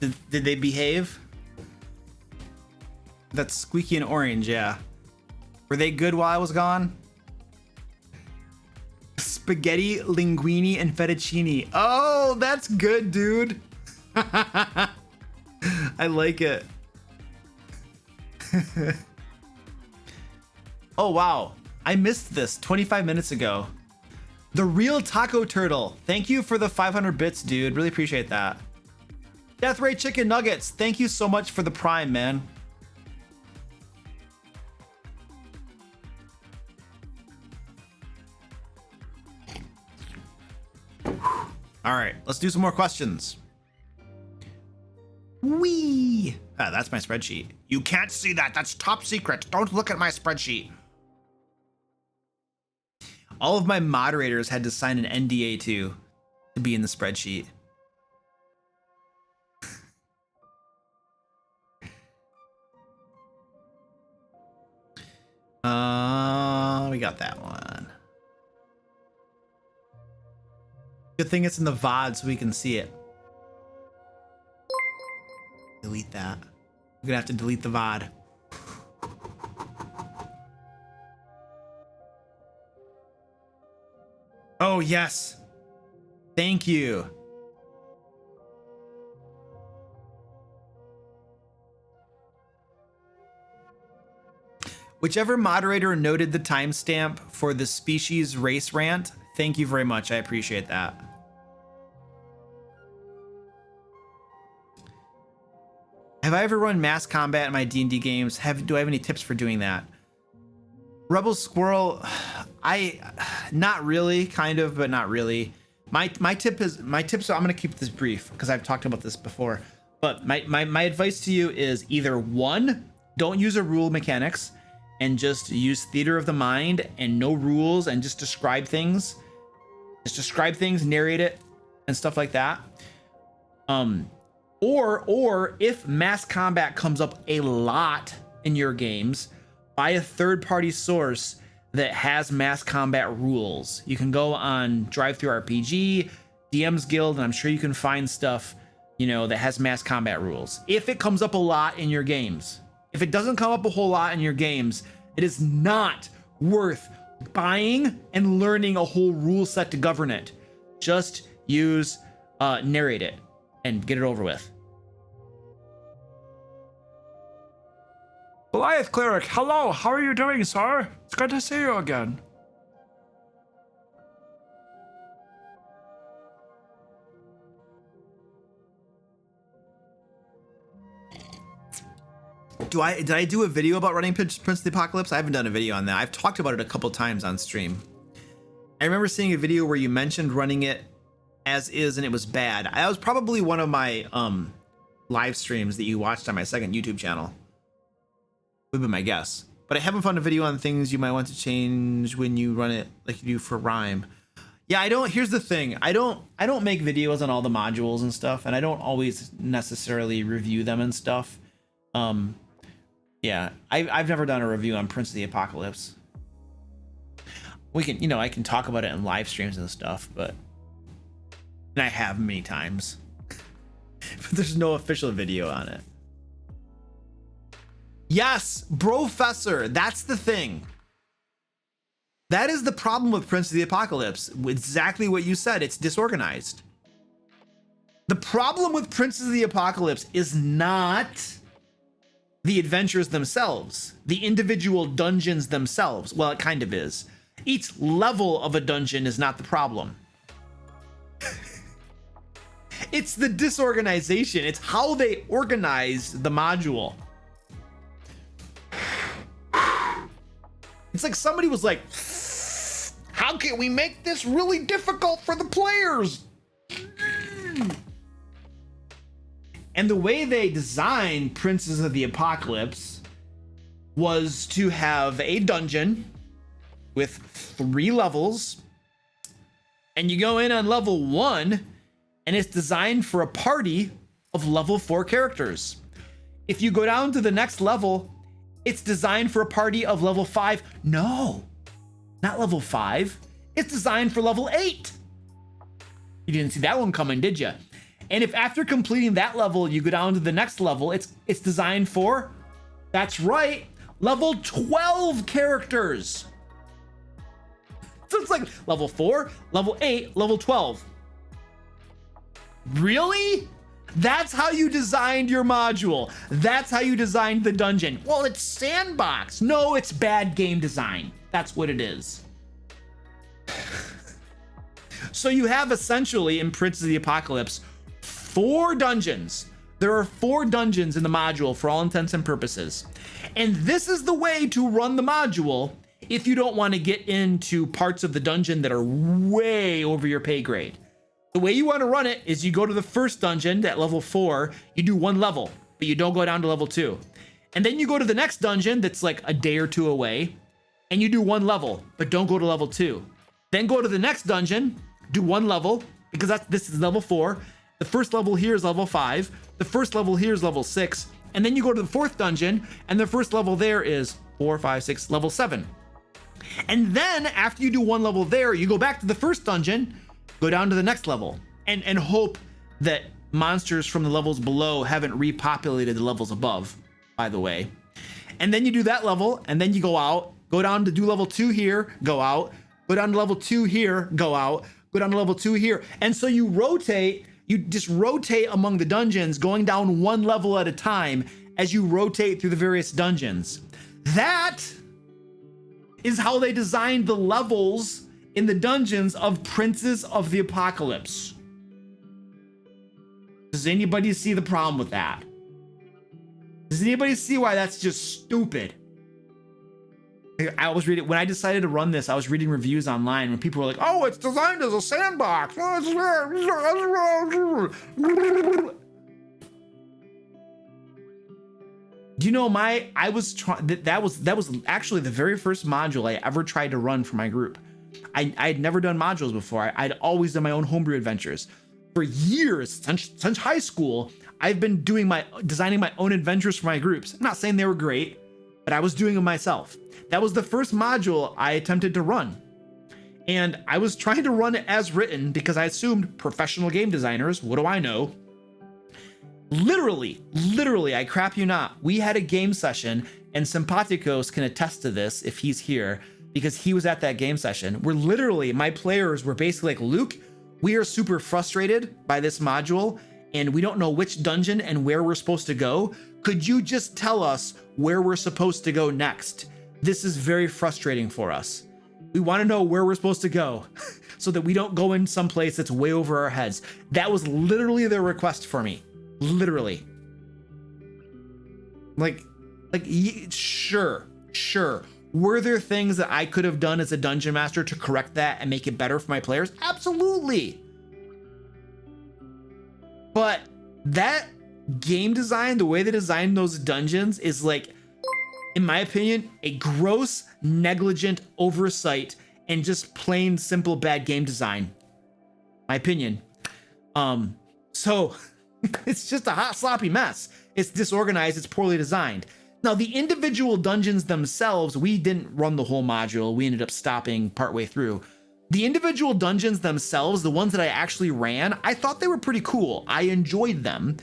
Did they behave? That's Squeaky and Orange, yeah. Were they good while I was gone? Spaghetti, linguine, and fettuccine. Oh, that's good, dude. I like it. Oh, wow. I missed this 25 minutes ago. The Real Taco Turtle. Thank you for the 500 bits, dude. Really appreciate that. Death Ray Chicken Nuggets. Thank you so much for the Prime, man. All right, let's do some more questions. Wee! Ah, that's my spreadsheet. You can't see that. That's top secret. Don't look at my spreadsheet. All of my moderators had to sign an NDA to be in the spreadsheet. We got that one. Good thing it's in the VOD so we can see it. Delete that. I'm gonna have to delete the VOD. Oh, yes. Thank you. Whichever moderator noted the timestamp for the species race rant, thank you very much. I appreciate that. Have I ever run mass combat in my D&D games? Do I have any tips for doing that? Rebel Squirrel, not really, kind of, but not really. My tips, so I'm gonna keep this brief because I've talked about this before. But my advice to you is either one, don't use a rule mechanics and just use theater of the mind and no rules and just describe things. Just describe things, narrate it, and stuff like that. Or if mass combat comes up a lot in your games, buy a third-party source that has mass combat rules. You can go on Drive-Thru RPG, DM's Guild, and I'm sure you can find stuff, you know, that has mass combat rules. If it comes up a lot in your games. If it doesn't come up a whole lot in your games, it is not worth buying and learning a whole rule set to govern it. Just use narrate it and get it over with. Goliath Cleric, hello, how are you doing, sir? It's good to see you again. Did I do a video about running Prince of the Apocalypse? I haven't done a video on that. I've talked about it a couple times on stream. I remember seeing a video where you mentioned running it as is and it was bad. That was probably one of my live streams that you watched on my second YouTube channel. Would be my guess. But I haven't found a video on things you might want to change when you run it like you do for Rhyme. Yeah, I don't. Here's the thing. I don't make videos on all the modules and stuff, and I don't always necessarily review them and stuff. Yeah, I've never done a review on Prince of the Apocalypse. We can, I can talk about it in live streams and stuff, and I have many times. But there's no official video on it. Yes, Brofessor, that's the thing. That is the problem with Prince of the Apocalypse. Exactly what you said, it's disorganized. The problem with Princes of the Apocalypse is not the adventures themselves, the individual dungeons themselves. Well, it kind of is. Each level of a dungeon is not the problem. It's the disorganization. It's how they organize the module. It's like somebody was like, how can we make this really difficult for the players? And the way they designed Princes of the Apocalypse was to have a dungeon with 3 levels, and you go in on level 1, and it's designed for a party of level 4 characters. If you go down to the next level, it's designed for a party of level 5. No, not level 5. It's designed for level 8. You didn't see that one coming, did you? And if after completing that level, you go down to the next level, it's designed for, that's right, level 12 characters. So it's like level 4, level 8, level 12. Really? That's how you designed your module. That's how you designed the dungeon. Well, it's sandbox. No, it's bad game design. That's what it is. So you have essentially in Princes of the Apocalypse 4 dungeons. There are 4 dungeons in the module for all intents and purposes. And this is the way to run the module if you don't want to get into parts of the dungeon that are way over your pay grade. The way you want to run it is you go to the first dungeon at level 4, you do 1 level, but you don't go down to level 2. And then you go to the next dungeon that's like a day or 2 away, and you do 1 level, but don't go to level 2. Then go to the next dungeon, do 1 level, because this is level 4. The first level here is level 5. The first level here is level 6. And then you go to the 4th dungeon, and the first level there is 4, 5, 6, level 7. And then after you do 1 level there, you go back to the first dungeon, go down to the next level, and hope that monsters from the levels below haven't repopulated the levels above, by the way. And then you do that level, and then you go out, go down to do level 2 here, go out, go down to level 2 here, go out, go down to level 2 here. And so you just rotate among the dungeons, going down 1 level at a time as you rotate through the various dungeons. That is how they designed the levels in the dungeons of Princes of the Apocalypse. Does anybody see the problem with that? Does anybody see why that's just stupid? I was reading, when I decided to run this, I was reading reviews online when people were like, oh, it's designed as a sandbox. Do you know I was trying, that was actually the very first module I ever tried to run for my group. I had never done modules before. I'd always done my own homebrew adventures. For years, since high school, I've been designing my own adventures for my groups. I'm not saying they were great, but I was doing them myself. That was the first module I attempted to run. And I was trying to run it as written because I assumed professional game designers, what do I know? Literally, I crap you not, we had a game session, and Sympaticos can attest to this if he's here, because he was at that game session, where literally my players were basically like, Luke, we are super frustrated by this module, and we don't know which dungeon and where we're supposed to go. Could you just tell us where we're supposed to go next? This is very frustrating for us. We want to know where we're supposed to go so that we don't go in some place that's way over our heads. That was literally their request for me. Literally. Sure. Were there things that I could have done as a dungeon master to correct that and make it better for my players? Absolutely. But that game design, the way they designed those dungeons is like, in my opinion, a gross, negligent oversight and just plain simple bad game design. My opinion. So it's just a hot, sloppy mess. It's disorganized, it's poorly designed. Now, the individual dungeons themselves, we didn't run the whole module. We ended up stopping partway through. The individual dungeons themselves, the ones that I actually ran, I thought they were pretty cool. I enjoyed them.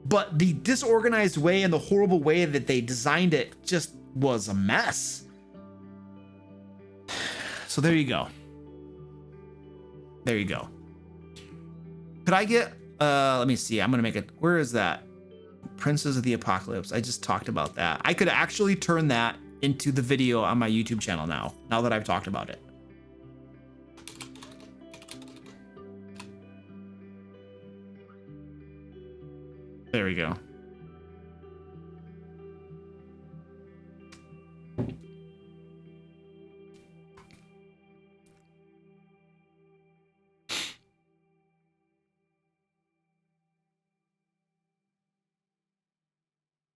But the disorganized way and the horrible way that they designed it just was a mess. So there you go. There you go. Could I get, let me see, I'm gonna make it, where is that? Princes of the Apocalypse. I just talked about that. I could actually turn that into the video on my YouTube channel now that I've talked about it. There we go.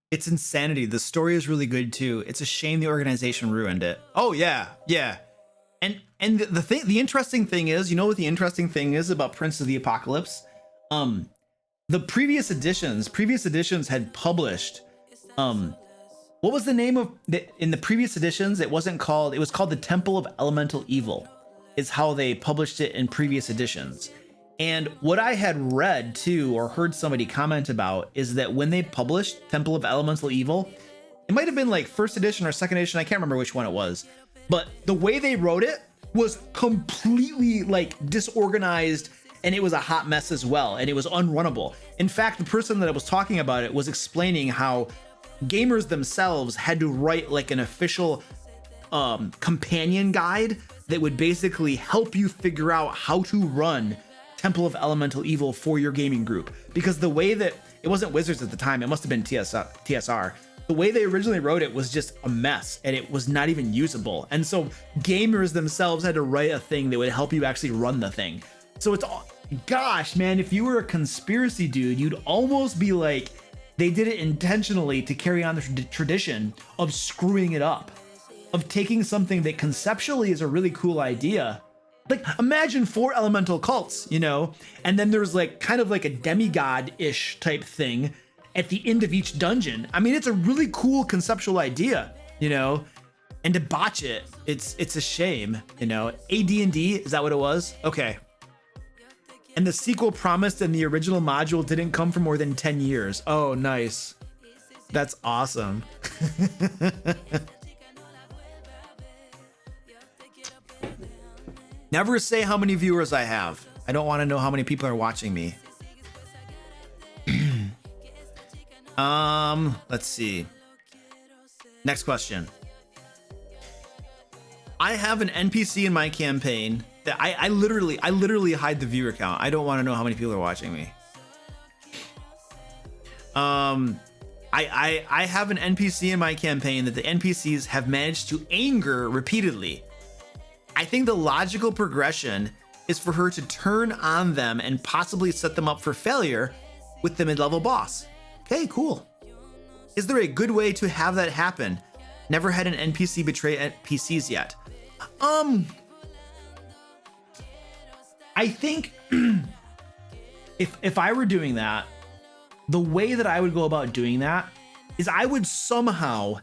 It's insanity. The story is really good too. It's a shame the organization ruined it. Oh yeah. And the interesting thing is, you know what the interesting thing is about Prince of the Apocalypse? The previous editions had published, what was the name of in the previous editions? It was called the Temple of Elemental Evil, is how they published it in previous editions. And what I had read too, or heard somebody comment about, is that when they published Temple of Elemental Evil, it might have been like first edition or second edition, I can't remember which one it was, but the way they wrote it was completely like disorganized, and it was a hot mess as well, and it was unrunnable. In fact, the person that I was talking about it was explaining how gamers themselves had to write like an official companion guide that would basically help you figure out how to run Temple of Elemental Evil for your gaming group. Because the way that, it wasn't Wizards at the time, it must have been TSR. The way they originally wrote it was just a mess, and it was not even usable. And so gamers themselves had to write a thing that would help you actually run the thing. So it's, gosh, man, if you were a conspiracy dude, you'd almost be like, they did it intentionally to carry on the tradition of screwing it up, of taking something that conceptually is a really cool idea. Like, imagine 4 elemental cults, you know, and then there's like kind of like a demigod-ish type thing at the end of each dungeon. I mean, it's a really cool conceptual idea, you know, and to botch it, it's a shame, you know. AD&D, is that what it was? Okay. And the sequel promised in the original module didn't come for more than 10 years. Oh, nice. That's awesome. Never say how many viewers I have. I don't want to know how many people are watching me. Let's see. Next question. I have an NPC in my campaign that I literally hide the viewer count. I don't want to know how many people are watching me. I have an NPC in my campaign that the NPCs have managed to anger repeatedly. I think the logical progression is for her to turn on them and possibly set them up for failure with the mid-level boss. Okay, cool. Is there a good way to have that happen? Never had an NPC betray NPCs yet. I think if I were doing that, the way that I would go about doing that is I would somehow,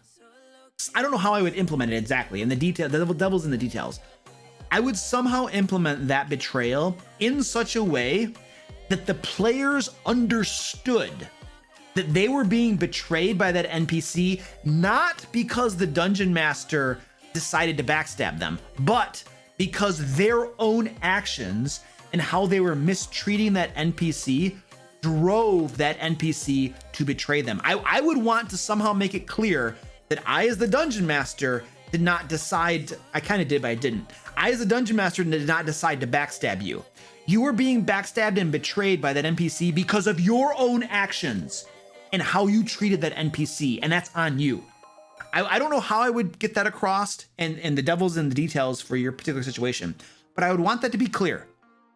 I don't know how I would implement it exactly, in the detail, the devil's in the details. I would somehow implement that betrayal in such a way that the players understood that they were being betrayed by that NPC, not because the dungeon master decided to backstab them, but because their own actions and how they were mistreating that NPC drove that NPC to betray them. I would want to somehow make it clear that I, as the dungeon master, did not decide, I kind of did, but I didn't. I, as a dungeon master, did not decide to backstab you. You were being backstabbed and betrayed by that NPC because of your own actions and how you treated that NPC, and that's on you. I don't know how I would get that across, and the devil's in the details for your particular situation, but I would want that to be clear.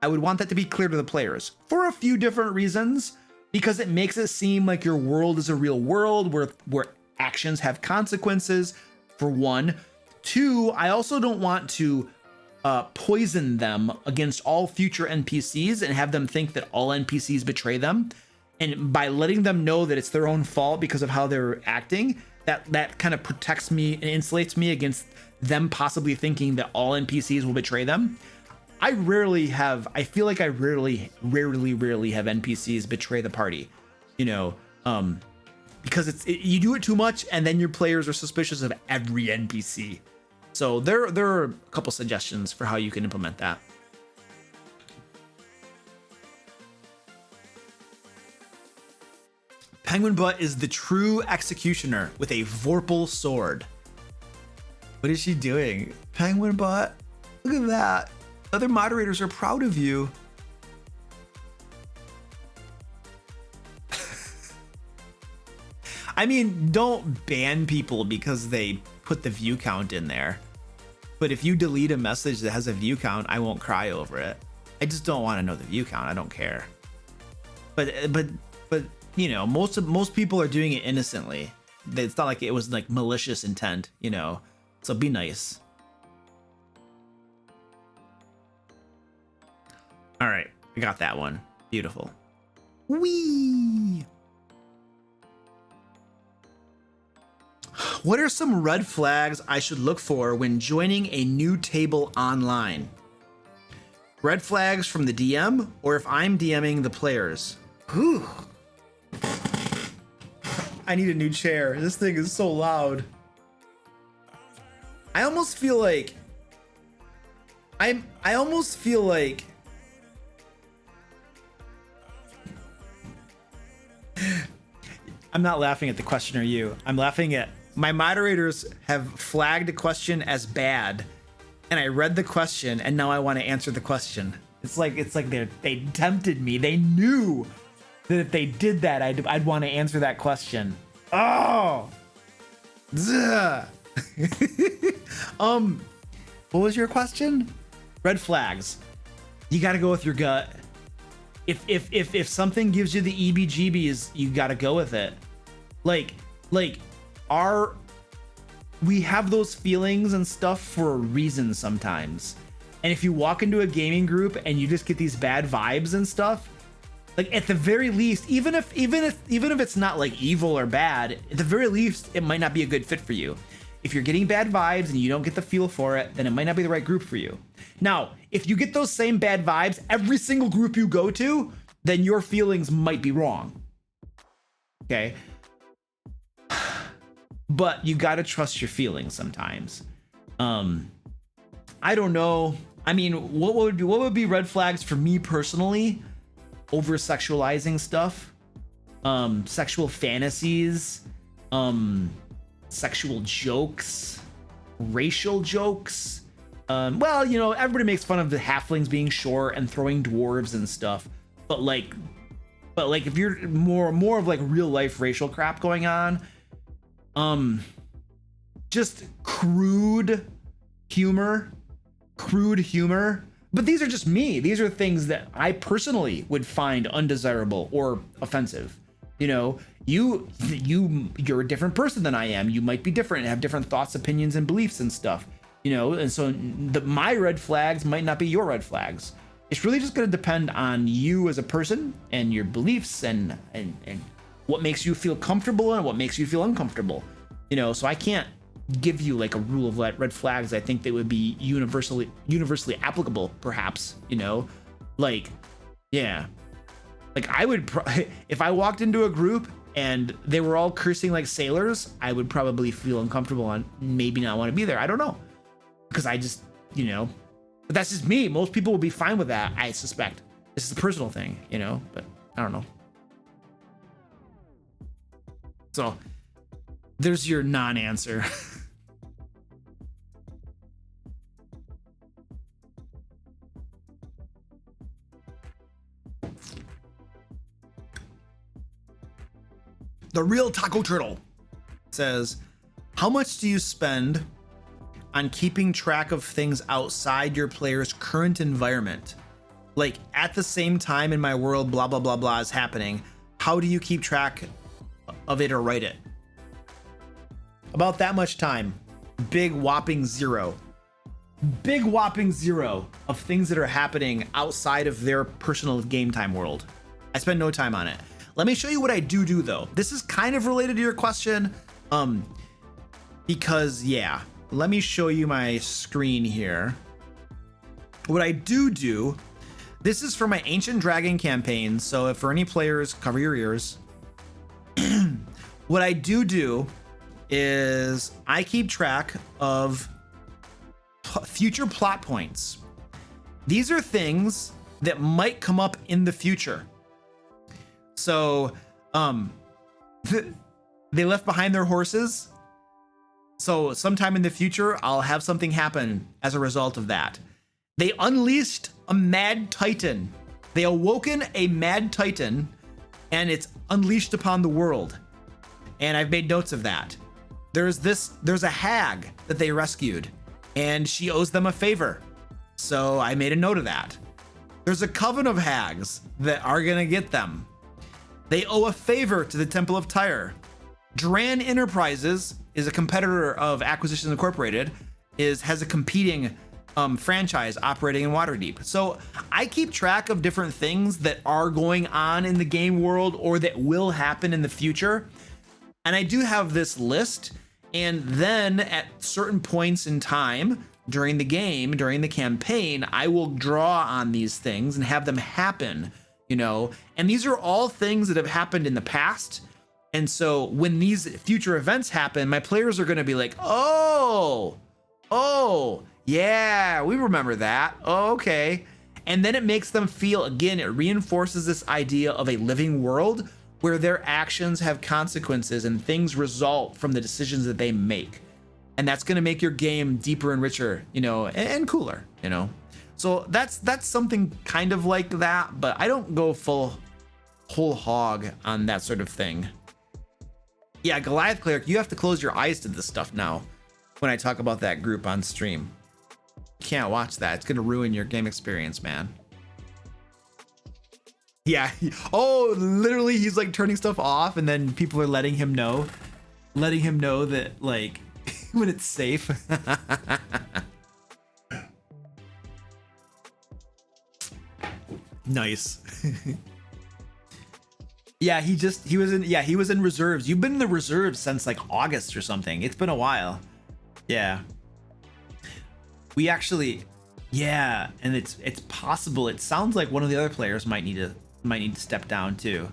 I would want that to be clear to the players for a few different reasons, because it makes it seem like your world is a real world where actions have consequences, for one. Two, I also don't want to poison them against all future NPCs and have them think that all NPCs betray them. And by letting them know that it's their own fault because of how they're acting, that kind of protects me and insulates me against them possibly thinking that all NPCs will betray them. I feel like I rarely have NPCs betray the party, you know, because you do it too much and then your players are suspicious of every NPC. So there are a couple suggestions for how you can implement that. Penguin Butt is the true executioner with a Vorpal sword. What is she doing? Penguin Butt, look at that. Other moderators are proud of you. I mean, don't ban people because they put the view count in there. But if you delete a message that has a view count, I won't cry over it. I just don't want to know the view count. I don't care. But you know, most people are doing it innocently. It's not like it was like malicious intent, you know. So be nice. All right, I got that one. Beautiful. Whee! What are some red flags I should look for when joining a new table online? Red flags from the DM, or if I'm DMing the players? Whew. I need a new chair. This thing is so loud. I almost feel like I'm not laughing at the question or you. I'm laughing at my moderators have flagged a question as bad, and I read the question and now I want to answer the question. It's like they tempted me. They knew that if they did that, I'd want to answer that question. Oh. What was your question? Red flags. You got to go with your gut. If something gives you the EBGBs, you got to go with it. We have those feelings and stuff for a reason sometimes. And if you walk into a gaming group and you just get these bad vibes and stuff, like at the very least, even if it's not like evil or bad, at the very least, it might not be a good fit for you. If you're getting bad vibes and you don't get the feel for it, then it might not be the right group for you. Now, if you get those same bad vibes every single group you go to, then your feelings might be wrong. Okay? But you gotta trust your feelings sometimes. I don't know. I mean, what would be red flags for me personally? Over sexualizing stuff, sexual fantasies, sexual jokes, racial jokes, Well, you know, everybody makes fun of the halflings being short and throwing dwarves and stuff, but like if you're more of like real life racial crap going on, just crude humor. But these are just me. These are things that I personally would find undesirable or offensive. You know, you're a different person than I am. You might be different and have different thoughts, opinions, and beliefs and stuff. You know, and so my red flags might not be your red flags. It's really just going to depend on you as a person and your beliefs and what makes you feel comfortable and what makes you feel uncomfortable. You know, so I can't give you like a rule of red flags. I think they would be universally applicable, perhaps. You know, like, yeah, like I would if I walked into a group and they were all cursing like sailors, I would probably feel uncomfortable and maybe not want to be there. I don't know, because I just, you know, but that's just me. Most people will be fine with that, I suspect. This is a personal thing, you know, but I don't know. So there's your non-answer. The Real Taco Turtle says, how much do you spend on keeping track of things outside your player's current environment? Like, at the same time in my world, blah, blah, blah, blah is happening. How do you keep track of it or write it? About that much time. Big whopping zero. Big whopping zero of things that are happening outside of their personal game time world. I spend no time on it. Let me show you what I do though. This is kind of related to your question. Because yeah, let me show you my screen here. What I do, this is for my Ancient Dragon campaign. So if for any players, cover your ears. What I do is I keep track of future plot points. These are things that might come up in the future. So, they left behind their horses. So sometime in the future, I'll have something happen as a result of that. They unleashed a mad titan. They awoken a mad titan, and it's unleashed upon the world. And I've made notes of that. There's a hag that they rescued, and she owes them a favor. So I made a note of that. There's a coven of hags that are gonna get them. They owe a favor to the Temple of Tyre. Dran Enterprises is a competitor of Acquisitions Incorporated, has a competing franchise operating in Waterdeep. So I keep track of different things that are going on in the game world or that will happen in the future. And I do have this list. And then at certain points in time during the game, during the campaign, I will draw on these things and have them happen. You know, and these are all things that have happened in the past. And so when these future events happen, my players are going to be like, oh, yeah, we remember that. Oh, okay. And then it makes them feel, again, it reinforces this idea of a living world where their actions have consequences and things result from the decisions that they make. And that's going to make your game deeper and richer, you know, and cooler, you know. So that's something kind of like that, but I don't go whole hog on that sort of thing. Yeah, Goliath Cleric, you have to close your eyes to this stuff now when I talk about that group on stream. You can't watch that. It's going to ruin your game experience, man. Yeah. Oh, literally, he's like turning stuff off, and then people are letting him know that, like, when it's safe. Nice. Yeah, he was in reserves. You've been in the reserves since like August or something. It's been a while. Yeah. We actually, yeah, and it's possible. It sounds like one of the other players might need to step down too.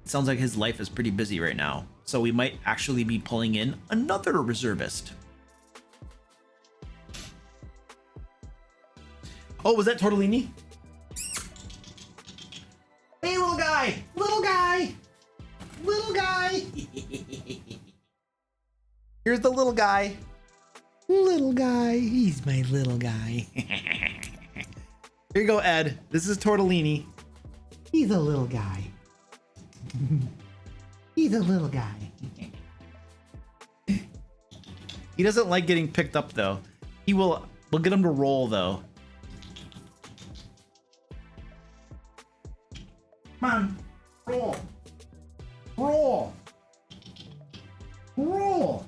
It sounds like his life is pretty busy right now. So we might actually be pulling in another reservist. Oh, was that Tortellini? Hey, little guy! Little guy! Little guy! Here's the little guy. Little guy. He's my little guy. Here you go, Ed. This is Tortellini. He's a little guy. He's a little guy. He doesn't like getting picked up though. We'll get him to roll though. Come on, roll. Roll. Roll.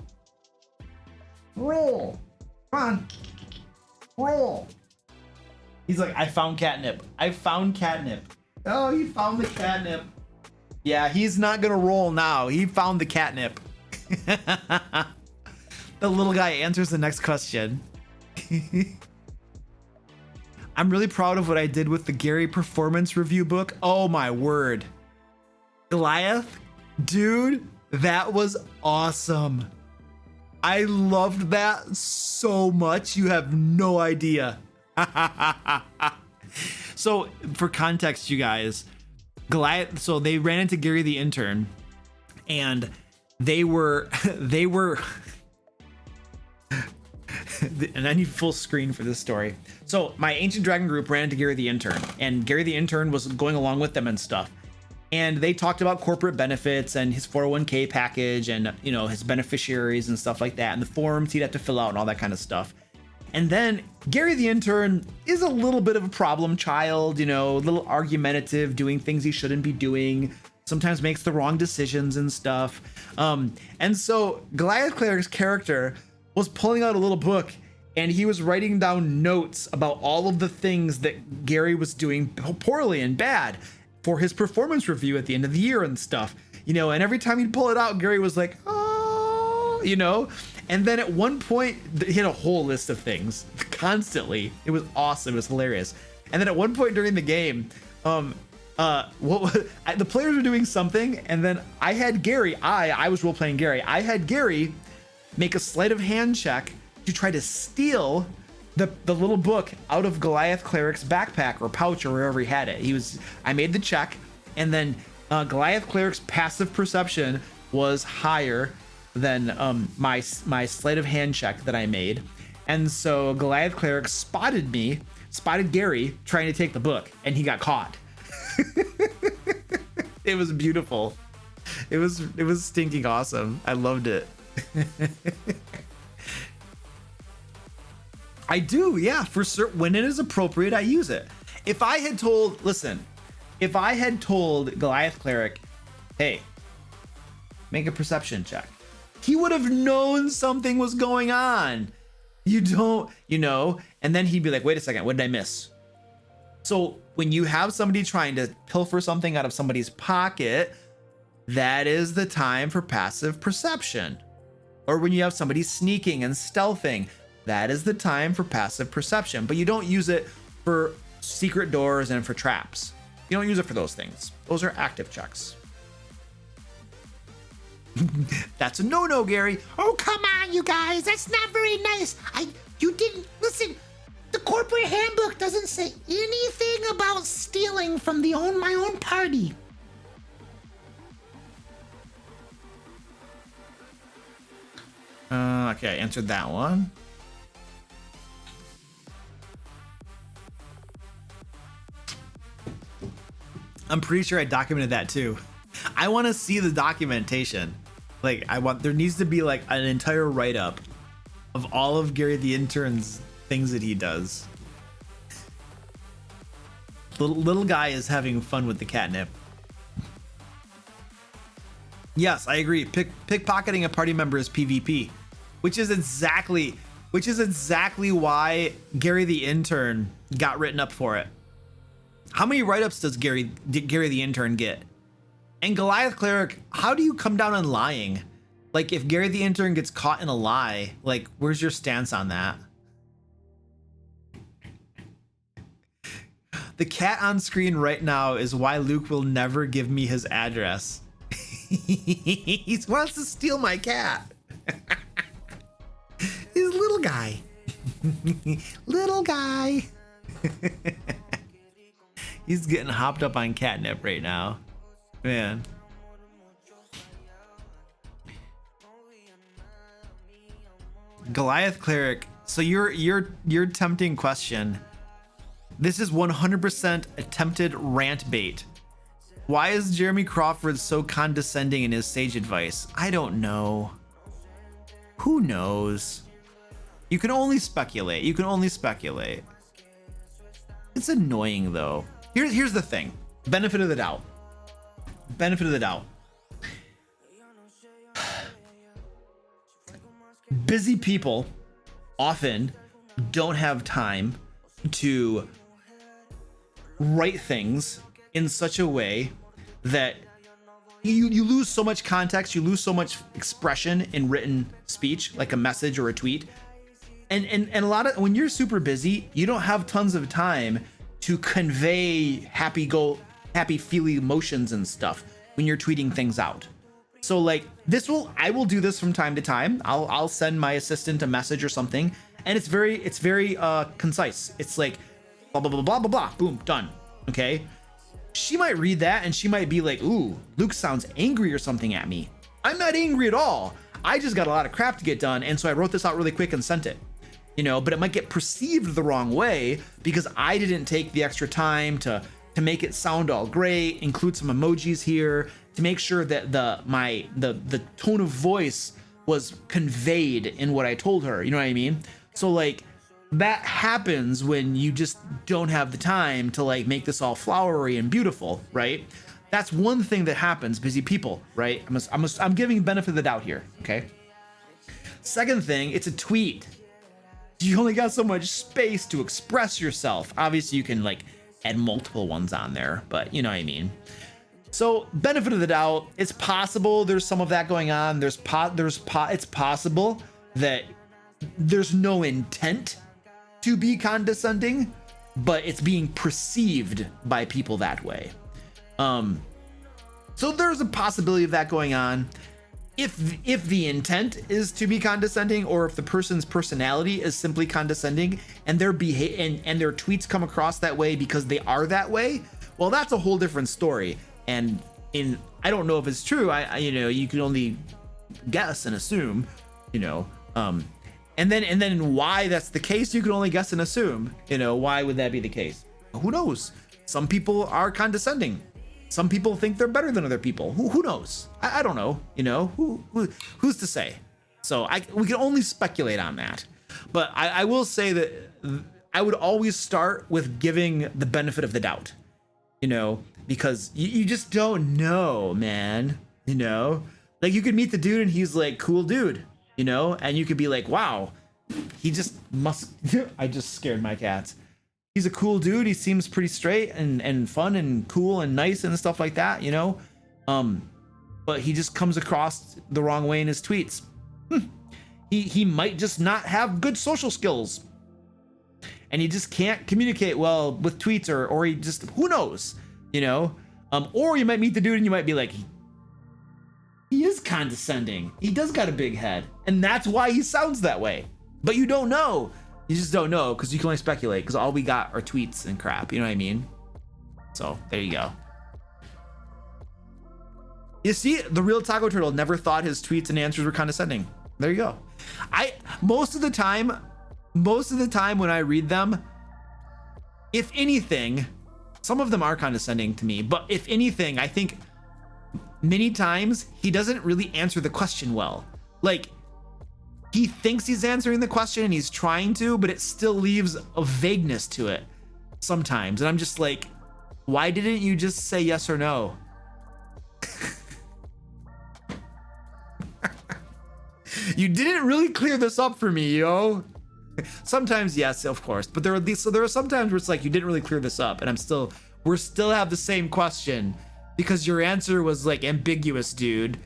Roll. Come on. Roll. He's like, I found catnip. I found catnip. Oh, he found the catnip. Yeah, he's not gonna roll now. He found the catnip. The little guy answers the next question. I'm really proud of what I did with the Gary performance review book. Oh my word. Goliath, dude, that was awesome. I loved that so much. You have no idea. So for context, you guys, Goliath, so they ran into Gary the intern and they were and I need full screen for this story. So my Ancient Dragon group ran into Gary the intern and Gary the intern was going along with them and stuff. And they talked about corporate benefits and his 401k package and, you know, his beneficiaries and stuff like that and the forms he'd have to fill out and all that kind of stuff. And then Gary the intern is a little bit of a problem child, you know, a little argumentative, doing things he shouldn't be doing, sometimes makes the wrong decisions and stuff. And so Goliath Cleric's character was pulling out a little book and he was writing down notes about all of the things that Gary was doing poorly and bad for his performance review at the end of the year and stuff, you know, and every time he'd pull it out, Gary was like, oh, you know, and then at one point he had a whole list of things constantly. It was awesome. It was hilarious. And then at one point during the game, the players were doing something and then I had Gary, I was role playing Gary. I had Gary make a sleight of hand check to try to steal the little book out of Goliath Cleric's backpack or pouch or wherever he had it. I made the check and then Goliath Cleric's passive perception was higher than my sleight of hand check that I made. And so Goliath Cleric spotted Gary trying to take the book and he got caught. It was beautiful. It was stinking awesome. I loved it. I do, yeah, for certain. When it is appropriate, I use it. If I had told Goliath Cleric, hey, make a perception check, he would have known something was going on. You don't, you know, and then he'd be like, wait a second, what did I miss? So when you have somebody trying to pilfer something out of somebody's pocket, that is the time for passive perception. Or when you have somebody sneaking and stealthing, that is the time for passive perception, but you don't use it for secret doors and for traps. You don't use it for those things. Those are active checks. That's a no-no, Gary. Oh, come on, you guys. That's not very nice. You didn't listen. The corporate handbook doesn't say anything about stealing from my own party. Okay, I answered that one. I'm pretty sure I documented that too. I want to see the documentation. Like there needs to be like an entire write-up of all of Gary the intern's things that he does. Little guy is having fun with the catnip. Yes, I agree. Pickpocketing a party member is PvP, which is exactly why Gary the intern got written up for it. How many write-ups does Gary the intern get? And Goliath Cleric, how do you come down on lying? Like if Gary the intern gets caught in a lie, like where's your stance on that? The cat on screen right now is why Luke will never give me his address. He wants to steal my cat. He's a little guy. Little guy. He's getting hopped up on catnip right now. Man. Goliath cleric. So your tempting question. This is 100% attempted rant bait. Why is Jeremy Crawford so condescending in his sage advice? I don't know. Who knows? You can only speculate. You can only speculate. It's annoying though. Here's the thing. Benefit of the doubt. Benefit of the doubt. Busy people often don't have time to write things in such a way that you lose so much context, you lose so much expression in written speech, like a message or a tweet. And a lot of, when you're super busy, you don't have tons of time to convey happy feely emotions and stuff when you're tweeting things out. So like I will do this from time to time. I'll send my assistant a message or something, and it's very concise. It's like blah blah blah blah blah blah, boom, done. Okay. She might read that and she might be like, ooh, Luke sounds angry or something at me. I'm not angry at all. I just got a lot of crap to get done, and so I wrote this out really quick and sent it. You know, but it might get perceived the wrong way because I didn't take the extra time to make it sound all great, include some emojis here to make sure that the tone of voice was conveyed in what I told her. You know what I mean? So like that happens when you just don't have the time to like make this all flowery and beautiful, right? That's one thing that happens, busy people, right? I'm giving benefit of the doubt here, okay? Second thing, it's a tweet. You only got so much space to express yourself. Obviously you can like add multiple ones on there, but you know what I mean? So benefit of the doubt, it's possible there's some of that going on. It's possible that there's no intent to be condescending, but it's being perceived by people that way. So there's a possibility of that going on. If the intent is to be condescending, or if the person's personality is simply condescending and their and their tweets come across that way because they are that way, well, that's a whole different story. And I don't know if it's true. You can only guess and assume, and then why that's the case, you can only guess and assume, why would that be the case? Who knows? Some people are condescending. Some people think they're better than other people. Who knows? I don't know. Who's to say? So we can only speculate on that. But I will say that I would always start with giving the benefit of the doubt, because you just don't know, man. Like you could meet the dude and he's like, cool dude, and you could be like, wow, he just must. I just scared my cats. He's a cool dude. He seems pretty straight and fun and cool and nice and stuff like that, but he just comes across the wrong way in his tweets. He might just not have good social skills, and he just can't communicate well with tweets, or he just, who knows, or you might meet the dude and you might be like, he is condescending. He does got a big head, and that's why he sounds that way. But you don't know. You just don't know because you can only speculate because all we got are tweets and crap. You know what I mean? So there you go. You see, the real Taco Turtle never thought his tweets and answers were condescending. There you go. Most of the time when I read them, if anything, some of them are condescending to me, but if anything, I think many times he doesn't really answer the question well. Like, he thinks he's answering the question and he's trying to, but it still leaves a vagueness to it sometimes. And I'm just like, why didn't you just say yes or no? You didn't really clear this up for me, yo. Sometimes, yes, of course. But there are some times where it's like, you didn't really clear this up. And we're still have the same question because your answer was like ambiguous, dude.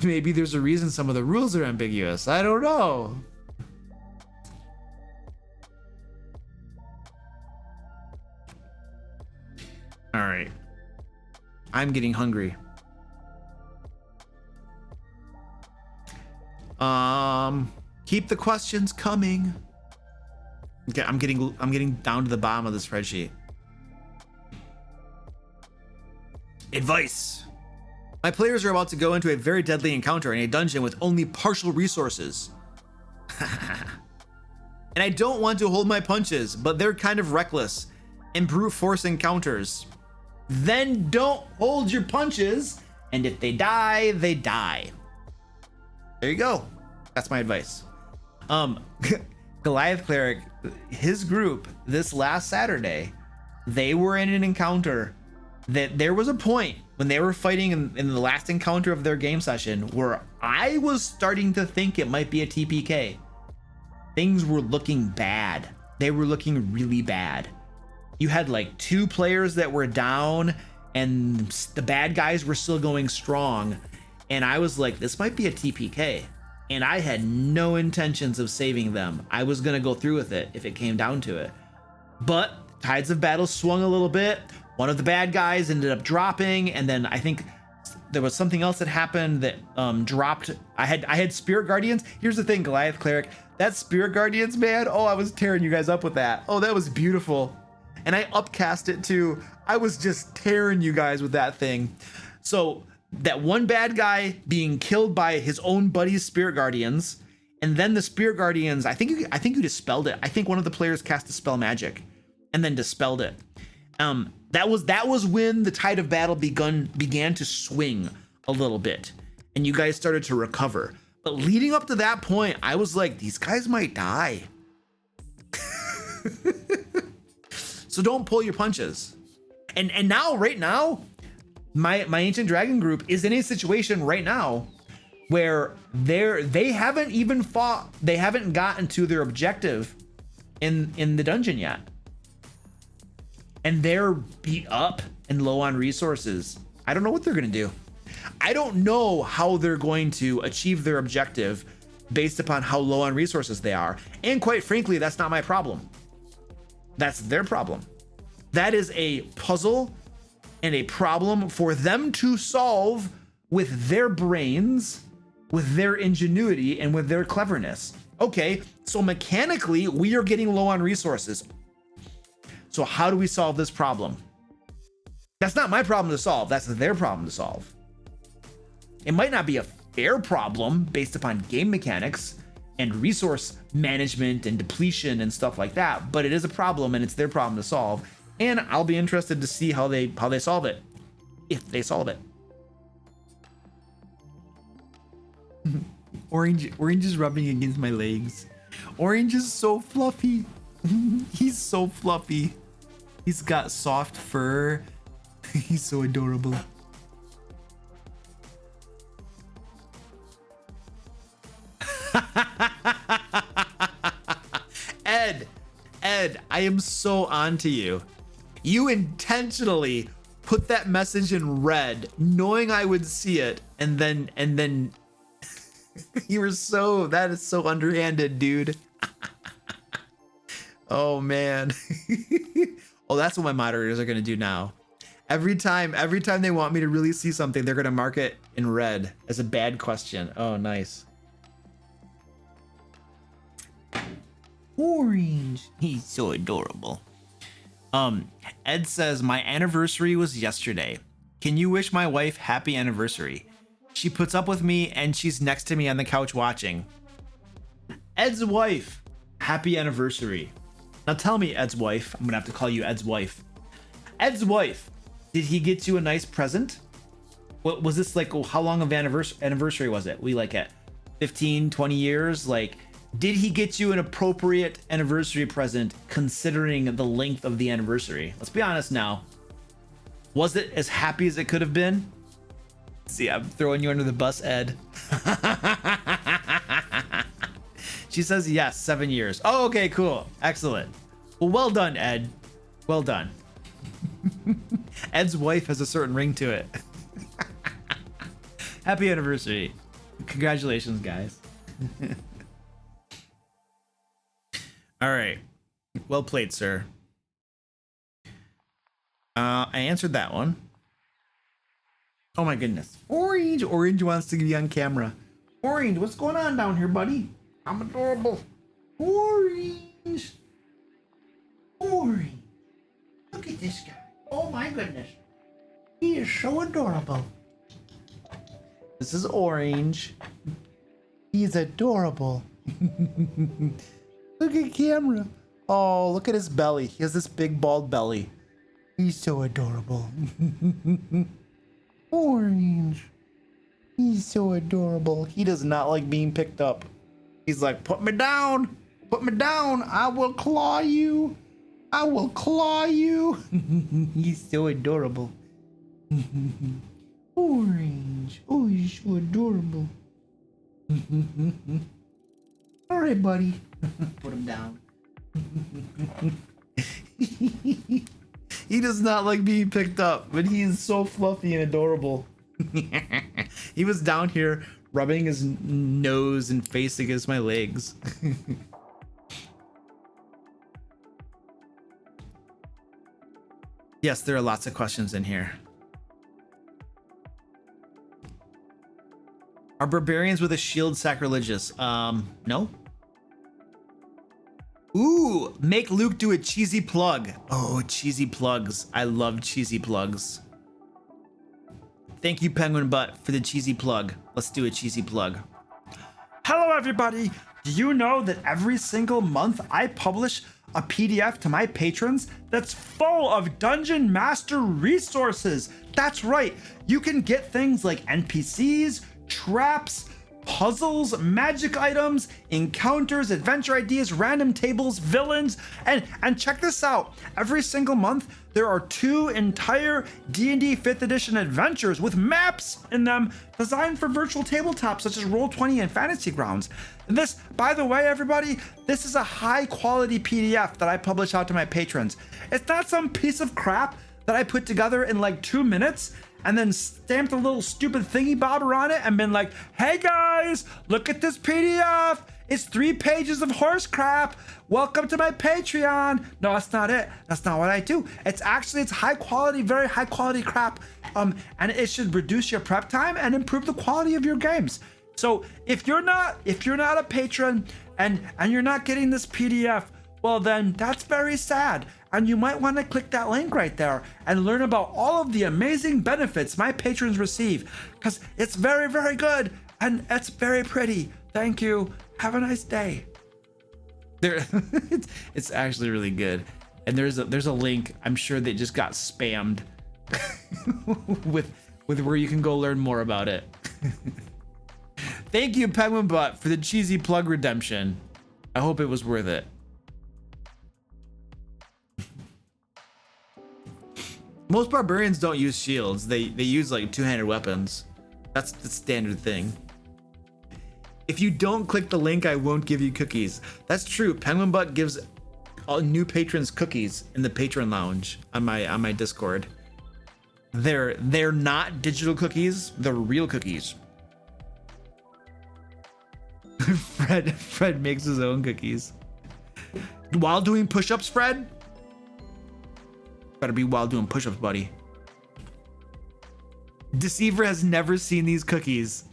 Maybe there's a reason some of the rules are ambiguous. I don't know. All right. I'm getting hungry. Keep the questions coming. Okay, I'm getting down to the bottom of the spreadsheet. Advice. My players are about to go into a very deadly encounter in a dungeon with only partial resources. And I don't want to hold my punches, but they're kind of reckless and brute force encounters. Then don't hold your punches, and if they die, they die. There you go. That's my advice. Goliath Cleric, his group this last Saturday, they were in an encounter that there was a point when they were fighting in the last encounter of their game session where I was starting to think it might be a TPK. Things were looking bad. They were looking really bad. You had like 2 players that were down and the bad guys were still going strong. And I was like, this might be a TPK. And I had no intentions of saving them. I was gonna go through with it if it came down to it. But tides of battle swung a little bit. One of the bad guys ended up dropping, and then I think there was something else that happened that dropped. I had Spirit Guardians. Here's the thing, Goliath Cleric, that Spirit Guardians, man, oh, I was tearing you guys up with that. Oh, that was beautiful. And I upcast it too. I was just tearing you guys with that thing. So that one bad guy being killed by his own buddy's Spirit Guardians, and then the Spirit Guardians, I think you dispelled it. I think one of the players cast Dispel Magic and then dispelled it. That was when the tide of battle began to swing a little bit, and you guys started to recover. But leading up to that point, I was like, these guys might die. So don't pull your punches. And now, right now, my Ancient Dragon group is in a situation right now where they haven't even fought, they haven't gotten to their objective in the dungeon yet. And they're beat up and low on resources. I don't know what they're gonna do. I don't know how they're going to achieve their objective based upon how low on resources they are. And quite frankly, that's not my problem. That's their problem. That is a puzzle and a problem for them to solve with their brains, with their ingenuity, and with their cleverness. Okay, so mechanically, we are getting low on resources. So how do we solve this problem? That's not my problem to solve. That's their problem to solve. It might not be a fair problem based upon game mechanics and resource management and depletion and stuff like that, but it is a problem and it's their problem to solve. And I'll be interested to see how they solve it, if they solve it. Orange is rubbing against my legs. Orange is so fluffy. He's so fluffy. He's got soft fur. He's so adorable. Ed, I am so on to you. You intentionally put that message in red, knowing I would see it, and then you were that is so underhanded, dude. Oh man. Oh, that's what my moderators are gonna do now. Every time they want me to really see something, they're gonna mark it in red as a bad question. Oh, nice. Orange. He's so adorable. Ed says, my anniversary was yesterday. Can you wish my wife happy anniversary? She puts up with me and she's next to me on the couch watching. Ed's wife, happy anniversary. Now tell me, Ed's wife, I'm gonna have to call you Ed's wife. Ed's wife, did he get you a nice present? What was this like? How long of anniversary was it? We like at 15, 20 years? Like, did he get you an appropriate anniversary present considering the length of the anniversary? Let's be honest now. Was it as happy as it could have been? See, I'm throwing you under the bus, Ed. She says yes, 7 years. Oh, okay, cool. Excellent. Well done, Ed. Well done. Ed's wife has a certain ring to it. Happy anniversary. Congratulations, guys. All right. Well played, sir. I answered that one. Oh my goodness. Orange wants to be on camera. Orange, what's going on down here, buddy? I'm adorable. Orange. Look at this guy. Oh my goodness. He is so adorable. This is Orange. He's adorable. Look at camera. Oh, look at his belly. He has this big bald belly. He's so adorable. Orange. He's so adorable. He does not like being picked up. He's like, put me down. Put me down. I will claw you. I will claw you. He's so adorable. Orange. Oh, he's so adorable. All right, buddy. Put him down. He does not like being picked up, but he is so fluffy and adorable. He was down here rubbing his nose and face against my legs. Yes, there are lots of questions in here. Are barbarians with a shield sacrilegious? No. Ooh, make Luke do a cheesy plug. Oh, cheesy plugs. I love cheesy plugs. Thank you, Penguin Butt, for the cheesy plug. Let's do a cheesy plug. Hello, everybody. Do you know that every single month I publish a PDF to my patrons that's full of Dungeon Master resources? That's right. You can get things like NPCs, traps, puzzles, magic items, encounters, adventure ideas, random tables, villains, and check this out. Every single month, there are 2 entire D&D 5th edition adventures with maps in them designed for virtual tabletops such as Roll20 and Fantasy Grounds. And this, by the way, everybody, this is a high quality PDF that I publish out to my patrons. It's not some piece of crap that I put together in like 2 minutes and then stamped a little stupid thingy bobber on it and been like, hey guys, look at this PDF. It's 3 pages of horse crap. Welcome to my Patreon. No, that's not it. That's not what I do. It's high quality, very high quality crap. And it should reduce your prep time and improve the quality of your games. So if you're not a patron and you're not getting this PDF, well then that's very sad. And you might want to click that link right there and learn about all of the amazing benefits my patrons receive, because it's very, very good and it's very pretty. Thank you. Have a nice day. There, it's actually really good. And there's a link. I'm sure that just got spammed with where you can go learn more about it. Thank you, Penguin Butt, for the cheesy plug redemption. I hope it was worth it. Most barbarians don't use shields. They use like 2-handed weapons. That's the standard thing. If you don't click the link, I won't give you cookies. That's true. Penguin Butt gives all new patrons cookies in the patron lounge on my Discord. They're not digital cookies. They're real cookies. Fred makes his own cookies while doing push-ups. Fred, better be while doing push-ups, buddy. Deceiver has never seen these cookies.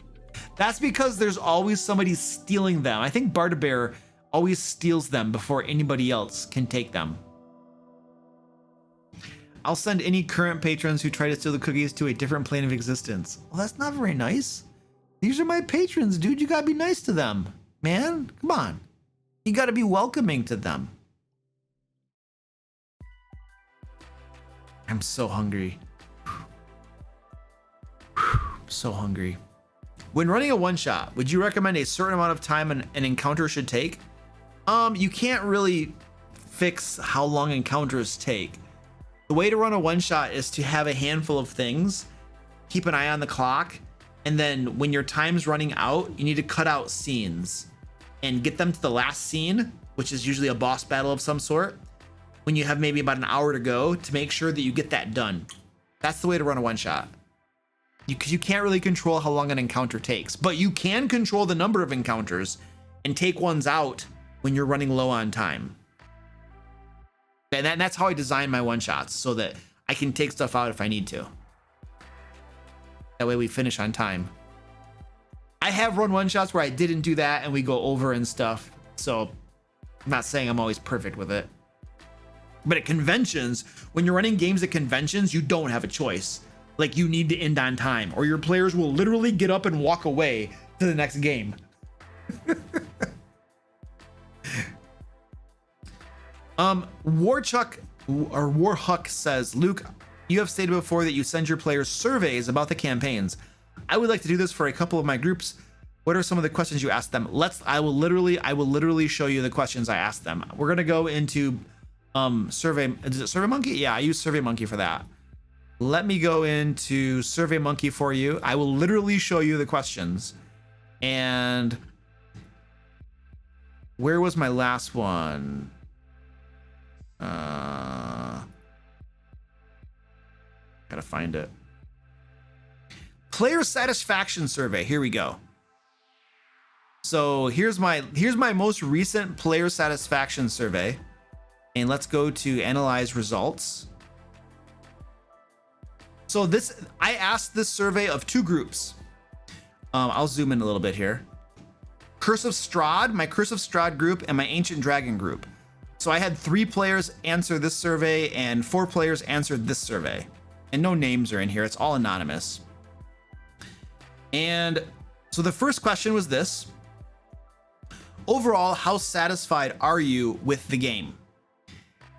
That's because there's always somebody stealing them. I think Bardabear always steals them before anybody else can take them. I'll send any current patrons who try to steal the cookies to a different plane of existence. Well, that's not very nice. These are my patrons, dude. You gotta be nice to them, man. Come on. You gotta be welcoming to them. I'm so hungry. So hungry. When running a one-shot, would you recommend a certain amount of time an encounter should take? You can't really fix how long encounters take. The way to run a one-shot is to have a handful of things, keep an eye on the clock, and then when your time's running out, you need to cut out scenes and get them to the last scene, which is usually a boss battle of some sort, when you have maybe about an hour to go, to make sure that you get that done. That's the way to run a one-shot. Because you can't really control how long an encounter takes, but you can control the number of encounters and take ones out when you're running low on time. And that's how I design my one-shots, so that I can take stuff out if I need to. That way we finish on time. I have run one-shots where I didn't do that and we go over and stuff, so I'm not saying I'm always perfect with it. But at conventions, when you're running games at conventions, you don't have a choice. Like, you need to end on time, or your players will literally get up and walk away to the next game. Warhuck says, Luke, you have stated before that you send your players surveys about the campaigns. I would like to do this for a couple of my groups. What are some of the questions you ask them? I will literally show you the questions I asked them. We're gonna go into Survey. Is it Survey Monkey? Yeah, I use Survey Monkey for that. Let me go into Survey Monkey for you. I will literally show you the questions. And where was my last one? Gotta find it. Player satisfaction survey. Here we go. So here's my most recent player satisfaction survey, and let's go to analyze results. So I asked this survey of two groups. I'll zoom in a little bit here. Curse of Strahd, my Curse of Strahd group, and my Ancient Dragon group. So I had 3 players answer this survey and 4 players answered this survey. And no names are in here, it's all anonymous. And so the first question was this. Overall, how satisfied are you with the game?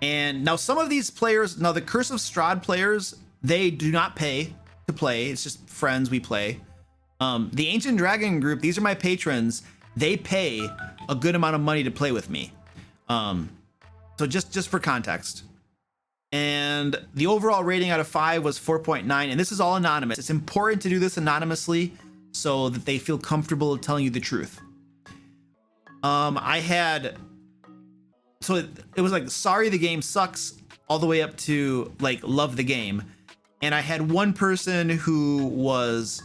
And now some of these players, now the Curse of Strahd players, they do not pay to play. It's just friends, we play. The Ancient Dragon group, these are my patrons. They pay a good amount of money to play with me. So just for context. And the overall rating out of 5 was 4.9, and this is all anonymous. It's important to do this anonymously so that they feel comfortable telling you the truth. It was like, sorry, the game sucks, all the way up to like, love the game. And I had one person who was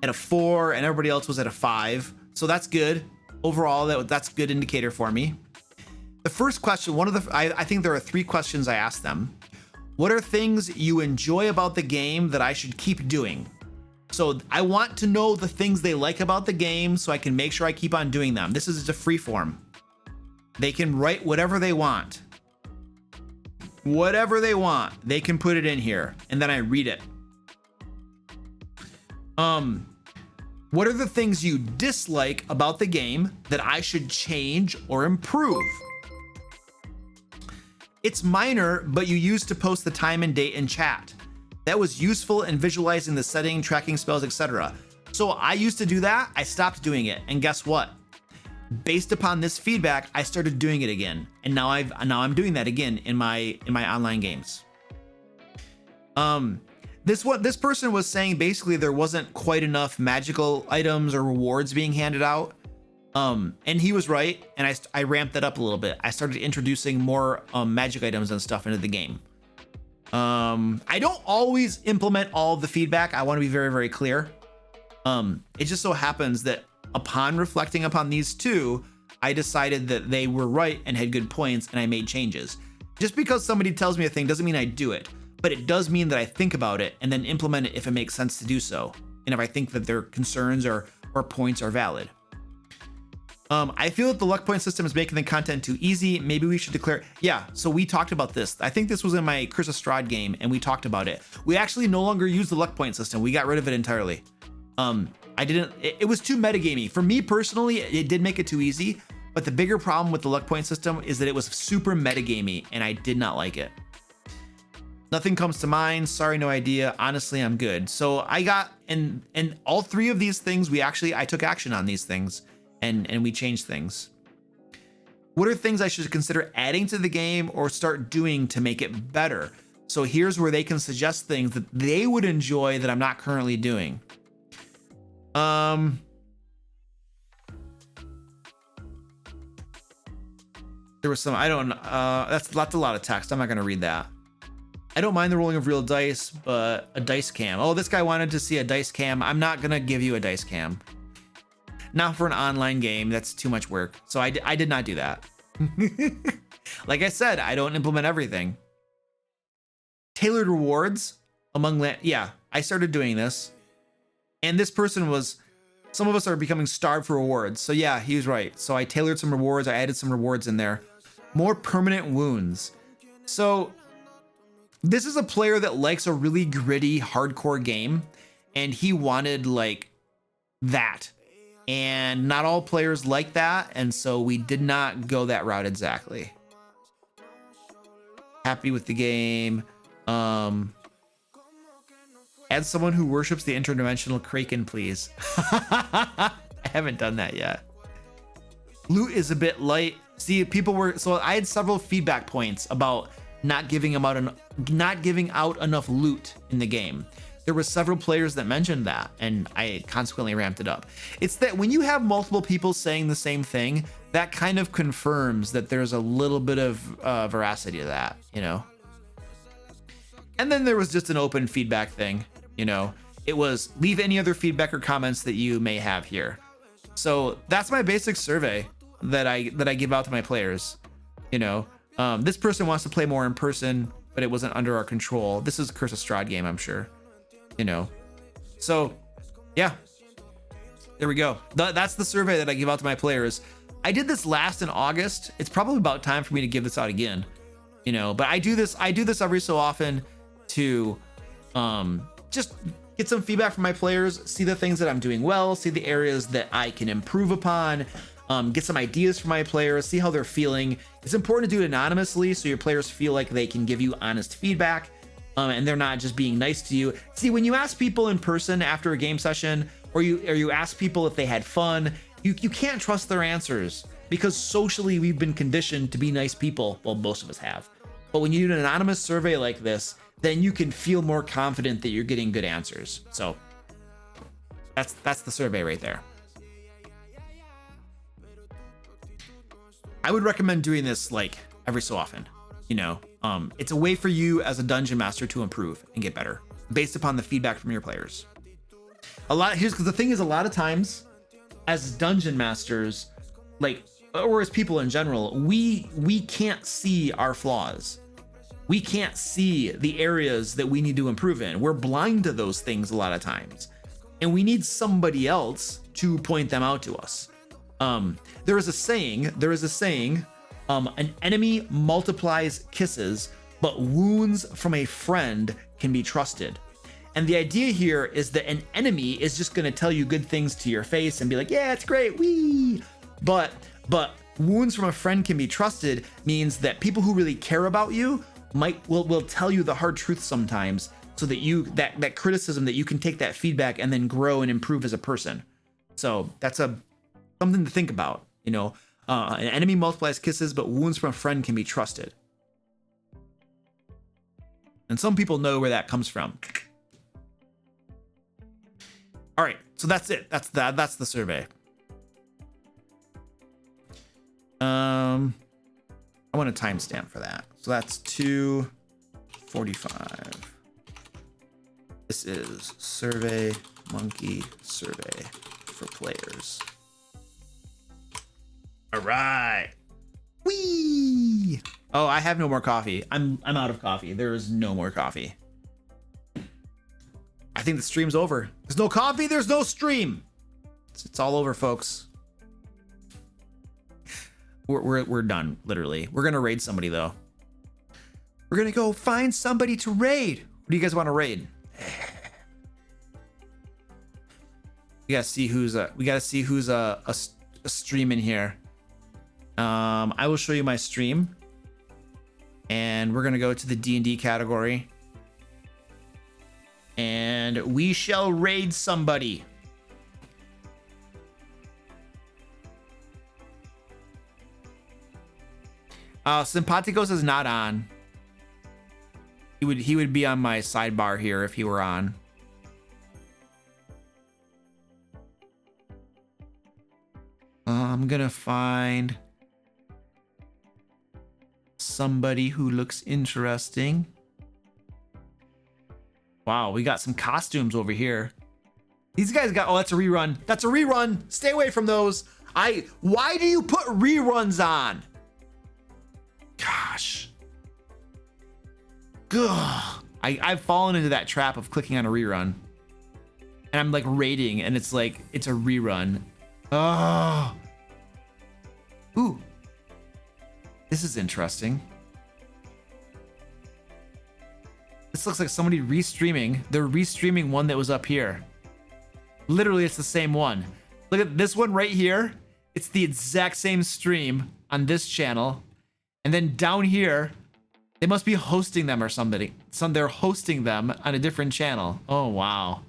at a 4 and everybody else was at a 5. So that's good. Overall, that's a good indicator for me. The first question, I think there are 3 questions I asked them. What are things you enjoy about the game that I should keep doing? So I want to know the things they like about the game so I can make sure I keep on doing them. This is a free form. They can write whatever they want. Whatever they want, they can put it in here, and then I read it. What are the things you dislike about the game that I should change or improve? It's minor, but you used to post the time and date in chat. That was useful in visualizing the setting, tracking spells, etc. So I used to do that, I stopped doing it, and guess what? Based upon this feedback, I started doing it again, and now I'm doing that again in my online games. This person was saying basically there wasn't quite enough magical items or rewards being handed out. And he was right, and I ramped that up a little bit. I started introducing more magic items and stuff into the game. I don't always implement all of the feedback. I want to be very, very clear. It just so happens that upon reflecting upon these 2, I decided that they were right and had good points, and I made changes. Just because somebody tells me a thing doesn't mean I do it, but it does mean that I think about it and then implement it if it makes sense to do so, and if I think that their concerns or points are valid. I feel that the luck point system is making the content too easy. Maybe we should declare. Yeah, so we talked about this. I think this was in my Curse of Strahd game, and we talked about it. We actually no longer use the luck point system. We got rid of it entirely. It was too metagamey. For me personally, it did make it too easy, but the bigger problem with the luck point system is that it was super metagamey, and I did not like it. Nothing comes to mind. Sorry, no idea. Honestly, I'm good. So I got, and all 3 of these things, I took action on these things. And we changed things. What are things I should consider adding to the game or start doing to make it better? So here's where they can suggest things that they would enjoy that I'm not currently doing. There was some, that's a lot of text. I'm not gonna read that. I don't mind the rolling of real dice, but a dice cam. Oh, this guy wanted to see a dice cam. I'm not gonna give you a dice cam. Not for an online game, that's too much work. So I did not do that. Like I said, I don't implement everything. Tailored rewards among I started doing this. And this person some of us are becoming starved for rewards. So yeah, he was right. So I tailored some rewards, I added some rewards in there. More permanent wounds. So this is a player that likes a really gritty, hardcore game, and he wanted like that. And not all players like that, and so we did not go that route exactly. Happy with the game. Add someone who worships the interdimensional Kraken, please. I haven't done that yet. Loot is a bit light. See, people were, so I had several feedback points about not giving out enough loot in the game. There were several players that mentioned that, and I consequently ramped it up. It's that when you have multiple people saying the same thing, that kind of confirms that there's a little bit of veracity to that, you know? And then there was just an open feedback thing, you know? It was leave any other feedback or comments that you may have here. So that's my basic survey that I give out to my players, you know? This person wants to play more in person, but it wasn't under our control. This is a Curse of Strahd game, I'm sure, you know? So yeah, there we go. That's the survey that I give out to my players. I did this last in August. It's probably about time for me to give this out again, you know, but I do this every so often to just get some feedback from my players, see the things that I'm doing well, see the areas that I can improve upon, get some ideas from my players, see how they're feeling. It's important to do it anonymously so your players feel like they can give you honest feedback, and they're not just being nice to you. See, when you ask people in person after a game session, or you ask people if they had fun, you can't trust their answers because socially we've been conditioned to be nice people. Well, most of us have. But when you do an anonymous survey like this, then you can feel more confident that you're getting good answers. So that's the survey right there. I would recommend doing this like every so often, you know. It's a way for you as a dungeon master to improve and get better based upon the feedback from your players. Because the thing is, a lot of times as dungeon masters, like, or as people in general, we can't see our flaws. We can't see the areas that we need to improve in. We're blind to those things a lot of times, and we need somebody else to point them out to us. There is a saying, an enemy multiplies kisses, but wounds from a friend can be trusted. And the idea here is that an enemy is just going to tell you good things to your face and be like, yeah, it's great, wee. But wounds from a friend can be trusted means that people who really care about you will tell you the hard truth sometimes, so that that criticism, that you can take that feedback and then grow and improve as a person. So that's something to think about, you know. An enemy multiplies kisses, but wounds from a friend can be trusted. And some people know where that comes from. All right, so that's it. That's the survey. I want a timestamp for that. So that's 2:45. This is Survey Monkey survey for players. All right. Whee! Oh, I have no more coffee. I'm out of coffee. There is no more coffee. I think the stream's over. There's no coffee, there's no stream. It's all over, folks. We're done, literally. We're gonna raid somebody though. We're gonna go find somebody to raid. What do you guys want to raid? We gotta see who's streaming here. I will show you my stream, and we're gonna go to the D&D category, and we shall raid somebody. Simpaticos is not on. He would be on my sidebar here if he were on. I'm gonna find somebody who looks interesting. Wow, we got some costumes over here. These guys got, oh, that's a rerun. That's a rerun. Stay away from those. Why do you put reruns on? Gosh. Gah. I've fallen into that trap of clicking on a rerun. And I'm like rating, and it's like, it's a rerun. Oh. Ooh. This is interesting. This looks like somebody restreaming. They're restreaming one that was up here. Literally, it's the same one. Look at this one right here. It's the exact same stream on this channel. And then down here, They must be hosting them or somebody. They're hosting them on a different channel. Oh, wow.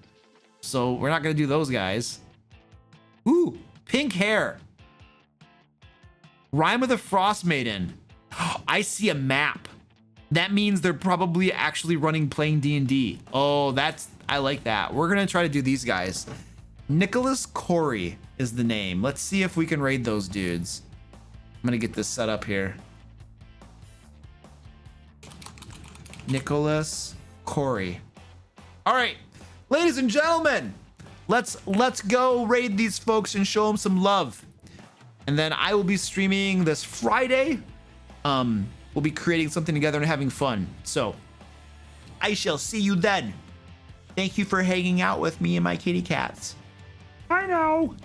So we're not going to do those guys. Ooh, pink hair. Rhyme of the Frost Maiden. I see a map. That means they're probably actually playing D&D. Oh, I like that. We're going to try to do these guys. Nicholas Corey is the name. Let's see if we can raid those dudes. I'm going to get this set up here. Nicholas Corey. All right, ladies and gentlemen, let's go raid these folks and show them some love. And then I will be streaming this Friday. We'll be creating something together and having fun. So I shall see you then. Thank you for hanging out with me and my kitty cats. I know.